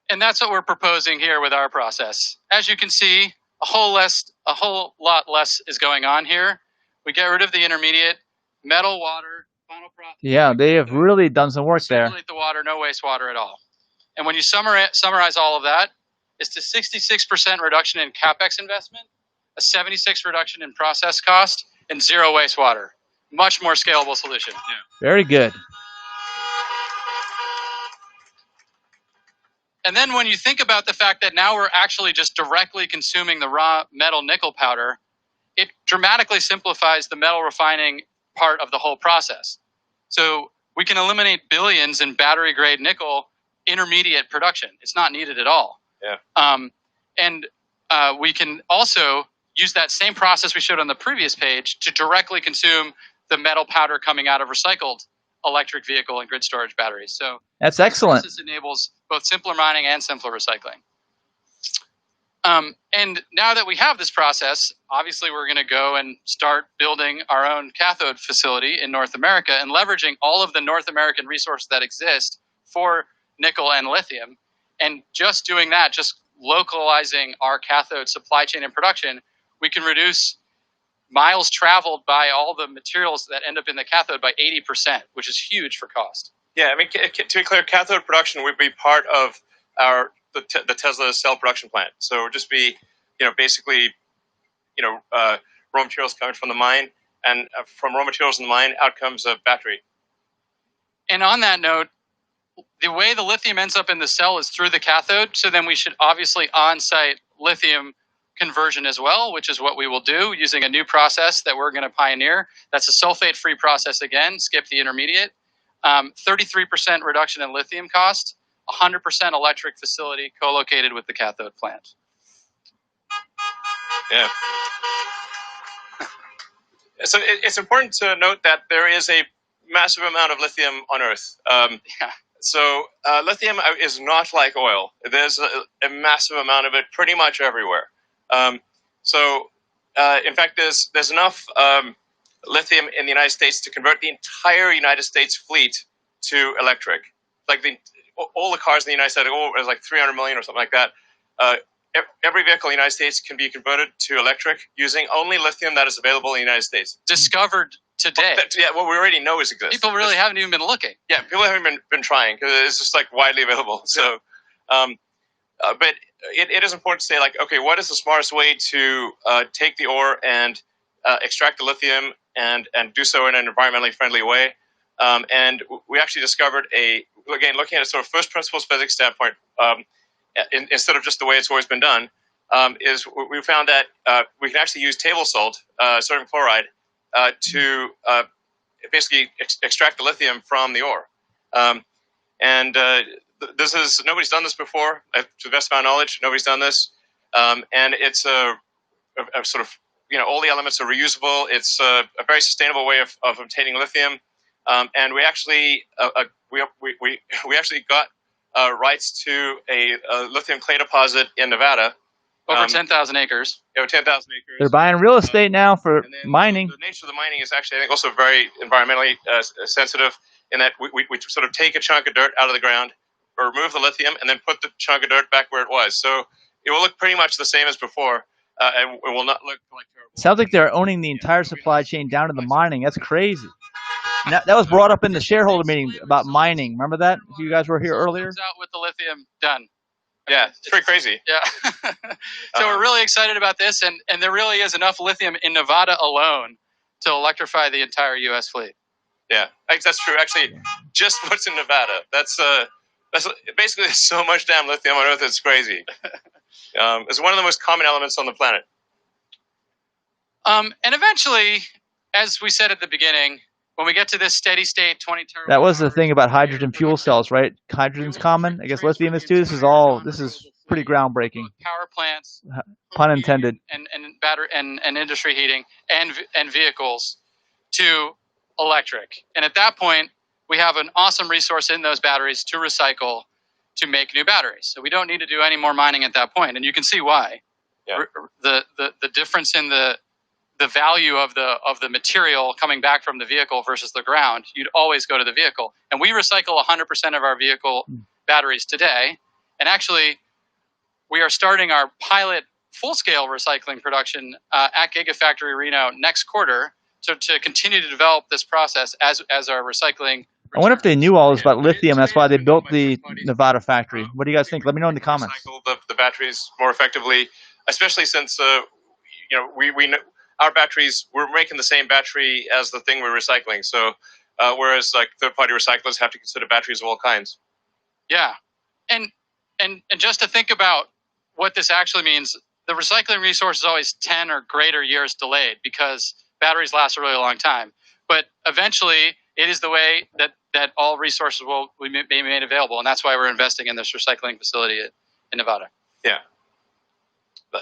And that's what we're proposing here with our process. As you can see, a whole lot less is going on here. We get rid of the intermediate, metal, water, final process. Yeah, they have really done some work there. Circulate the water, no wastewater at all. And when you summarize all of that, it's a 66% reduction in CapEx investment, a 76% reduction in process cost, and 0 wastewater. Much more scalable solution. Yeah. Very good. And then when you think about the fact that now we're actually just directly consuming the raw metal nickel powder, it dramatically simplifies the metal refining part of the whole process. So we can eliminate billions in battery-grade nickel intermediate production. It's not needed at all. Yeah. And we can also use that same process we showed on the previous page to directly consume the metal powder coming out of recycled electric vehicle and grid storage batteries. So that's excellent. This enables both simpler mining and simpler recycling. And now that we have this process, obviously we're going to go and start building our own cathode facility in North America and leveraging all of the North American resources that exist for nickel and lithium. And just doing that, just localizing our cathode supply chain and production, we can reduce miles traveled by all the materials that end up in the cathode by 80%, which is huge for cost. Yeah, I mean, to be clear, cathode production would be part of the Tesla cell production plant. So it would just be, basically, raw materials coming from the mine, and from raw materials in the mine, out comes a battery. And on that note, the way the lithium ends up in the cell is through the cathode. So then we should obviously on-site lithium conversion as well, which is what we will do using a new process that we're going to pioneer. That's a sulfate-free process again, skip the intermediate. 33% reduction in lithium cost, 100% electric facility co-located with the cathode plant. Yeah. So it's important to note that there is a massive amount of lithium on Earth. So lithium is not like oil. There's a massive amount of it pretty much everywhere. In fact, there's enough lithium in the United States to convert the entire United States fleet to electric. Like all the cars in the United States, it's like 300 million or something like that. Every vehicle in the United States can be converted to electric using only lithium that is available in the United States. Discovered today. What we already know exists. People really haven't even been looking. Yeah, people haven't been trying because it's just like widely available. So, but it is important to say, like, okay, what is the smartest way to take the ore and extract the lithium and do so in an environmentally friendly way? And we actually discovered again, looking at a sort of first principles physics standpoint, instead of just the way it's always been done, is we found that we can actually use table salt, sodium chloride, to basically extract the lithium from the ore. This is, nobody's done this before. To the best of my knowledge, nobody's done this. And it's a sort of, all the elements are reusable. It's a very sustainable way of obtaining lithium. And we actually we actually got rights to a lithium clay deposit in Nevada. Over 10,000 acres. Yeah, 10,000 acres. They're buying real estate now for mining. The nature of the mining is actually, I think, also very environmentally sensitive, in that we sort of take a chunk of dirt out of the ground, or remove the lithium, and then put the chunk of dirt back where it was. So it will look pretty much the same as before, and it will not look like terrible. Sounds like they're owning the entire supply chain down to the mining. That's crazy. That was brought up in the shareholder meeting about mining. Remember that? You guys were here earlier? Out with the lithium done. Yeah, it's pretty crazy. Yeah. So we're really excited about this, and there really is enough lithium in Nevada alone to electrify the entire U.S. fleet. Yeah, that's true. Actually, just what's in Nevada. That's basically so much damn lithium on Earth. It's crazy. It's one of the most common elements on the planet. And eventually, as we said at the beginning, when we get to this steady state 20 terawatt. That was the thing about hydrogen fuel cells, right? Hydrogen's common. I guess lithium is too. This is pretty groundbreaking. Power plants, pun intended, and battery and industry heating and vehicles to electric. And at that point, we have an awesome resource in those batteries to recycle to make new batteries. So we don't need to do any more mining at that point. And you can see why. Yeah. The difference in the value of the material coming back from the vehicle versus the ground, you'd always go to the vehicle. And we recycle 100% of our vehicle batteries today. And actually, we are starting our pilot full-scale recycling production at Gigafactory Reno next quarter to continue to develop this process as our recycling. I wonder if they knew all this about lithium. That's why they built the Nevada factory. What do you guys think? Let me know in the comments. Recycle the batteries more effectively, especially since we know our batteries, we're making the same battery as the thing we're recycling. So whereas like third-party recyclers have to consider batteries of all kinds. Yeah, and just to think about what this actually means, the recycling resource is always 10 or greater years delayed because batteries last a really long time. But eventually, it is the way that all resources will be made available, and that's why we're investing in this recycling facility in Nevada. Yeah.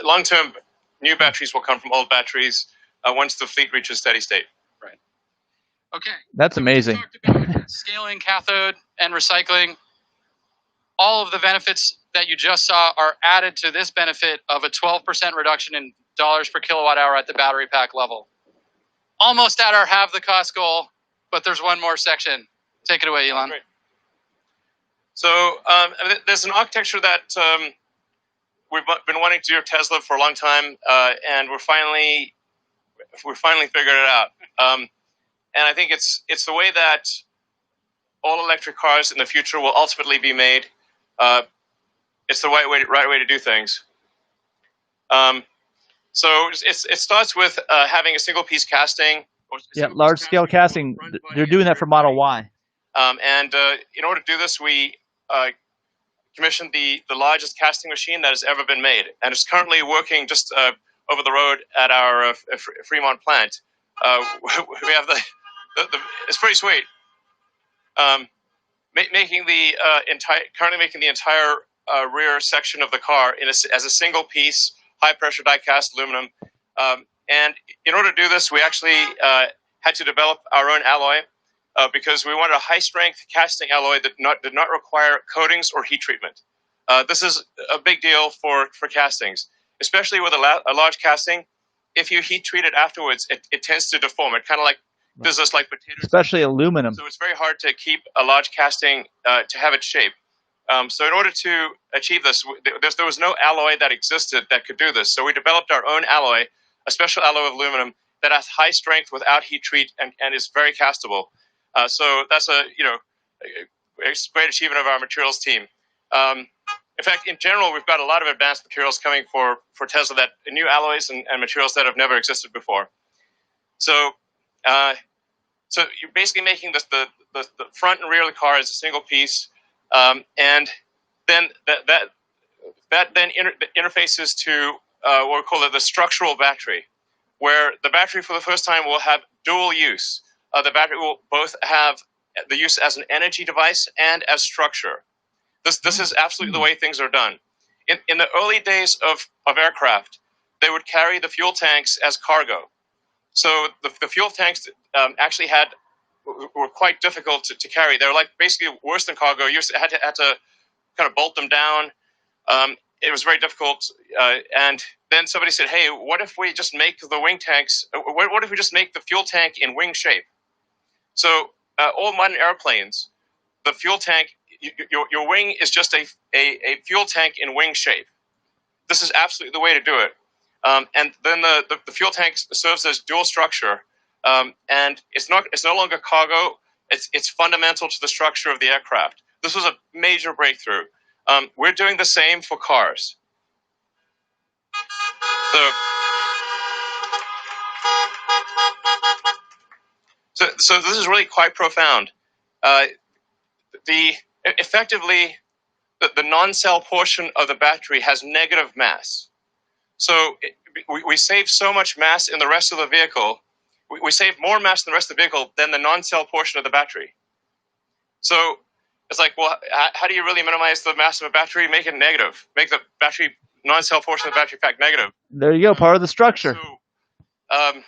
Long-term, new batteries will come from old batteries once the fleet reaches steady state. Right. Okay. That's amazing. We talked about scaling cathode and recycling. All of the benefits that you just saw are added to this benefit of a 12% reduction in dollars per kilowatt hour at the battery pack level. Almost at our halve the cost goal, but there's one more section. Take it away, Elon. Great. So there's an architecture that we've been wanting to do at Tesla for a long time, and we finally figured it out. And I think it's the way that all electric cars in the future will ultimately be made. It's the right way to do things. So it starts with having a single piece casting. Yeah, large scale casting. They're doing that for Model Y. And in order to do this, we commissioned the largest casting machine that has ever been made, and it's currently working just over the road at our Fremont plant. We have the it's pretty sweet. Currently making the entire rear section of the car as a single piece, high pressure die cast aluminum. And in order to do this, we actually had to develop our own alloy because we wanted a high strength casting alloy that did not require coatings or heat treatment. This is a big deal for castings, especially with a large casting. If you heat treat it afterwards, it tends to deform. It kind of like does this like potatoes. Especially aluminum. So it's very hard to keep a large casting to have its shape. So in order to achieve this, there was no alloy that existed that could do this. So we developed our own alloy, a special alloy of aluminum that has high strength without heat treat and is very castable. So that's a great achievement of our materials team. in fact, in general, we've got a lot of advanced materials coming for Tesla, that new alloys and materials that have never existed before. So, so you're basically making the front and rear of the car as a single piece, and then that then interfaces to what we call the structural battery, where the battery for the first time will have dual use. The battery will both have the use as an energy device and as structure. This is absolutely the way things are done. In the early days of aircraft, they would carry the fuel tanks as cargo. So the fuel tanks actually were quite difficult to carry. They were like basically worse than cargo. You had to kind of bolt them down. It was very difficult. And then somebody said, "Hey, what if we just make the wing tanks? What if we just make the fuel tank in wing shape?" So all modern airplanes, the fuel tank, your wing is just a fuel tank in wing shape. This is absolutely the way to do it. And then the fuel tank serves as dual structure, and it's no longer cargo. It's fundamental to the structure of the aircraft. This was a major breakthrough. We're doing the same for cars. So this is really quite profound. Effectively, the non-cell portion of the battery has negative mass. So we save so much mass in the rest of the vehicle. We save more mass in the rest of the vehicle than the non-cell portion of the battery. So it's like, well, how do you really minimize the mass of a battery? Make it negative. Make the battery non-cell portion of the battery pack negative. There you go, part of the structure. So,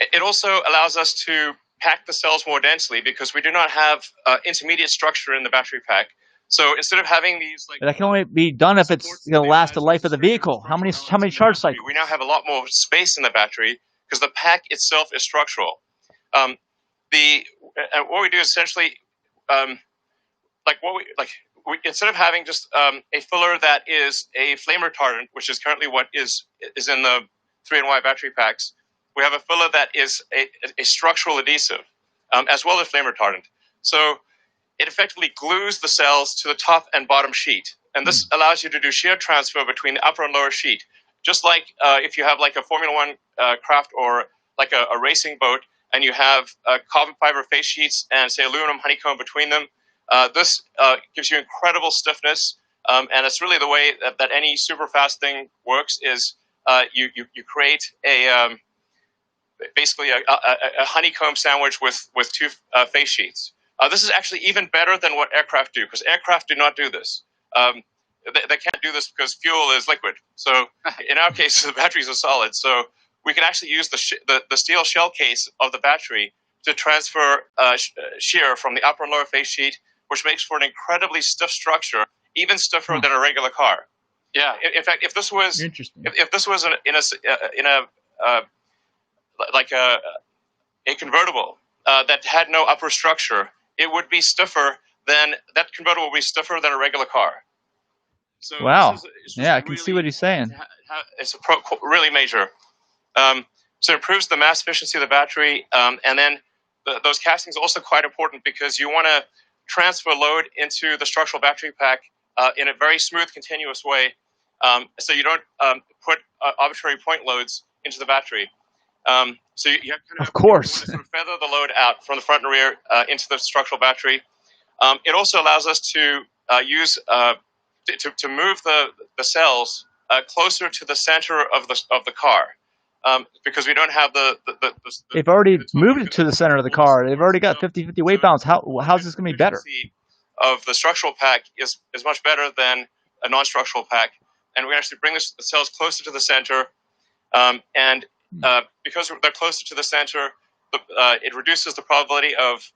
it also allows us to pack the cells more densely because we do not have intermediate structure in the battery pack. So instead of having these, like, that can only be done if it's going to last the life of the vehicle. How many charge cycles? We now have a lot more space in the battery because the pack itself is structural. What we do is essentially, instead of having just a filler that is a flame retardant, which is currently what is in the 3-in-Y battery packs, we have a filler that is a structural adhesive, as well as flame retardant. So it effectively glues the cells to the top and bottom sheet. And this allows you to do shear transfer between the upper and lower sheet. Just like if you have like a Formula One craft or like a racing boat, and you have carbon fiber face sheets and, say, aluminum honeycomb between them, this gives you incredible stiffness. And it's really the way that any super fast thing works is you create basically a honeycomb sandwich with two face sheets. This is actually even better than what aircraft do, because aircraft do not do this. They can't do this because fuel is liquid. So in our case, the batteries are solid. So we can actually use the steel shell case of the battery to transfer shear from the upper and lower face sheet, which makes for an incredibly stiff structure, even stiffer than a regular car. Yeah. In fact, if this was a convertible that had no upper structure, it would be stiffer than that convertible would be stiffer than a regular car. So wow. Yeah, I can see what he's saying. It's really major. So it improves the mass efficiency of the battery, and then those castings are also quite important because you want to transfer load into the structural battery pack in a very smooth, continuous way, so you don't put arbitrary point loads into the battery. So you have of course. You want to sort of feather the load out from the front and rear into the structural battery. It also allows us to use to move the cells closer to the center of the car, because we don't have They've already moved it to the center of the car. They've already got 50-50 weight balance. How's this going to be better? Of the structural pack is much better than a non-structural pack, and we actually bring the cells closer to the center, and because they're closer to the center, it reduces the probability of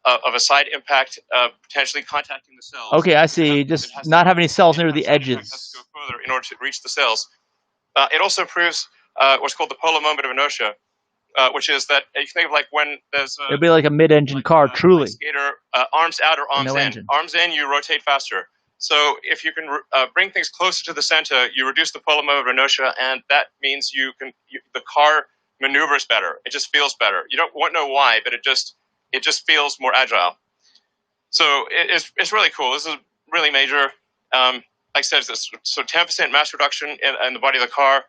a side impact potentially contacting the cells. Okay, I see. Just not have any cells near the edges. It has to go further in order to reach the cells. It also improves what's called the polar moment of inertia, which is that you think of like when there's it'd be like a mid-engine car, truly. Skater, arms out or arms no in. Engine. Arms in, you rotate faster. So if you can bring things closer to the center, you reduce the polar moment of inertia, and that means the car maneuvers better. It just feels better. You don't know why, but it just feels more agile. So it's really cool. This is really major. like I said, so 10% mass reduction in the body of the car,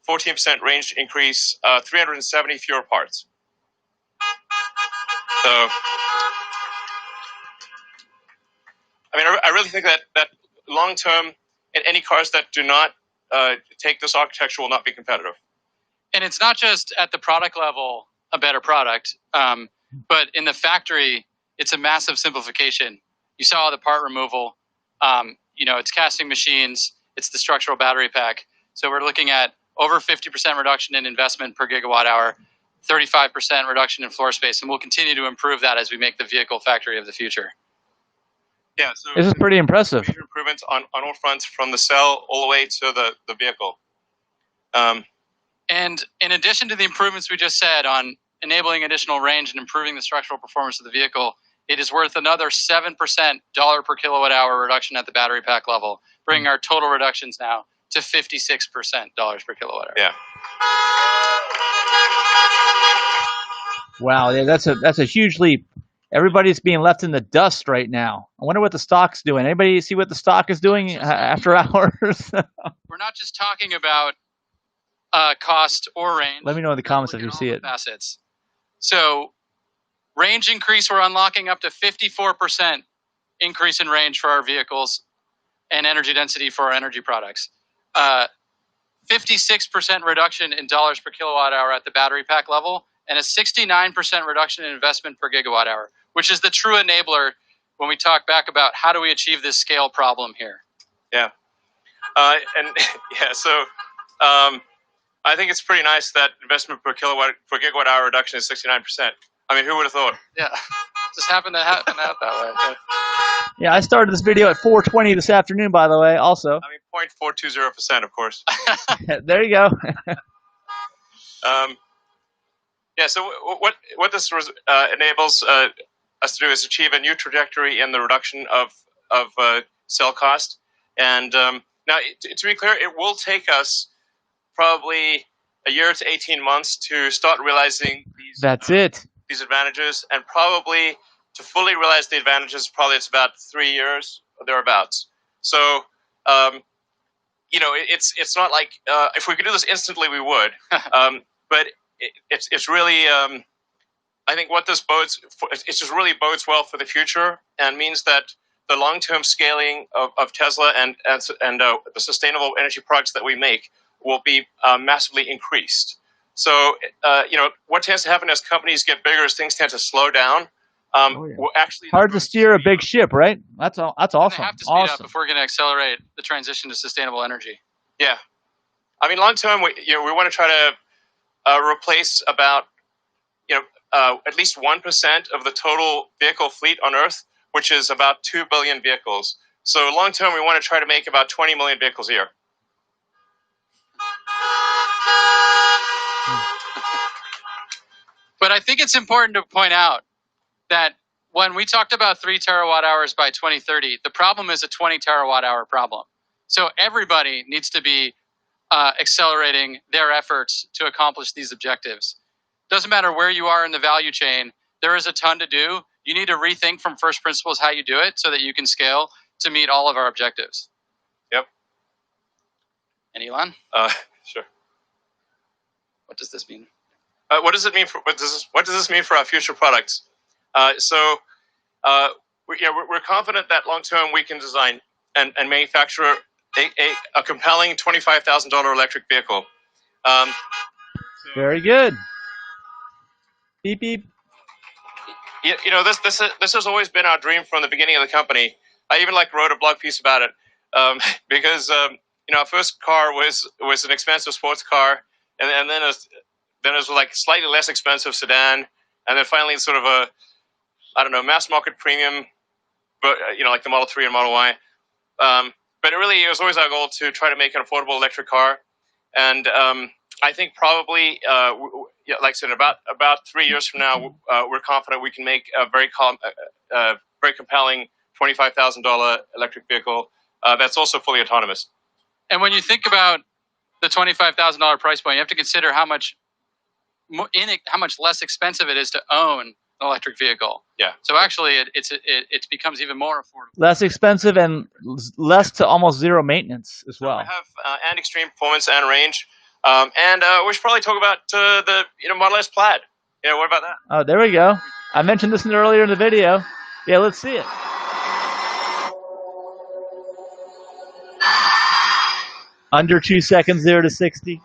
14% range increase, 370 fewer parts. So, I mean, I really think that long term, any cars that do not take this architecture will not be competitive. And it's not just at the product level a better product, but in the factory, it's a massive simplification. You saw the part removal. It's casting machines. It's the structural battery pack. So we're looking at over 50% reduction in investment per gigawatt hour, 35% reduction in floor space, and we'll continue to improve that as we make the vehicle factory of the future. Yeah, so this is pretty impressive. Major improvements on all fronts, from the cell all the way to the vehicle. And in addition to the improvements we just said on enabling additional range and improving the structural performance of the vehicle, it is worth another 7% dollar per kilowatt hour reduction at the battery pack level, bringing our total reductions now to 56% dollars per kilowatt hour. Yeah. Wow, yeah, that's a huge leap. Everybody's being left in the dust right now. I wonder what the stock's doing. Anybody see what the stock is doing after hours? We're not just talking about cost or range. Let me know in the comments if you see it. Facets. So range increase, we're unlocking up to 54% increase in range for our vehicles and energy density for our energy products. 56% reduction in dollars per kilowatt hour at the battery pack level, and a 69% reduction in investment per gigawatt hour, which is the true enabler when we talk back about how do we achieve this scale problem here. Yeah. So I think it's pretty nice that investment per gigawatt hour reduction is 69%. I mean, who would have thought? Yeah, just happened to happen out that way. Yeah, I started this video at 4:20 this afternoon, by the way, also. I mean, 0.420%, of course. There you go. Yeah, so what this enables us to do is achieve a new trajectory in the reduction of cell cost. And now, to be clear, it will take us probably a year to 18 months to start realizing these advantages, and probably to fully realize the advantages, probably it's about 3 years or thereabouts. So, it's not like if we could do this instantly, we would. But it's really, I think what this bodes for, it just really bodes well for the future, and means that the long-term scaling of Tesla and the sustainable energy products that we make will be massively increased. So, what tends to happen as companies get bigger is things tend to slow down. Hard to steer a big ship, right? That's awesome. They have to speed up if we're going to accelerate the transition to sustainable energy. Yeah, I mean, long term, we want to try to replace about at least 1% of the total vehicle fleet on Earth, which is about 2 billion vehicles. So long term, we want to try to make about 20 million vehicles a year. But I think it's important to point out that when we talked about 3 terawatt hours by 2030, the problem is a 20 terawatt hour problem. So everybody needs to be accelerating their efforts to accomplish these objectives. Doesn't matter where you are in the value chain, there is a ton to do. You need to rethink from first principles how you do it so that you can scale to meet all of our objectives. Yep. And Elon? Sure. What does this mean? What does this mean for our future products? We're confident that long term we can design and manufacture a compelling $25,000 electric vehicle. Very good. Beep beep. This has always been our dream from the beginning of the company. I even wrote a blog piece about it because our first car was an expensive sports car, and then it was like slightly less expensive sedan, and then finally sort of a mass market premium, but like the Model 3 and Model Y. But it was always our goal to try to make an affordable electric car, and I think probably, like I said, about 3 years from now, we're confident we can make a very compelling $25,000 electric vehicle that's also fully autonomous. And when you think about the $25,000 price point, you have to consider how much less expensive it is to own electric vehicle. Yeah. So actually, it becomes even more affordable. Less expensive and less to almost zero maintenance as well. So we have and extreme performance and range, and we should probably talk about the Model S Plaid. What about that? Oh, there we go. I mentioned this earlier in the video. Yeah, let's see it. Under 2 seconds, 0 to 60.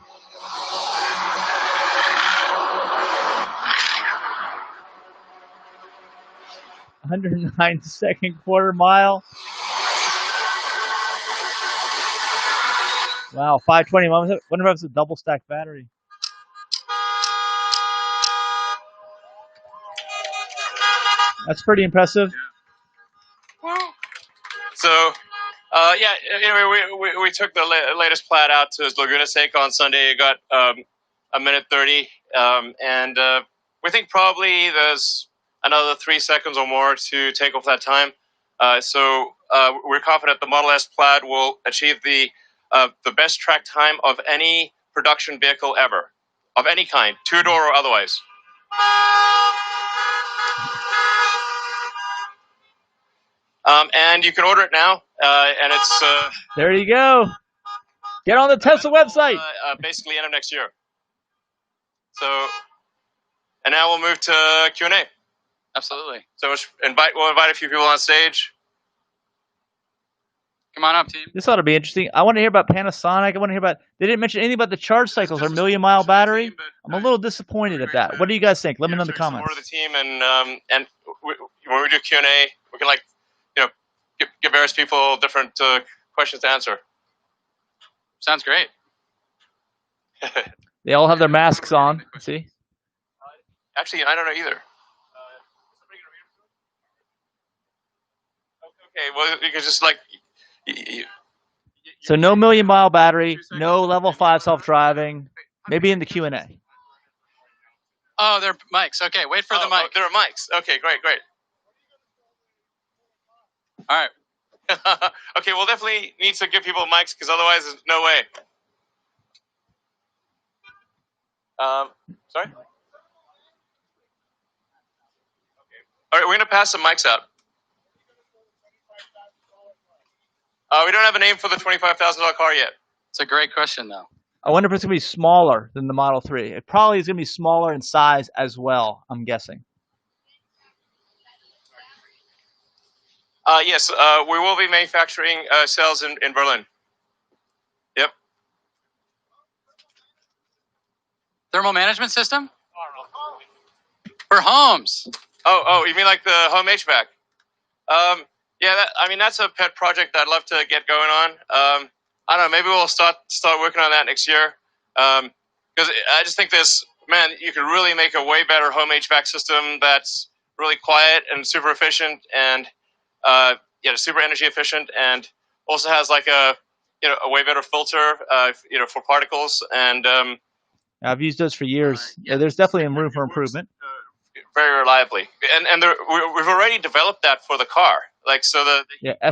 Under 9-second quarter mile. Wow, 520. I wonder if it's a double stack battery. That's pretty impressive. So, we took the latest Plaid out to Laguna Seca on Sunday. It got a minute 30, and we think probably there's another 3 seconds or more to take off that time. So we're confident the Model S Plaid will achieve the best track time of any production vehicle ever, of any kind, two-door or otherwise. And you can order it now, and it's... there you go. Get on the Tesla website. Basically end of next year. So, and now we'll move to Q&A. Absolutely. So we'll invite a few people on stage. Come on up, team. This ought to be interesting. I want to hear about Panasonic. I want to hear about... They didn't mention anything about the charge cycles or million-mile battery. I'm a little disappointed at that. What do you guys think? Let me know in the comments. Order the team, and when we do Q&A, we can give various people different questions to answer. Sounds great. They all have their masks on. See? Actually, I don't know either. Okay, well, you can just So no million-mile battery, no level 5 self-driving. Maybe in the Q&A. Oh, they're mics. Okay, wait for the mic. Oh, there are mics. Okay, great. All right. Okay, we'll definitely need to give people mics because otherwise there's no way. Sorry? Okay. All right, we're going to pass some mics out. We don't have a name for the $25,000 car yet. It's a great question, though. I wonder if it's going to be smaller than the Model 3. It probably is going to be smaller in size as well, I'm guessing. Yes, we will be manufacturing cells in Berlin. Yep. Thermal management system? For homes. Oh, you mean like the home HVAC? Yeah, that's a pet project I'd love to get going on. I don't know, maybe we'll start working on that next year. Because I just think you could really make a way better home HVAC system that's really quiet and super efficient and super energy efficient, and also has a way better filter for particles. And I've used those for years. Yeah, there's definitely room for improvement. Very reliably, and we've already developed that for the car. S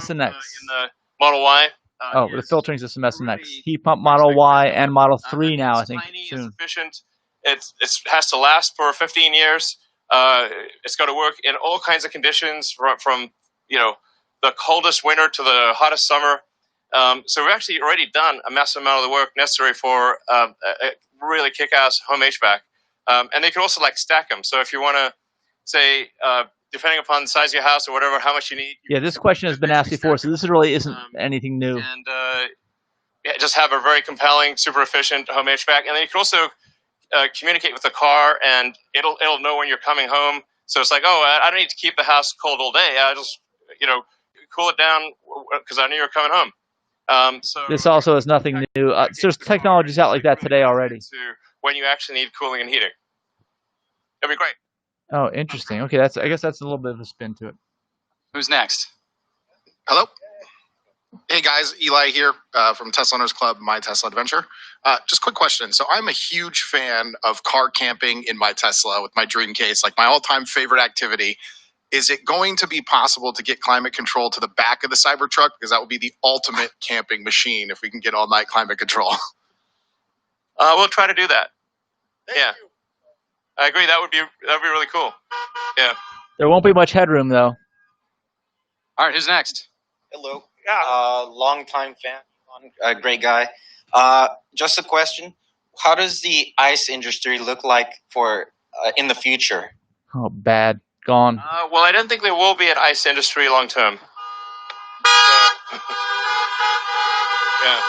and X in the Model Y. The filtering system S and X, heat pump Model Y and Model 3 now. I think soon. It's efficient. It has to last for 15 years. It's got to work in all kinds of conditions, from the coldest winter to the hottest summer. So we've actually already done a massive amount of the work necessary for a really kick-ass home HVAC. And they can also stack them. So if you want to say, depending upon the size of your house or whatever, how much you need. Yeah, this question has been asked before, so this really isn't anything new. And just have a very compelling, super efficient home HVAC. And then you can also communicate with the car, and it'll know when you're coming home. So it's I don't need to keep the house cold all day. I just cool it down because I knew you were coming home. So this also is nothing new. There's technologies out like that today already. When you actually need cooling and heating. That'd be great. Oh, interesting. Okay, I guess that's a little bit of a spin to it. Who's next? Hello. Hey guys, Eli here from Tesla Owners Club, My Tesla Adventure. Just quick question. So I'm a huge fan of car camping in my Tesla with my dream case, my all-time favorite activity. Is it going to be possible to get climate control to the back of the Cybertruck? Because that would be the ultimate camping machine if we can get all-night climate control. We'll try to do that. Thank you. I agree. That'd be really cool. Yeah. There won't be much headroom though. All right, who's next? Hello. Yeah. Long time fan. Great guy. Just a question. How does the ice industry look like for in the future? Oh, bad. Gone. Well, I don't think there will be an ice industry long term. Yeah.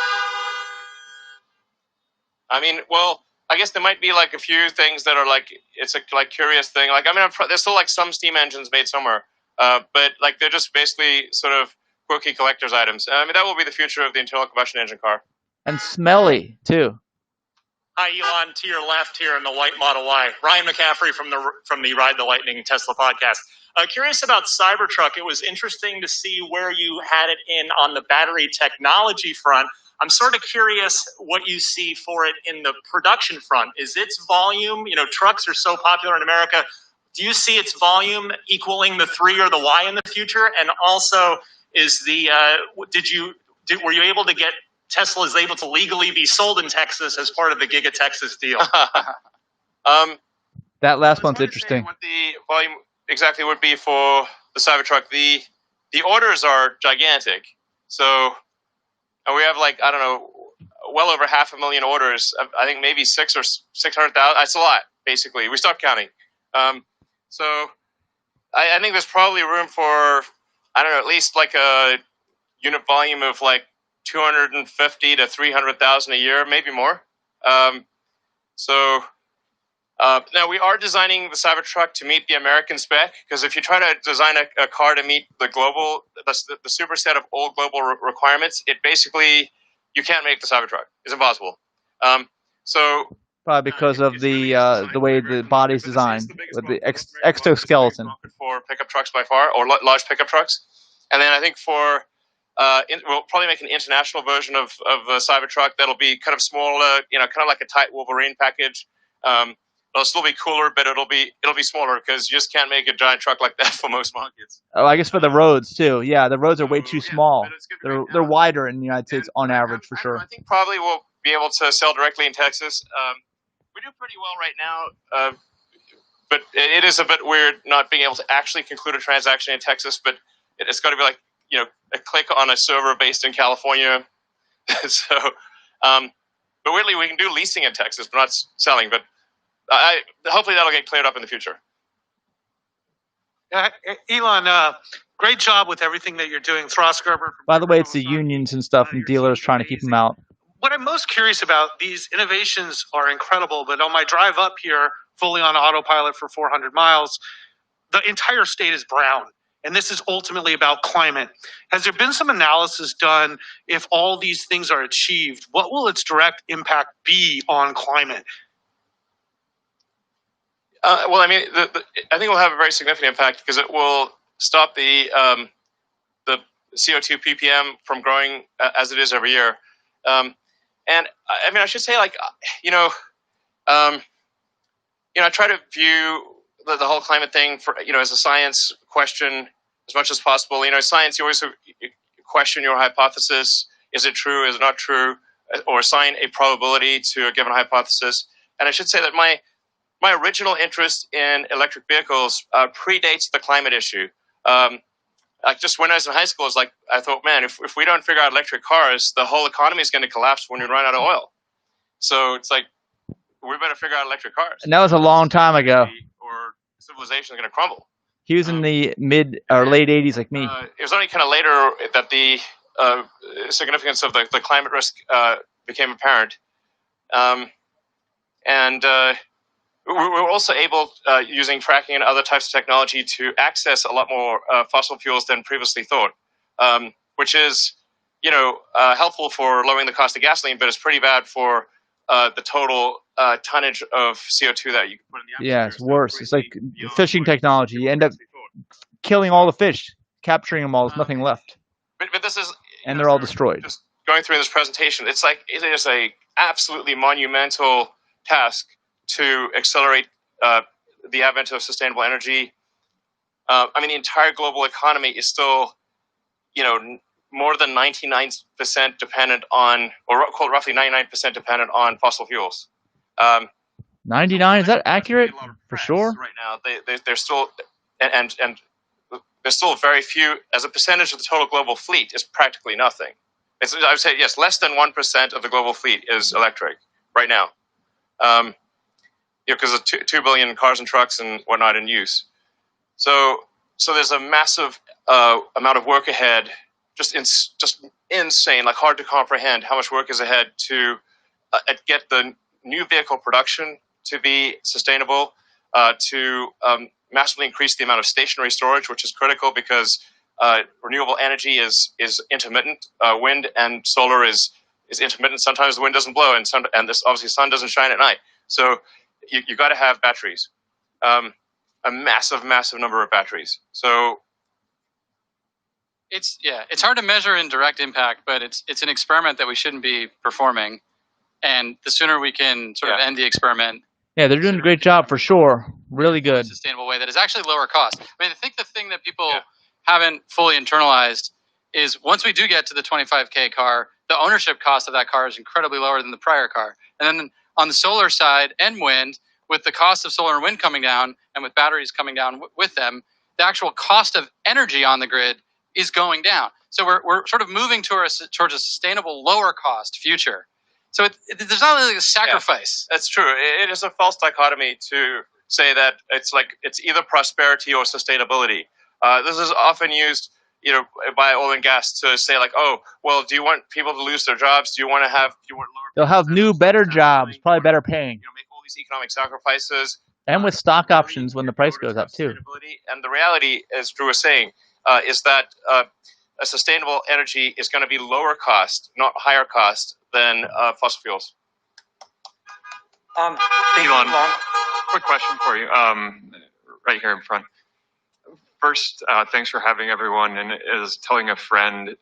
I mean, well, I guess there might be like a few things that are like, it's a like curious thing. Like, I mean, there's still like some steam engines made somewhere, but like they're just basically sort of quirky collector's items. I mean, that will be the future of the internal combustion engine car. And smelly too. Hi, Elon. To your left here in the white Model Y, Ryan McCaffrey from the Ride the Lightning Tesla podcast. Curious about Cybertruck. It was interesting to see where you had it in on the battery technology front. I'm sort of curious what you see for it in the production front. Is its volume, trucks are so popular in America, do you see its volume equaling the 3 or the Y in the future? And also, is the were you able to get Tesla is able to legally be sold in Texas as part of the Giga Texas deal? That last one's interesting. What the volume exactly would be for the Cybertruck? The orders are gigantic. So we have like, I don't know, well over 500,000 orders. I think maybe 600,000 or 600,000. That's a lot, basically. We stopped counting. So I think there's probably room for, I don't know, at least like a unit volume of like 250 to 300,000 a year, maybe more. Now we are designing the Cybertruck to meet the American spec, because if you try to design a car to meet the superset of all global requirements, it basically, you can't make the Cybertruck. It's impossible. Probably because of the way the body's designed with the exoskeleton. For pickup trucks by far, or large pickup trucks. And then I think we'll probably make an international version of the Cybertruck that'll be kind of smaller, kind of like a tight Wolverine package. It'll still be cooler, but it'll be smaller, because you just can't make a giant truck like that for most markets. Oh, I guess for the roads too. Yeah, the roads are way too small. They're wider in the United States on average, for sure. I think probably we'll be able to sell directly in Texas. We do pretty well right now, but it is a bit weird not being able to actually conclude a transaction in Texas. But it's got to be like, a click on a server based in California. But weirdly, we can do leasing in Texas, but not selling. But hopefully that'll get cleared up in the future. Elon, great job with everything that you're doing. Throsgerber. By the way, it's the unions and stuff and dealers trying to keep them out. What I'm most curious about, these innovations are incredible, but on my drive up here, fully on autopilot for 400 miles, the entire state is brown. And this is ultimately about climate. Has there been some analysis done if all these things are achieved? What will its direct impact be on climate? Well, I mean, I think it will have a very significant impact, because it will stop the CO2 ppm from growing as it is every year. And I mean, I should say, like, I try to view the whole climate thing for, as a science question as much as possible. Science, you always question your hypothesis. Is it true? Is it not true? Or assign a probability to a given hypothesis. And I should say that my original interest in electric vehicles predates the climate issue. Like, just when I was in high school, I thought, man, if we don't figure out electric cars, the whole economy is going to collapse when we run out of oil. So it's like, we better figure out electric cars. And that was a long time ago. Or civilization is going to crumble. He was in the mid or late 80s, like me. It was only kind of later that the significance of the climate risk became apparent. We were also able, using tracking and other types of technology, to access a lot more fossil fuels than previously thought, which is, helpful for lowering the cost of gasoline, but it's pretty bad for the total tonnage of CO2 that you can put in the atmosphere. Yeah, it's worse. It's like fishing technology. You end up killing all the fish, capturing them all. There's nothing left. But this is, and they're all destroyed. Just going through this presentation, it is a absolutely monumental task to accelerate the advent of sustainable energy. I mean, the entire global economy is still, more than 99% dependent on, or roughly 99% dependent on fossil fuels. 99, is that accurate? For sure. Right now, they're still and there's still very few as a percentage of the total global fleet is practically nothing. I would say yes, less than 1% of the global fleet is electric right now. Because of 2 billion cars and trucks and whatnot in use. So there's a massive amount of work ahead, just insane, like hard to comprehend how much work is ahead to get the new vehicle production to be sustainable, to massively increase the amount of stationary storage, which is critical because renewable energy is intermittent. Wind and solar is intermittent. Sometimes the wind doesn't blow, and this obviously sun doesn't shine at night. So you got to have batteries, a massive number of batteries. So it's hard to measure in direct impact, but it's an experiment that we shouldn't be performing. And the sooner we can sort of end the experiment. Yeah, they're doing a great job for sure. Really good. Sustainable way that is actually lower cost. I mean, I think the thing that people haven't fully internalized is once we do get to the 25K car, the ownership cost of that car is incredibly lower than the prior car. And then on the solar side and wind, with the cost of solar and wind coming down and with batteries coming down with them, the actual cost of energy on the grid is going down. So we're sort of moving towards a sustainable, lower cost future. So there's not really a sacrifice. Yeah, that's true. It is a false dichotomy to say that it's either prosperity or sustainability. This is often used, by oil and gas to say like, oh, well, do you want people to lose their jobs? Do you want lower? They'll have new, better jobs, probably better paying. Make all these economic sacrifices. And with stock options when the price goes up too. And the reality, as Drew was saying, is that a sustainable energy is going to be lower cost, not higher cost than fossil fuels. Elon, quick question for you, right here in front. First, thanks for having everyone. And as telling a friend,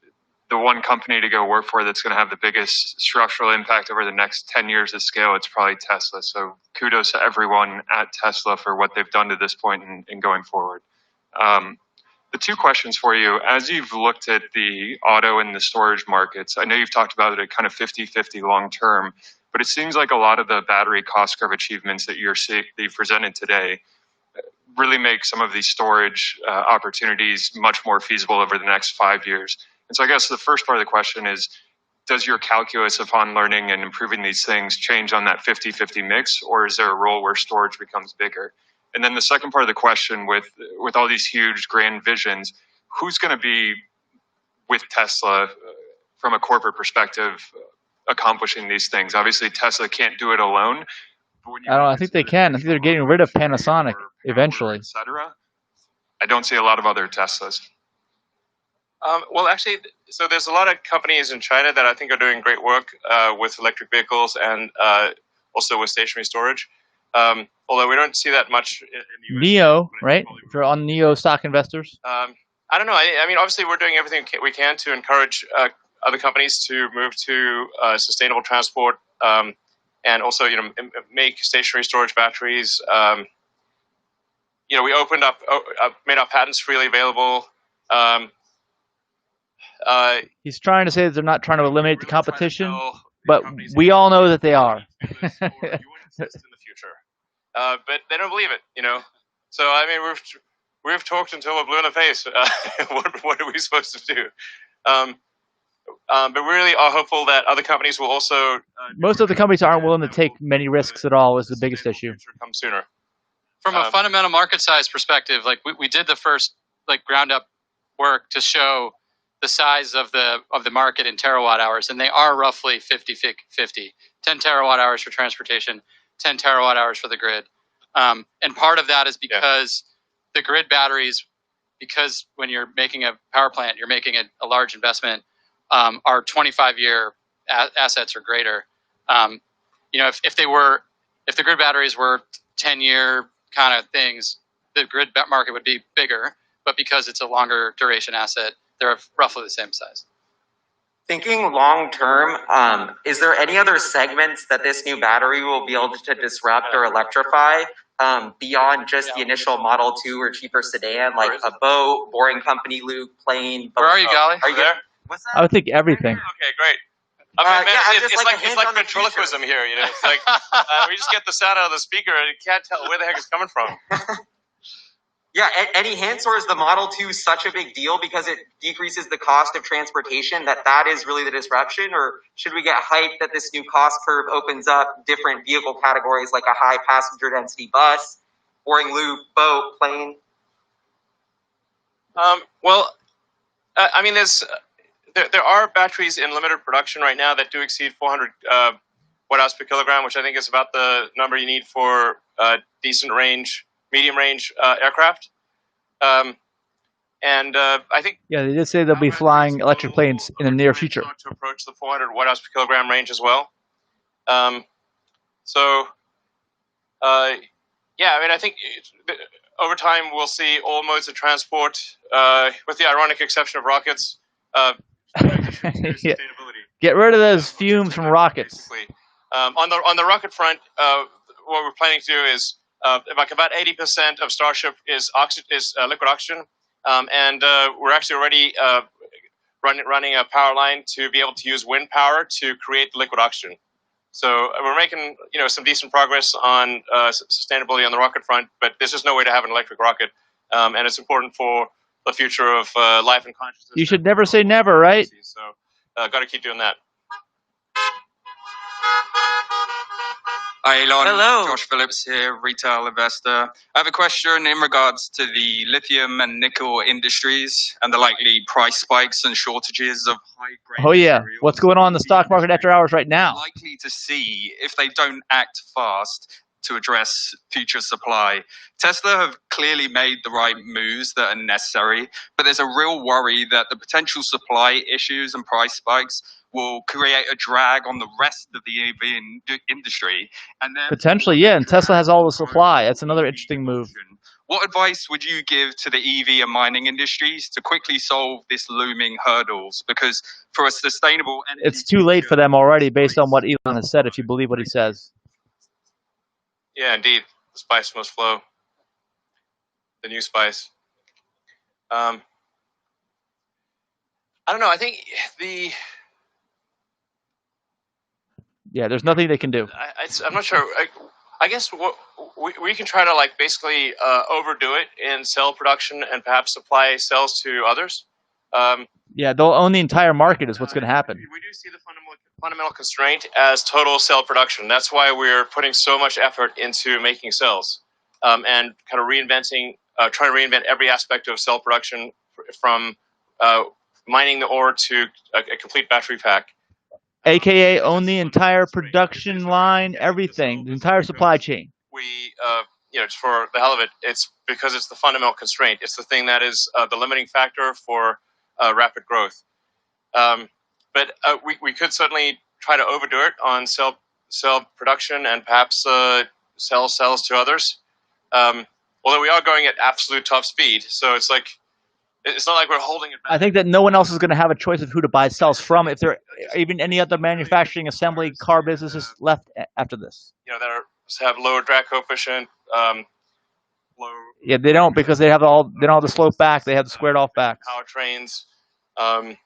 the one company to go work for that's going to have the biggest structural impact over the next 10 years of scale, it's probably Tesla. So kudos to everyone at Tesla for what they've done to this point and going forward. The two questions for you, as you've looked at the auto and the storage markets, I know you've talked about it at kind of 50-50 long term, but it seems like a lot of the battery cost curve achievements that you've presented today really make some of these storage opportunities much more feasible over the next 5 years. And so I guess the first part of the question is, does your calculus upon learning and improving these things change on that 50-50 mix, or is there a role where storage becomes bigger? And then the second part of the question, with all these huge grand visions, who's going to be with Tesla from a corporate perspective accomplishing these things? Obviously, Tesla can't do it alone. I think they can. I think they're getting rid of Panasonic eventually. Etc. I don't see a lot of other Teslas. Well, actually, so there's a lot of companies in China that I think are doing great work with electric vehicles and also with stationary storage. Although we don't see that much in the US. NIO, right? If you're on NIO stock investors. I don't know. I mean, obviously, we're doing everything we can to encourage other companies to move to sustainable transport and also, make stationary storage batteries. We opened up, made our patents freely available. He's trying to say that they're not trying to eliminate the competition, but we all know that they are. But they don't believe it, So I mean, we've talked until we're blue in the face. What are we supposed to do? But we really are hopeful that other companies will also. Most of the companies aren't willing to take many risks at all. Is the biggest issue. Come sooner. From a fundamental market size perspective, like we did the first ground up work to show the size of the market in terawatt hours, and they are roughly 50-50. 10 terawatt hours for transportation, 10 terawatt hours for the grid. And part of that is because the grid batteries, because when you're making a power plant, you're making a large investment, are 25-year assets or greater. If the grid batteries were 10-year kind of things, the grid market would be bigger, but because it's a longer duration asset, they're roughly the same size. Thinking long term, is there any other segments that this new battery will be able to disrupt or electrify beyond just the initial Model 2 or cheaper sedan, like a boat, boring company, Luke, plane? Where are you, Golly? Are you there? What's that? I would think everything. Okay, great. I mean, man, yeah, it's like ventriloquism here. You know, it's like we just get the sound out of the speaker and you can't tell where the heck it's coming from. Yeah, any hints, or is the Model 2 such a big deal because it decreases the cost of transportation that is really the disruption? Or should we get hyped that this new cost curve opens up different vehicle categories like a high passenger density bus, boring loop, boat, plane? Well, I mean, there are batteries in limited production right now that do exceed 400 watt-hours per kilogram, which I think is about the number you need for decent range, medium range aircraft. I think they did say they'll be flying electric planes in the near future. To approach the 400 watt-hours per kilogram range as well. Yeah, I mean, I think over time we'll see all modes of transport, with the ironic exception of rockets. Yeah. Get rid of those fumes from rockets. On the rocket front, what we're planning to do is like about 80% of Starship is liquid oxygen, and we're actually already running a power line to be able to use wind power to create liquid oxygen. So we're making some decent progress on sustainability on the rocket front, but there's just no way to have an electric rocket, and it's important for the future of life and consciousness. You should never say never, right? So got to keep doing that. Hi, Elon. Hello. Josh Phillips here, retail investor. I have a question in regards to the lithium and nickel industries and the likely price spikes and shortages of high-grade materials. What's going on in the stock market after hours right now? Likely to see if they don't act fast to address future supply. Tesla have clearly made the right moves that are necessary, but there's a real worry that the potential supply issues and price spikes will create a drag on the rest of the EV industry. And then Potentially, yeah, and Tesla has all the supply. That's another interesting move. What advice would you give to the EV and mining industries to quickly solve this looming hurdles? Because for a sustainable energy, it's too late for them already based on what Elon has said, if you believe what he says. Yeah, indeed. The spice must flow. The new spice. I don't know. I think there's nothing they can do. I'm not sure. I guess what we can try to basically overdo it in cell production and perhaps supply cells to others. They'll own the entire market is what's going to happen. We do see the fundamental constraint as total cell production. That's why we're putting so much effort into making cells and kind of trying to reinvent every aspect of cell production, from mining the ore to a complete battery pack. AKA own the entire production line, everything, the entire supply chain. We, for the hell of it, it's because it's the fundamental constraint. It's the thing that is the limiting factor for rapid growth. But we could certainly try to overdo it on cell production and perhaps sell cells to others. Although we are going at absolute top speed, so it's not like we're holding it back. I think that no one else is going to have a choice of who to buy cells from. If there are even any other manufacturing, assembly, car businesses left after this. That have lower drag coefficient. Yeah, they don't, because they don't have the slope back. They have the squared off back. Powertrains. I mean,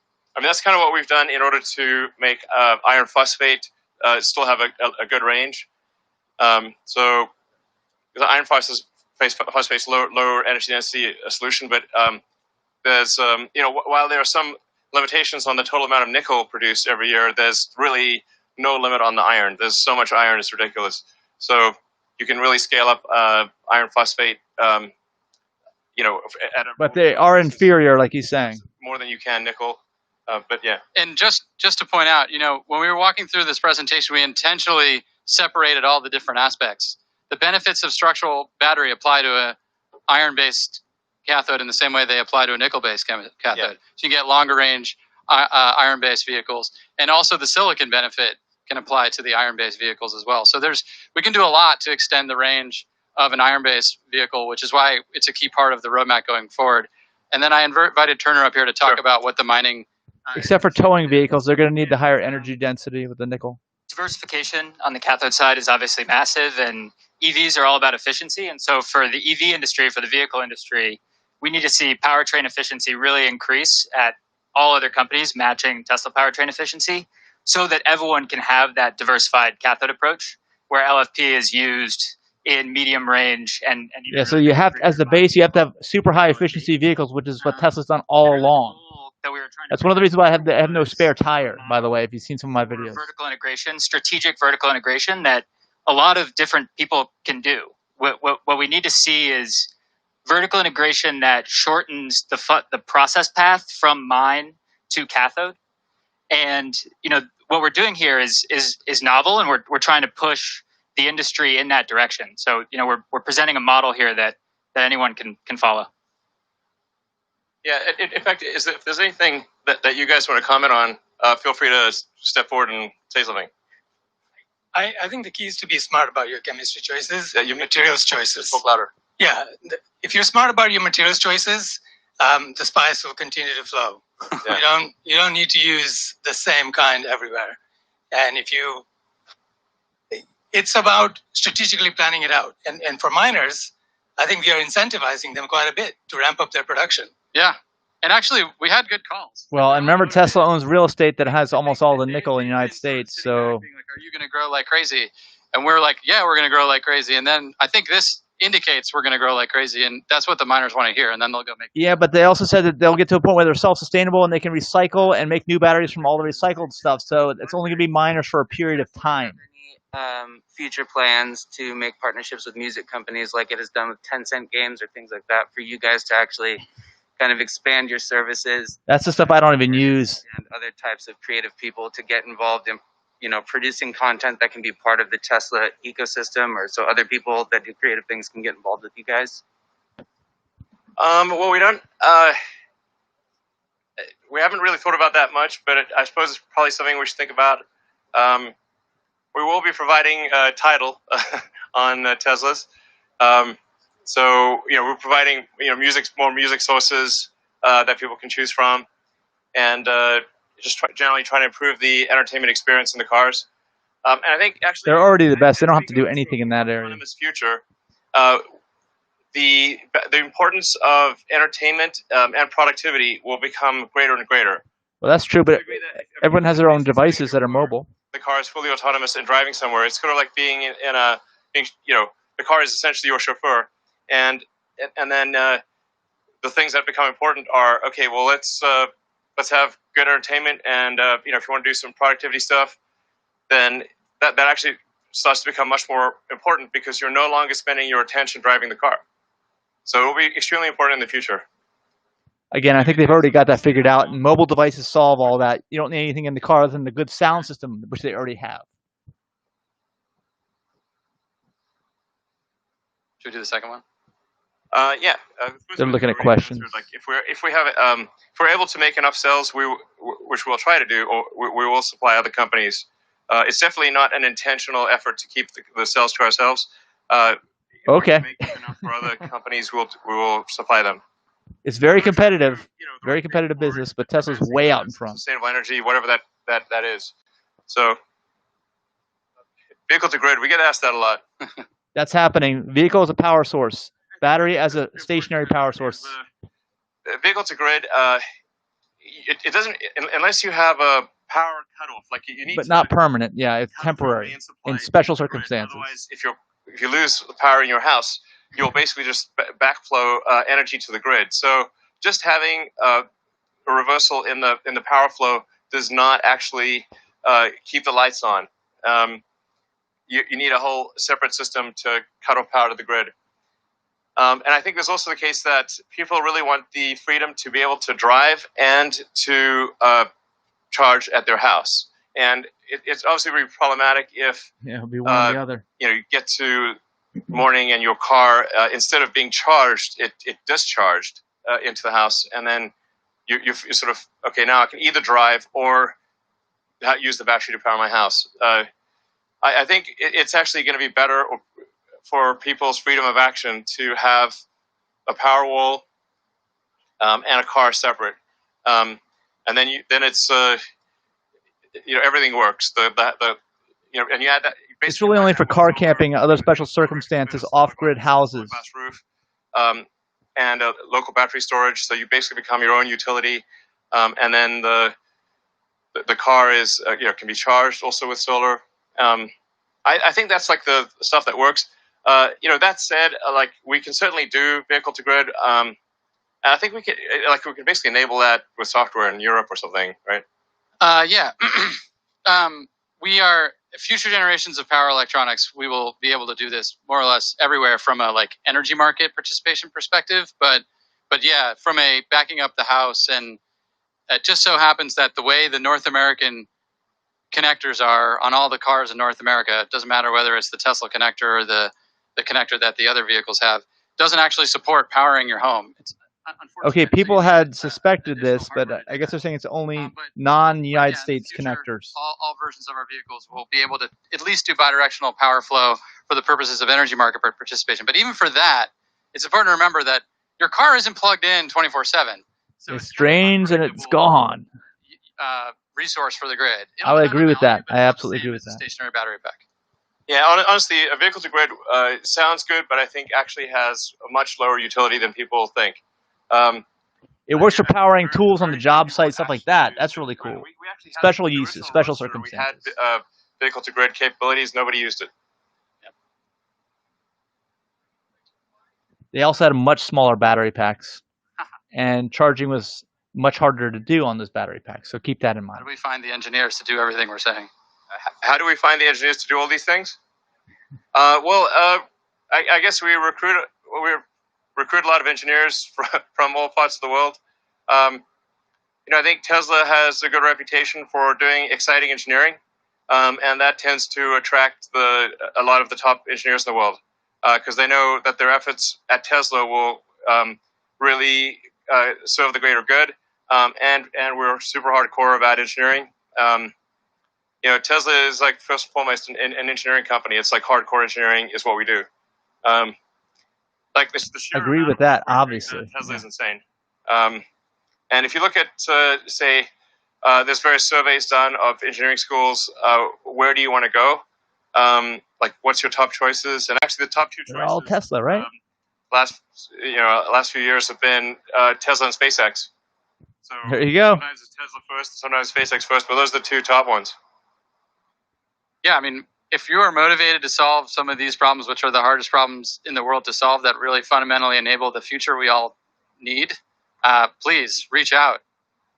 that's kind of what we've done in order to make iron phosphate still have a good range. So the iron phosphate's lower energy density solution, but there's while there are some limitations on the total amount of nickel produced every year, there's really no limit on the iron. There's so much iron, it's ridiculous. So you can really scale up iron phosphate. But they are inferior, like he's saying. More than you can nickel. But yeah. And just to point out, when we were walking through this presentation, we intentionally separated all the different aspects. The benefits of structural battery apply to a iron-based cathode in the same way they apply to a nickel-based cathode. Yeah. So you get longer range iron-based vehicles, and also the silicon benefit can apply to the iron-based vehicles as well. So we can do a lot to extend the range of an iron-based vehicle, which is why it's a key part of the roadmap going forward. And then I invited Turner up here to talk about what the mining... Except for towing vehicles, they're going to need the higher energy density with the nickel. Diversification on the cathode side is obviously massive, and EVs are all about efficiency. And so for the EV industry, for the vehicle industry, we need to see powertrain efficiency really increase at all other companies matching Tesla powertrain efficiency. so that everyone can have that diversified cathode approach where LFP is used in medium range and yeah. So you have, as the base, you have to have super high efficiency vehicles, which is what Tesla's done all along. That's one of the reasons why I have no spare tire, by the way, if you've seen some of my videos. Vertical integration, strategic vertical integration that a lot of different people can do. What we need to see is vertical integration that shortens the process path from mine to cathode. And what we're doing here is novel, and we're trying to push the industry in that direction. So we're presenting a model here that anyone can follow. Yeah, in fact, if there's anything that you guys want to comment on, feel free to step forward and say something. I think the key is to be smart about your chemistry choices, your materials choices. Spoke louder. Yeah, if you're smart about your materials choices, the spice will continue to flow. Yeah. You don't need to use the same kind everywhere, and it's about strategically planning it out. And for miners, I think we are incentivizing them quite a bit to ramp up their production. Yeah. And actually, we had good calls. Well, and remember, Tesla owns real estate that has almost all the nickel in the United States. So, are you going to grow like crazy? And we're like, yeah, we're going to grow like crazy. And then I think this indicates we're going to grow like crazy, and that's what the miners want to hear. And then they'll go make. Yeah, but they also said that they'll get to a point where they're self-sustainable and they can recycle and make new batteries from all the recycled stuff. So it's only going to be miners for a period of time. Future plans to make partnerships with music companies like it has done with 10-cent games or things like that for you guys to actually kind of expand your services? That's the stuff I don't even use. And other types of creative people to get involved in, producing content that can be part of the Tesla ecosystem, or so other people that do creative things can get involved with you guys? Well, we haven't really thought about that much, but I suppose it's probably something we should think about. We will be providing a title on Teslas. So, we're providing, more music sources that people can choose from, and generally trying to improve the entertainment experience in the cars. And I think actually they're already the best. They don't have to do anything in that area. In this future, the importance of entertainment and productivity will become greater and greater. Well, that's true, but everyone has their own devices that are mobile. The car is fully autonomous and driving somewhere. It's sort of like being the car is essentially your chauffeur, and then the things that become important are, okay, well, let's have good entertainment, and if you want to do some productivity stuff, then that actually starts to become much more important because you're no longer spending your attention driving the car. So it will be extremely important in the future. Again, I think they've already got that figured out, and mobile devices solve all that. You don't need anything in the car other than the good sound system, which they already have. Should we do the second one? Yeah. They're looking at questions. Like if we're able to make enough cells, which we'll try to do, or we will supply other companies. It's definitely not an intentional effort to keep the cells to ourselves. Okay. If we make enough for other companies, we will supply them. It's very competitive, very competitive business, but Tesla's way out in front. Sustainable energy, whatever that is. So, vehicle to grid, we get asked that a lot. That's happening. Vehicle as a power source, battery as a stationary power source. Vehicle to grid, it doesn't, unless you have a power cutoff, like you need. But not permanent. Yeah, it's temporary in special circumstances. Otherwise, if you lose the power in your house, you'll basically just backflow energy to the grid. So just having a reversal in the power flow does not actually keep the lights on. You need a whole separate system to cut off power to the grid. And I think there's also the case that people really want the freedom to be able to drive and to charge at their house. And it's obviously very problematic if it'll be one or the other. You get to morning and your car, instead of being charged, it discharged into the house, and then you're sort of, okay, now I can either drive or use the battery to power my house. I think it's actually going to be better for people's freedom of action to have a power wall and a car separate, and then it's everything works. And you add that. It's really only for car camping, other special circumstances, off-grid houses. Roof, and local battery storage. So you basically become your own utility, and then the the car is can be charged also with solar. I think that's like the stuff that works. That said, like we can certainly do vehicle to grid. I think we can basically enable that with software in Europe or something, right? Yeah. We are future generations of power electronics. We will be able to do this more or less everywhere from a like energy market participation perspective. But yeah, from a backing up the house, and it just so happens that the way the North American connectors are on all the cars in North America, it doesn't matter whether it's the Tesla connector or the connector that the other vehicles have, doesn't actually support powering your home. It's Okay, people had suspected this, but I guess they're saying it's only non-United States connectors. All versions of our vehicles will be able to at least do bidirectional power flow for the purposes of energy market participation. But even for that, it's important to remember that your car isn't plugged in 24/7. So It's drains and it's gone. Resource for the grid. I would agree with that. I absolutely agree with that. Stationary battery pack. Yeah, honestly, a vehicle to grid sounds good, but I think actually has a much lower utility than people think. It works for powering tools on the job site, stuff like that. That's really cool. Special uses, special circumstances. We had vehicle to grid capabilities. Nobody used it. They also had much smaller battery packs, and charging was much harder to do on those battery packs. So keep that in mind. How do we find the engineers to do everything we're saying? How do we find the engineers to do all these things? I guess we recruit a lot of engineers from all parts of the world. I think Tesla has a good reputation for doing exciting engineering, and that tends to attract a lot of the top engineers in the world because they know that their efforts at Tesla will really serve the greater good. And we're super hardcore about engineering. Tesla is like first and foremost an engineering company. It's like hardcore engineering is what we do. Like the sheer agree with that, obviously. Tesla is insane. And if you look at, say, there's various surveys done of engineering schools, where do you want to go? Like, what's your top choices? And actually, the top two choices. They're all Tesla, right? Last few years have been Tesla and SpaceX. So there you go. Sometimes it's Tesla first, sometimes SpaceX first, but those are the two top ones. Yeah, I mean, if you are motivated to solve some of these problems, which are the hardest problems in the world to solve, that really fundamentally enable the future we all need, please reach out.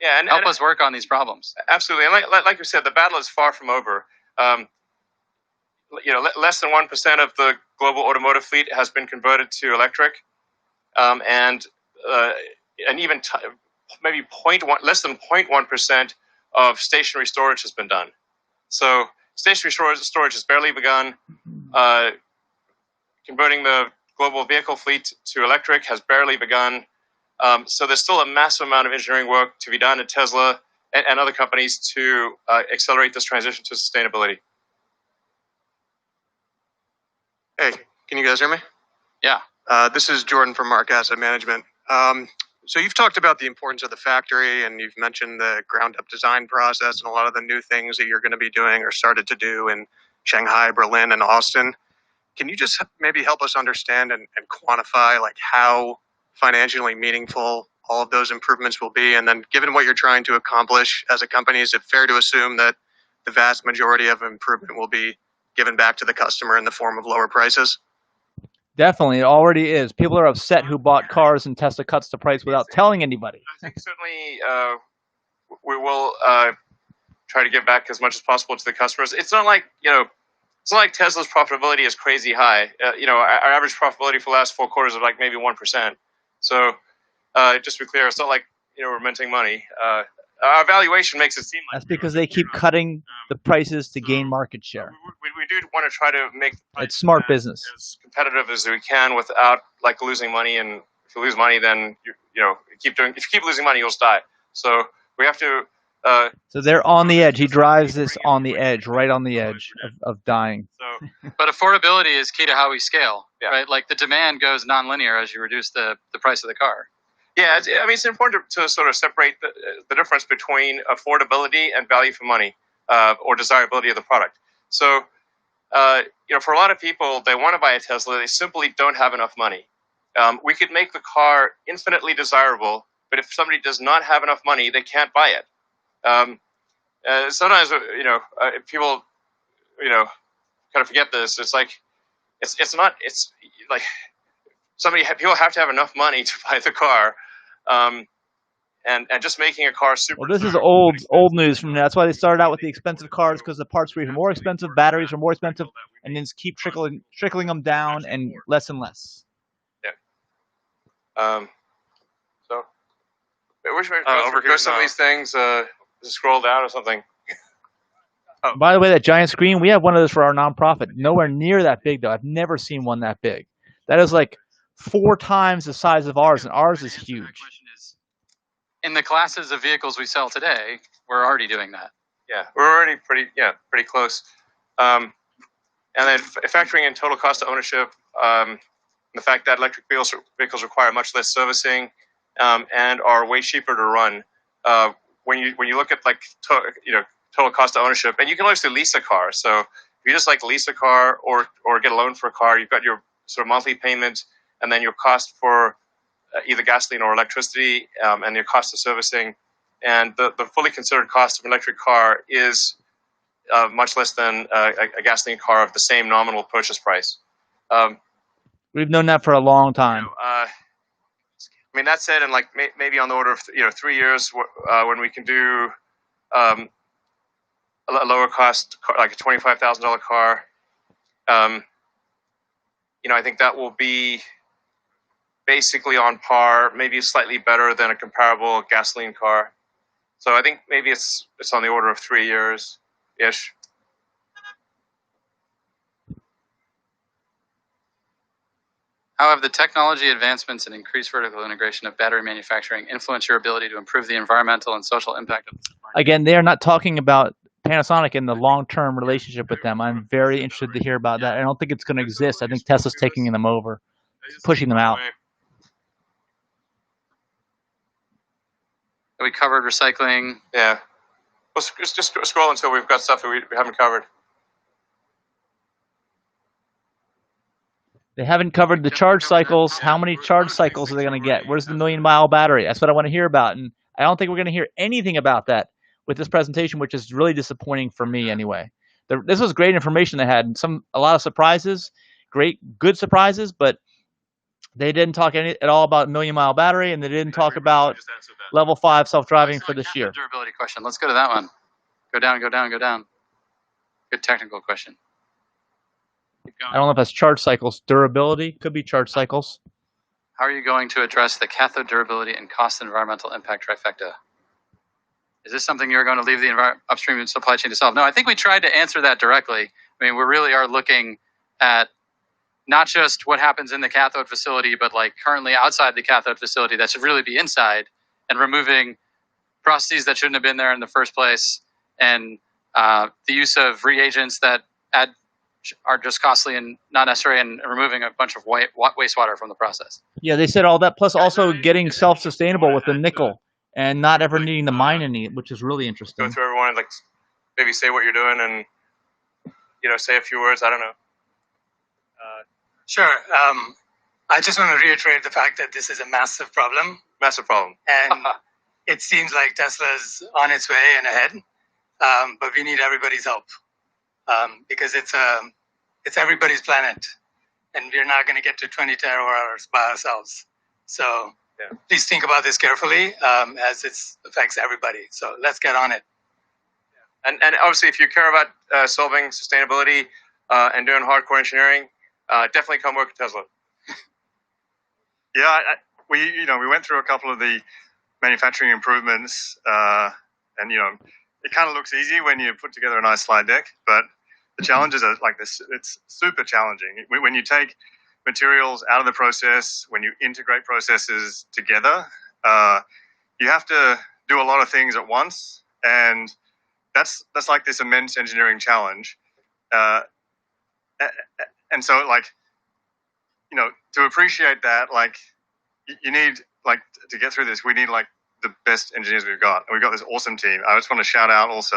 Yeah, and help us work on these problems. Absolutely, and like you said, the battle is far from over. Less than 1% of the global automotive fleet has been converted to electric, and even maybe less than 0.1% of stationary storage has been done. So stationary storage has barely begun. Converting the global vehicle fleet to electric has barely begun. So there's still a massive amount of engineering work to be done at Tesla and other companies to accelerate this transition to sustainability. Hey, can you guys hear me? Yeah. This is Jordan from Mark Asset Management. So you've talked about the importance of the factory, and you've mentioned the ground-up design process and a lot of the new things that you're going to be doing or started to do in Shanghai, Berlin, and Austin. Can you just maybe help us understand and quantify like how financially meaningful all of those improvements will be? And then given what you're trying to accomplish as a company, is it fair to assume that the vast majority of improvement will be given back to the customer in the form of lower prices? Definitely, it already is. People are upset who bought cars and Tesla cuts the price without telling anybody. I think certainly we will try to give back as much as possible to the customers. It's not like it's not like Tesla's profitability is crazy high. Our average profitability for the last 4 quarters is like maybe 1%. So just to be clear, it's not like we're minting money. Our valuation makes it seem like that's because they keep cutting the prices to gain market share. We do want to try to make it's smart business, as competitive as we can without like losing money. And if you lose money, then if you keep losing money, you'll die. So we have to. So they're on the edge. He drives this on the edge, right on the edge of dying. So, but affordability is key to how we scale, right? Like the demand goes nonlinear as you reduce the price of the car. Yeah, it's important to sort of separate the difference between affordability and value for money, or desirability of the product. So, for a lot of people, they want to buy a Tesla. They simply don't have enough money. We could make the car infinitely desirable, but if somebody does not have enough money, they can't buy it. sometimes people kind of forget this. It's like it's not. It's like people have to have enough money to buy the car, and just making a car super. Well, this is old news from now. That's why they started out with the expensive cars, because the parts were even more expensive, batteries were more expensive, and then just keep trickling them down and less and less. Yeah. So, which way go some of these things? Scroll down or something. Oh. By the way, that giant screen, we have one of those for our nonprofit. Nowhere near that big, though. I've never seen one that big. That is like 4 times the size of ours, and ours is huge. In the classes of vehicles we sell today, we're already doing that. Yeah, we're already pretty close. And then factoring in total cost of ownership, the fact that electric vehicles require much less servicing and are way cheaper to run. When you look at total cost of ownership, and you can obviously lease a car. So if you just lease a car or get a loan for a car, you've got your sort of monthly payment, and then your cost for either gasoline or electricity, and your cost of servicing. And the fully considered cost of an electric car is much less than a gasoline car of the same nominal purchase price. We've known that for a long time. I mean, that said, and maybe on the order of 3 years, when we can do a lower cost, like a $25,000 car, I think that will be basically on par, maybe slightly better than a comparable gasoline car. So I think maybe it's on the order of 3 years ish. How have the technology advancements and increased vertical integration of battery manufacturing influenced your ability to improve the environmental and social impact of the supply chain? Again, they are not talking about Panasonic and the long-term relationship with them. I'm very interested to hear about that. I don't think it's going to exist. I think Tesla's taking them over, pushing them out. We covered recycling. Yeah. Well, just scroll until we've got stuff that we haven't covered. They haven't covered the charge cycles. How many charge cycles are they going to get? Where's the million-mile battery? That's what I want to hear about. And I don't think we're going to hear anything about that with this presentation, which is really disappointing for me anyway. This was great information they had, and a lot of surprises, good surprises, but they didn't talk at all about million-mile battery, and they didn't talk about level 5 self-driving for this year. Durability question. Let's go to that one. Go down, go down, go down. Good technical question. I don't know if that's charge cycles. Durability could be charge cycles. How are you going to address the cathode durability and cost environmental impact trifecta? Is this something you're going to leave the upstream supply chain to solve? No, I think we tried to answer that directly. I mean, we really are looking at not just what happens in the cathode facility, but currently outside the cathode facility that should really be inside, and removing processes that shouldn't have been there in the first place, and the use of reagents that are just costly and not necessary, and removing a bunch of wastewater from the process. Yeah, they said all that, plus also getting self-sustainable with the nickel and not ever needing to mine any, which is really interesting. Go through everyone and maybe say what you're doing and say a few words. I don't know. Sure. I just want to reiterate the fact that this is a massive problem. Massive problem. And it seems like Tesla's on its way and ahead, but we need everybody's help. Because it's everybody's planet, and we're not going to get to 20 terawatt-hours by ourselves. So please think about this carefully, as it affects everybody. So let's get on it. And obviously, if you care about solving sustainability and doing hardcore engineering, definitely come work at Tesla. Yeah, we went through a couple of the manufacturing improvements, and it kind of looks easy when you put together a nice slide deck, but the challenges are like this. It's super challenging. When you take materials out of the process, when you integrate processes together, you have to do a lot of things at once, and that's like this immense engineering challenge. And so, to appreciate that, you need to get through this. We need the best engineers we've got, and we've got this awesome team. I just want to shout out also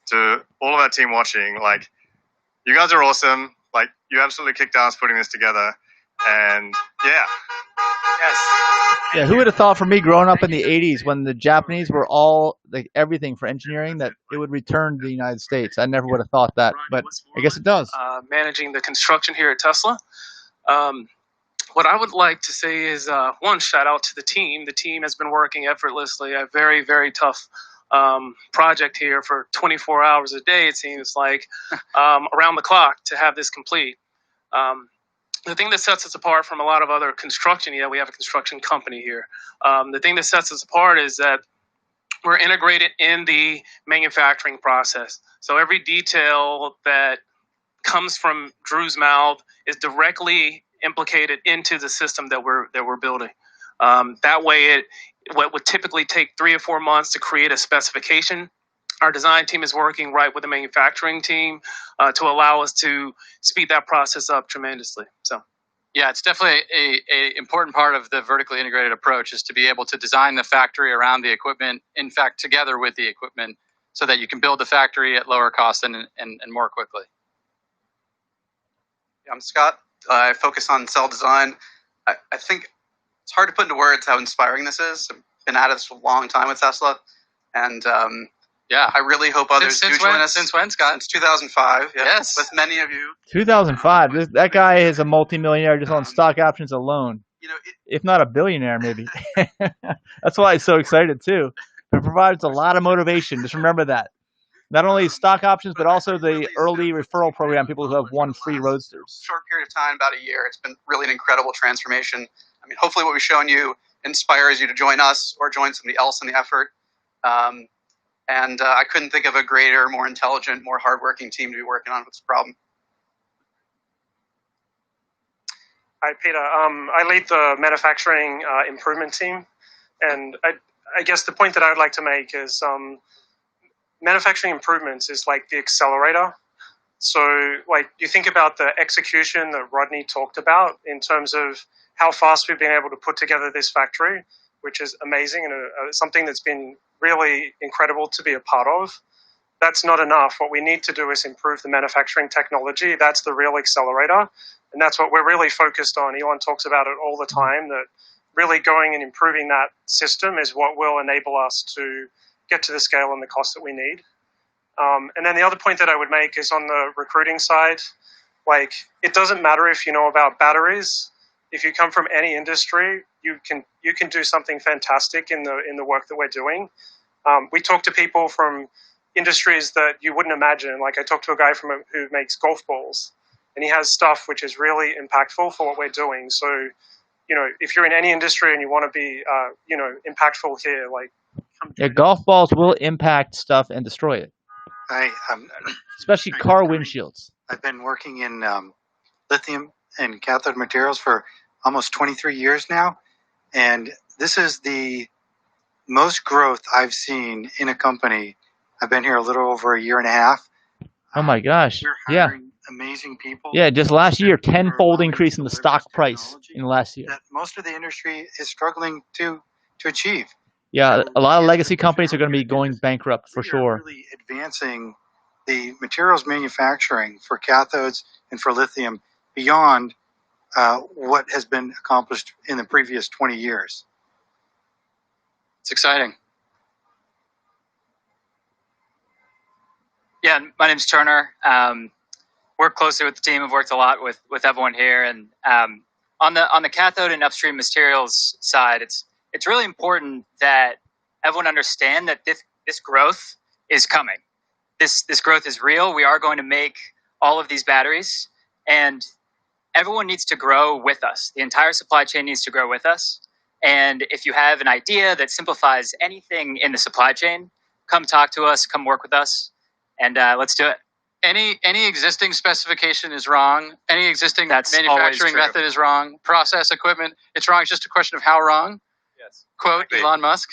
to all of our team watching. You guys are awesome. You absolutely kicked ass putting this together, and yeah. Yes. Yeah, who would have thought for me growing up in the 80s when the Japanese were all like everything for engineering that it would return to the United States? I never would have thought that, but I guess it does. Managing the construction here at Tesla. What I would like to say is one, shout out to the team. The team has been working effortlessly. A very, very tough project here for 24 hours a day, it seems like, around the clock to have this complete. The thing that sets us apart from a lot of other construction, we have a construction company here. The thing that sets us apart is that we're integrated in the manufacturing process. So every detail that comes from Drew's mouth is directly implicated into the system that we're building. That way, what would typically take 3 or 4 months to create a specification, our design team is working right with the manufacturing team to allow us to speed that process up tremendously. So, yeah, it's definitely a important part of the vertically integrated approach is to be able to design the factory around the equipment, in fact, together with the equipment, so that you can build the factory at lower cost and more quickly. I'm Scott. I focus on cell design. I think it's hard to put into words how inspiring this is. I've been at it for a long time with Tesla, and yeah, I really hope others do join us. Since when, Scott? Since 2005. Yeah, yes, with many of you. 2005. That guy is a multimillionaire just on stock options alone. If not a billionaire, maybe. That's why he's so excited too. It provides a lot of motivation. Just remember that. Not only stock options, but also the early referral program, people who have won free Roadsters. Short period of time, about a year. It's been really an incredible transformation. I mean, hopefully what we've shown you inspires you to join us or join somebody else in the effort. And I couldn't think of a greater, more intelligent, more hardworking team to be working on with this problem. Hi, Peter. I lead the manufacturing improvement team. And I guess the point that I would like to make is manufacturing improvements is like the accelerator. So like you think about the execution that Rodney talked about in terms of how fast we've been able to put together this factory, which is amazing and something that's been really incredible to be a part of. That's not enough. What we need to do is improve the manufacturing technology. That's the real accelerator. And that's what we're really focused on. Elon talks about it all the time, that really going and improving that system is what will enable us to get to the scale and the cost that we need. And then the other point that I would make is on the recruiting side, like it doesn't matter if you know about batteries. If you come from any industry, you can do something fantastic in the work that we're doing. We talk to people from industries that you wouldn't imagine. Like I talked to a guy who makes golf balls, and he has stuff which is really impactful for what we're doing. So, if you're in any industry and you want to be, impactful here, like. Yeah, golf balls will impact stuff and destroy it. Especially car windshields. I've been working in lithium and cathode materials for almost 23 years now, and this is the most growth I've seen in a company. I've been here a little over a year and a half. Oh my gosh! We're hiring amazing people. Yeah, just last year, 10-fold increase in the stock price in the last year. That most of the industry is struggling to achieve. Yeah, a lot of legacy companies are going to be going bankrupt for sure. Really advancing the materials manufacturing for cathodes and for lithium beyond what has been accomplished in the previous 20 years. It's exciting. Yeah, my name's Turner. Work closely with the team. I've worked a lot with everyone here, and on the cathode and upstream materials side, it's really important that everyone understand that this growth is coming. This growth is real. We are going to make all of these batteries, and everyone needs to grow with us. The entire supply chain needs to grow with us. And if you have an idea that simplifies anything in the supply chain, come talk to us, come work with us, and let's do it. Any existing specification is wrong. Any existing manufacturing method is wrong. Process equipment, it's wrong. It's just a question of how wrong. Yes. Quote Exactly. Elon Musk.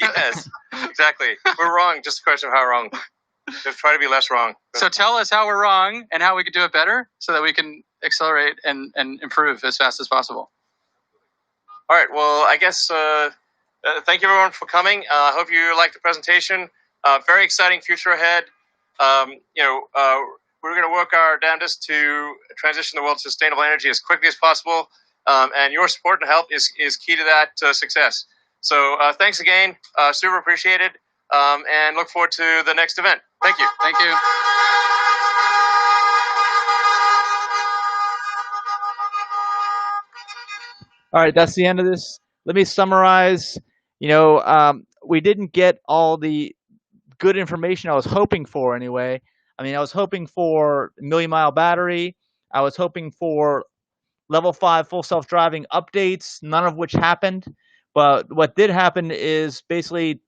Yes, exactly. We're wrong. Just a question of how wrong. Just try to be less wrong. So tell us how we're wrong and how we can do it better so that we can accelerate and improve as fast as possible. All right. Well, I guess thank you everyone for coming. I hope you liked the presentation. Very exciting future ahead. We're going to work our damnedest to transition the world to sustainable energy as quickly as possible. and your support and help is key to that success. So thanks again, super appreciated, and look forward to the next event. Thank you. Thank you. All right, that's the end of this. Let me summarize. You know, we didn't get all the good information I was hoping for anyway. I mean, I was hoping for million-mile battery. I was hoping for level 5 full self-driving updates, none of which happened. But what did happen is basically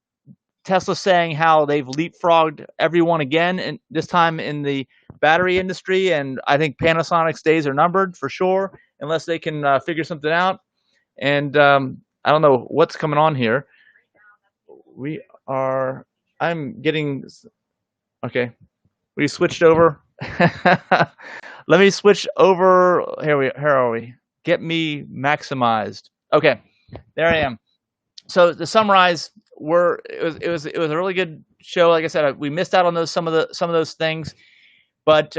Tesla saying how they've leapfrogged everyone again, and this time in the battery industry. And I think Panasonic's days are numbered for sure, unless they can figure something out. And I don't know what's coming on here. I'm getting, okay. We switched over. Let me switch over. Here are we. Get me maximized. Okay, there I am. So to summarize, it was a really good show. Like I said, we missed out on some of those things. But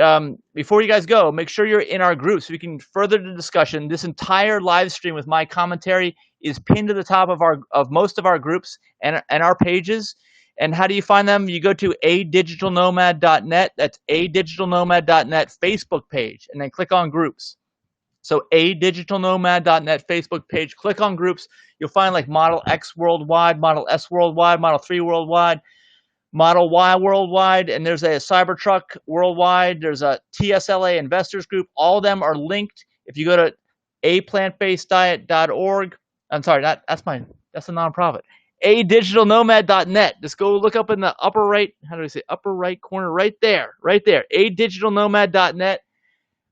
before you guys go, make sure you're in our group so we can further the discussion. This entire live stream with my commentary is pinned to the top of most of our groups and our pages. And how do you find them? You go to adigitalnomad.net. That's adigitalnomad.net Facebook page, and then click on groups. So adigitalnomad.net Facebook page. Click on groups. You'll find like Model X Worldwide, Model S Worldwide, Model 3 Worldwide, Model Y Worldwide, and there's a Cybertruck Worldwide. There's a TSLA Investors Group. All of them are linked. If you go to aplantbaseddiet.org, I'm sorry, that's a nonprofit. adigitalnomad.net. Just go look up in the upper right, upper right corner, right there. adigitalnomad.net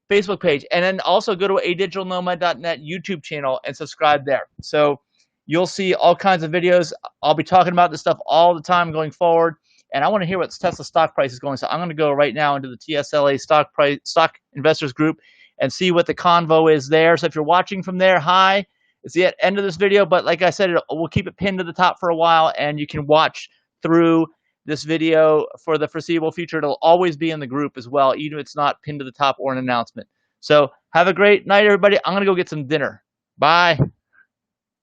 Facebook page, and then also go to adigitalnomad.net YouTube channel and subscribe there. So you'll see all kinds of videos. I'll be talking about this stuff all the time going forward, and I want to hear what Tesla stock price is going. So I'm going to go right now into the TSLA stock investors group and see what the convo is there. So if you're watching from there, hi. It's the end of this video, but like I said, we'll keep it pinned to the top for a while, and you can watch through this video for the foreseeable future. It'll always be in the group as well, even if it's not pinned to the top or an announcement. So have a great night, everybody. I'm going to go get some dinner. Bye.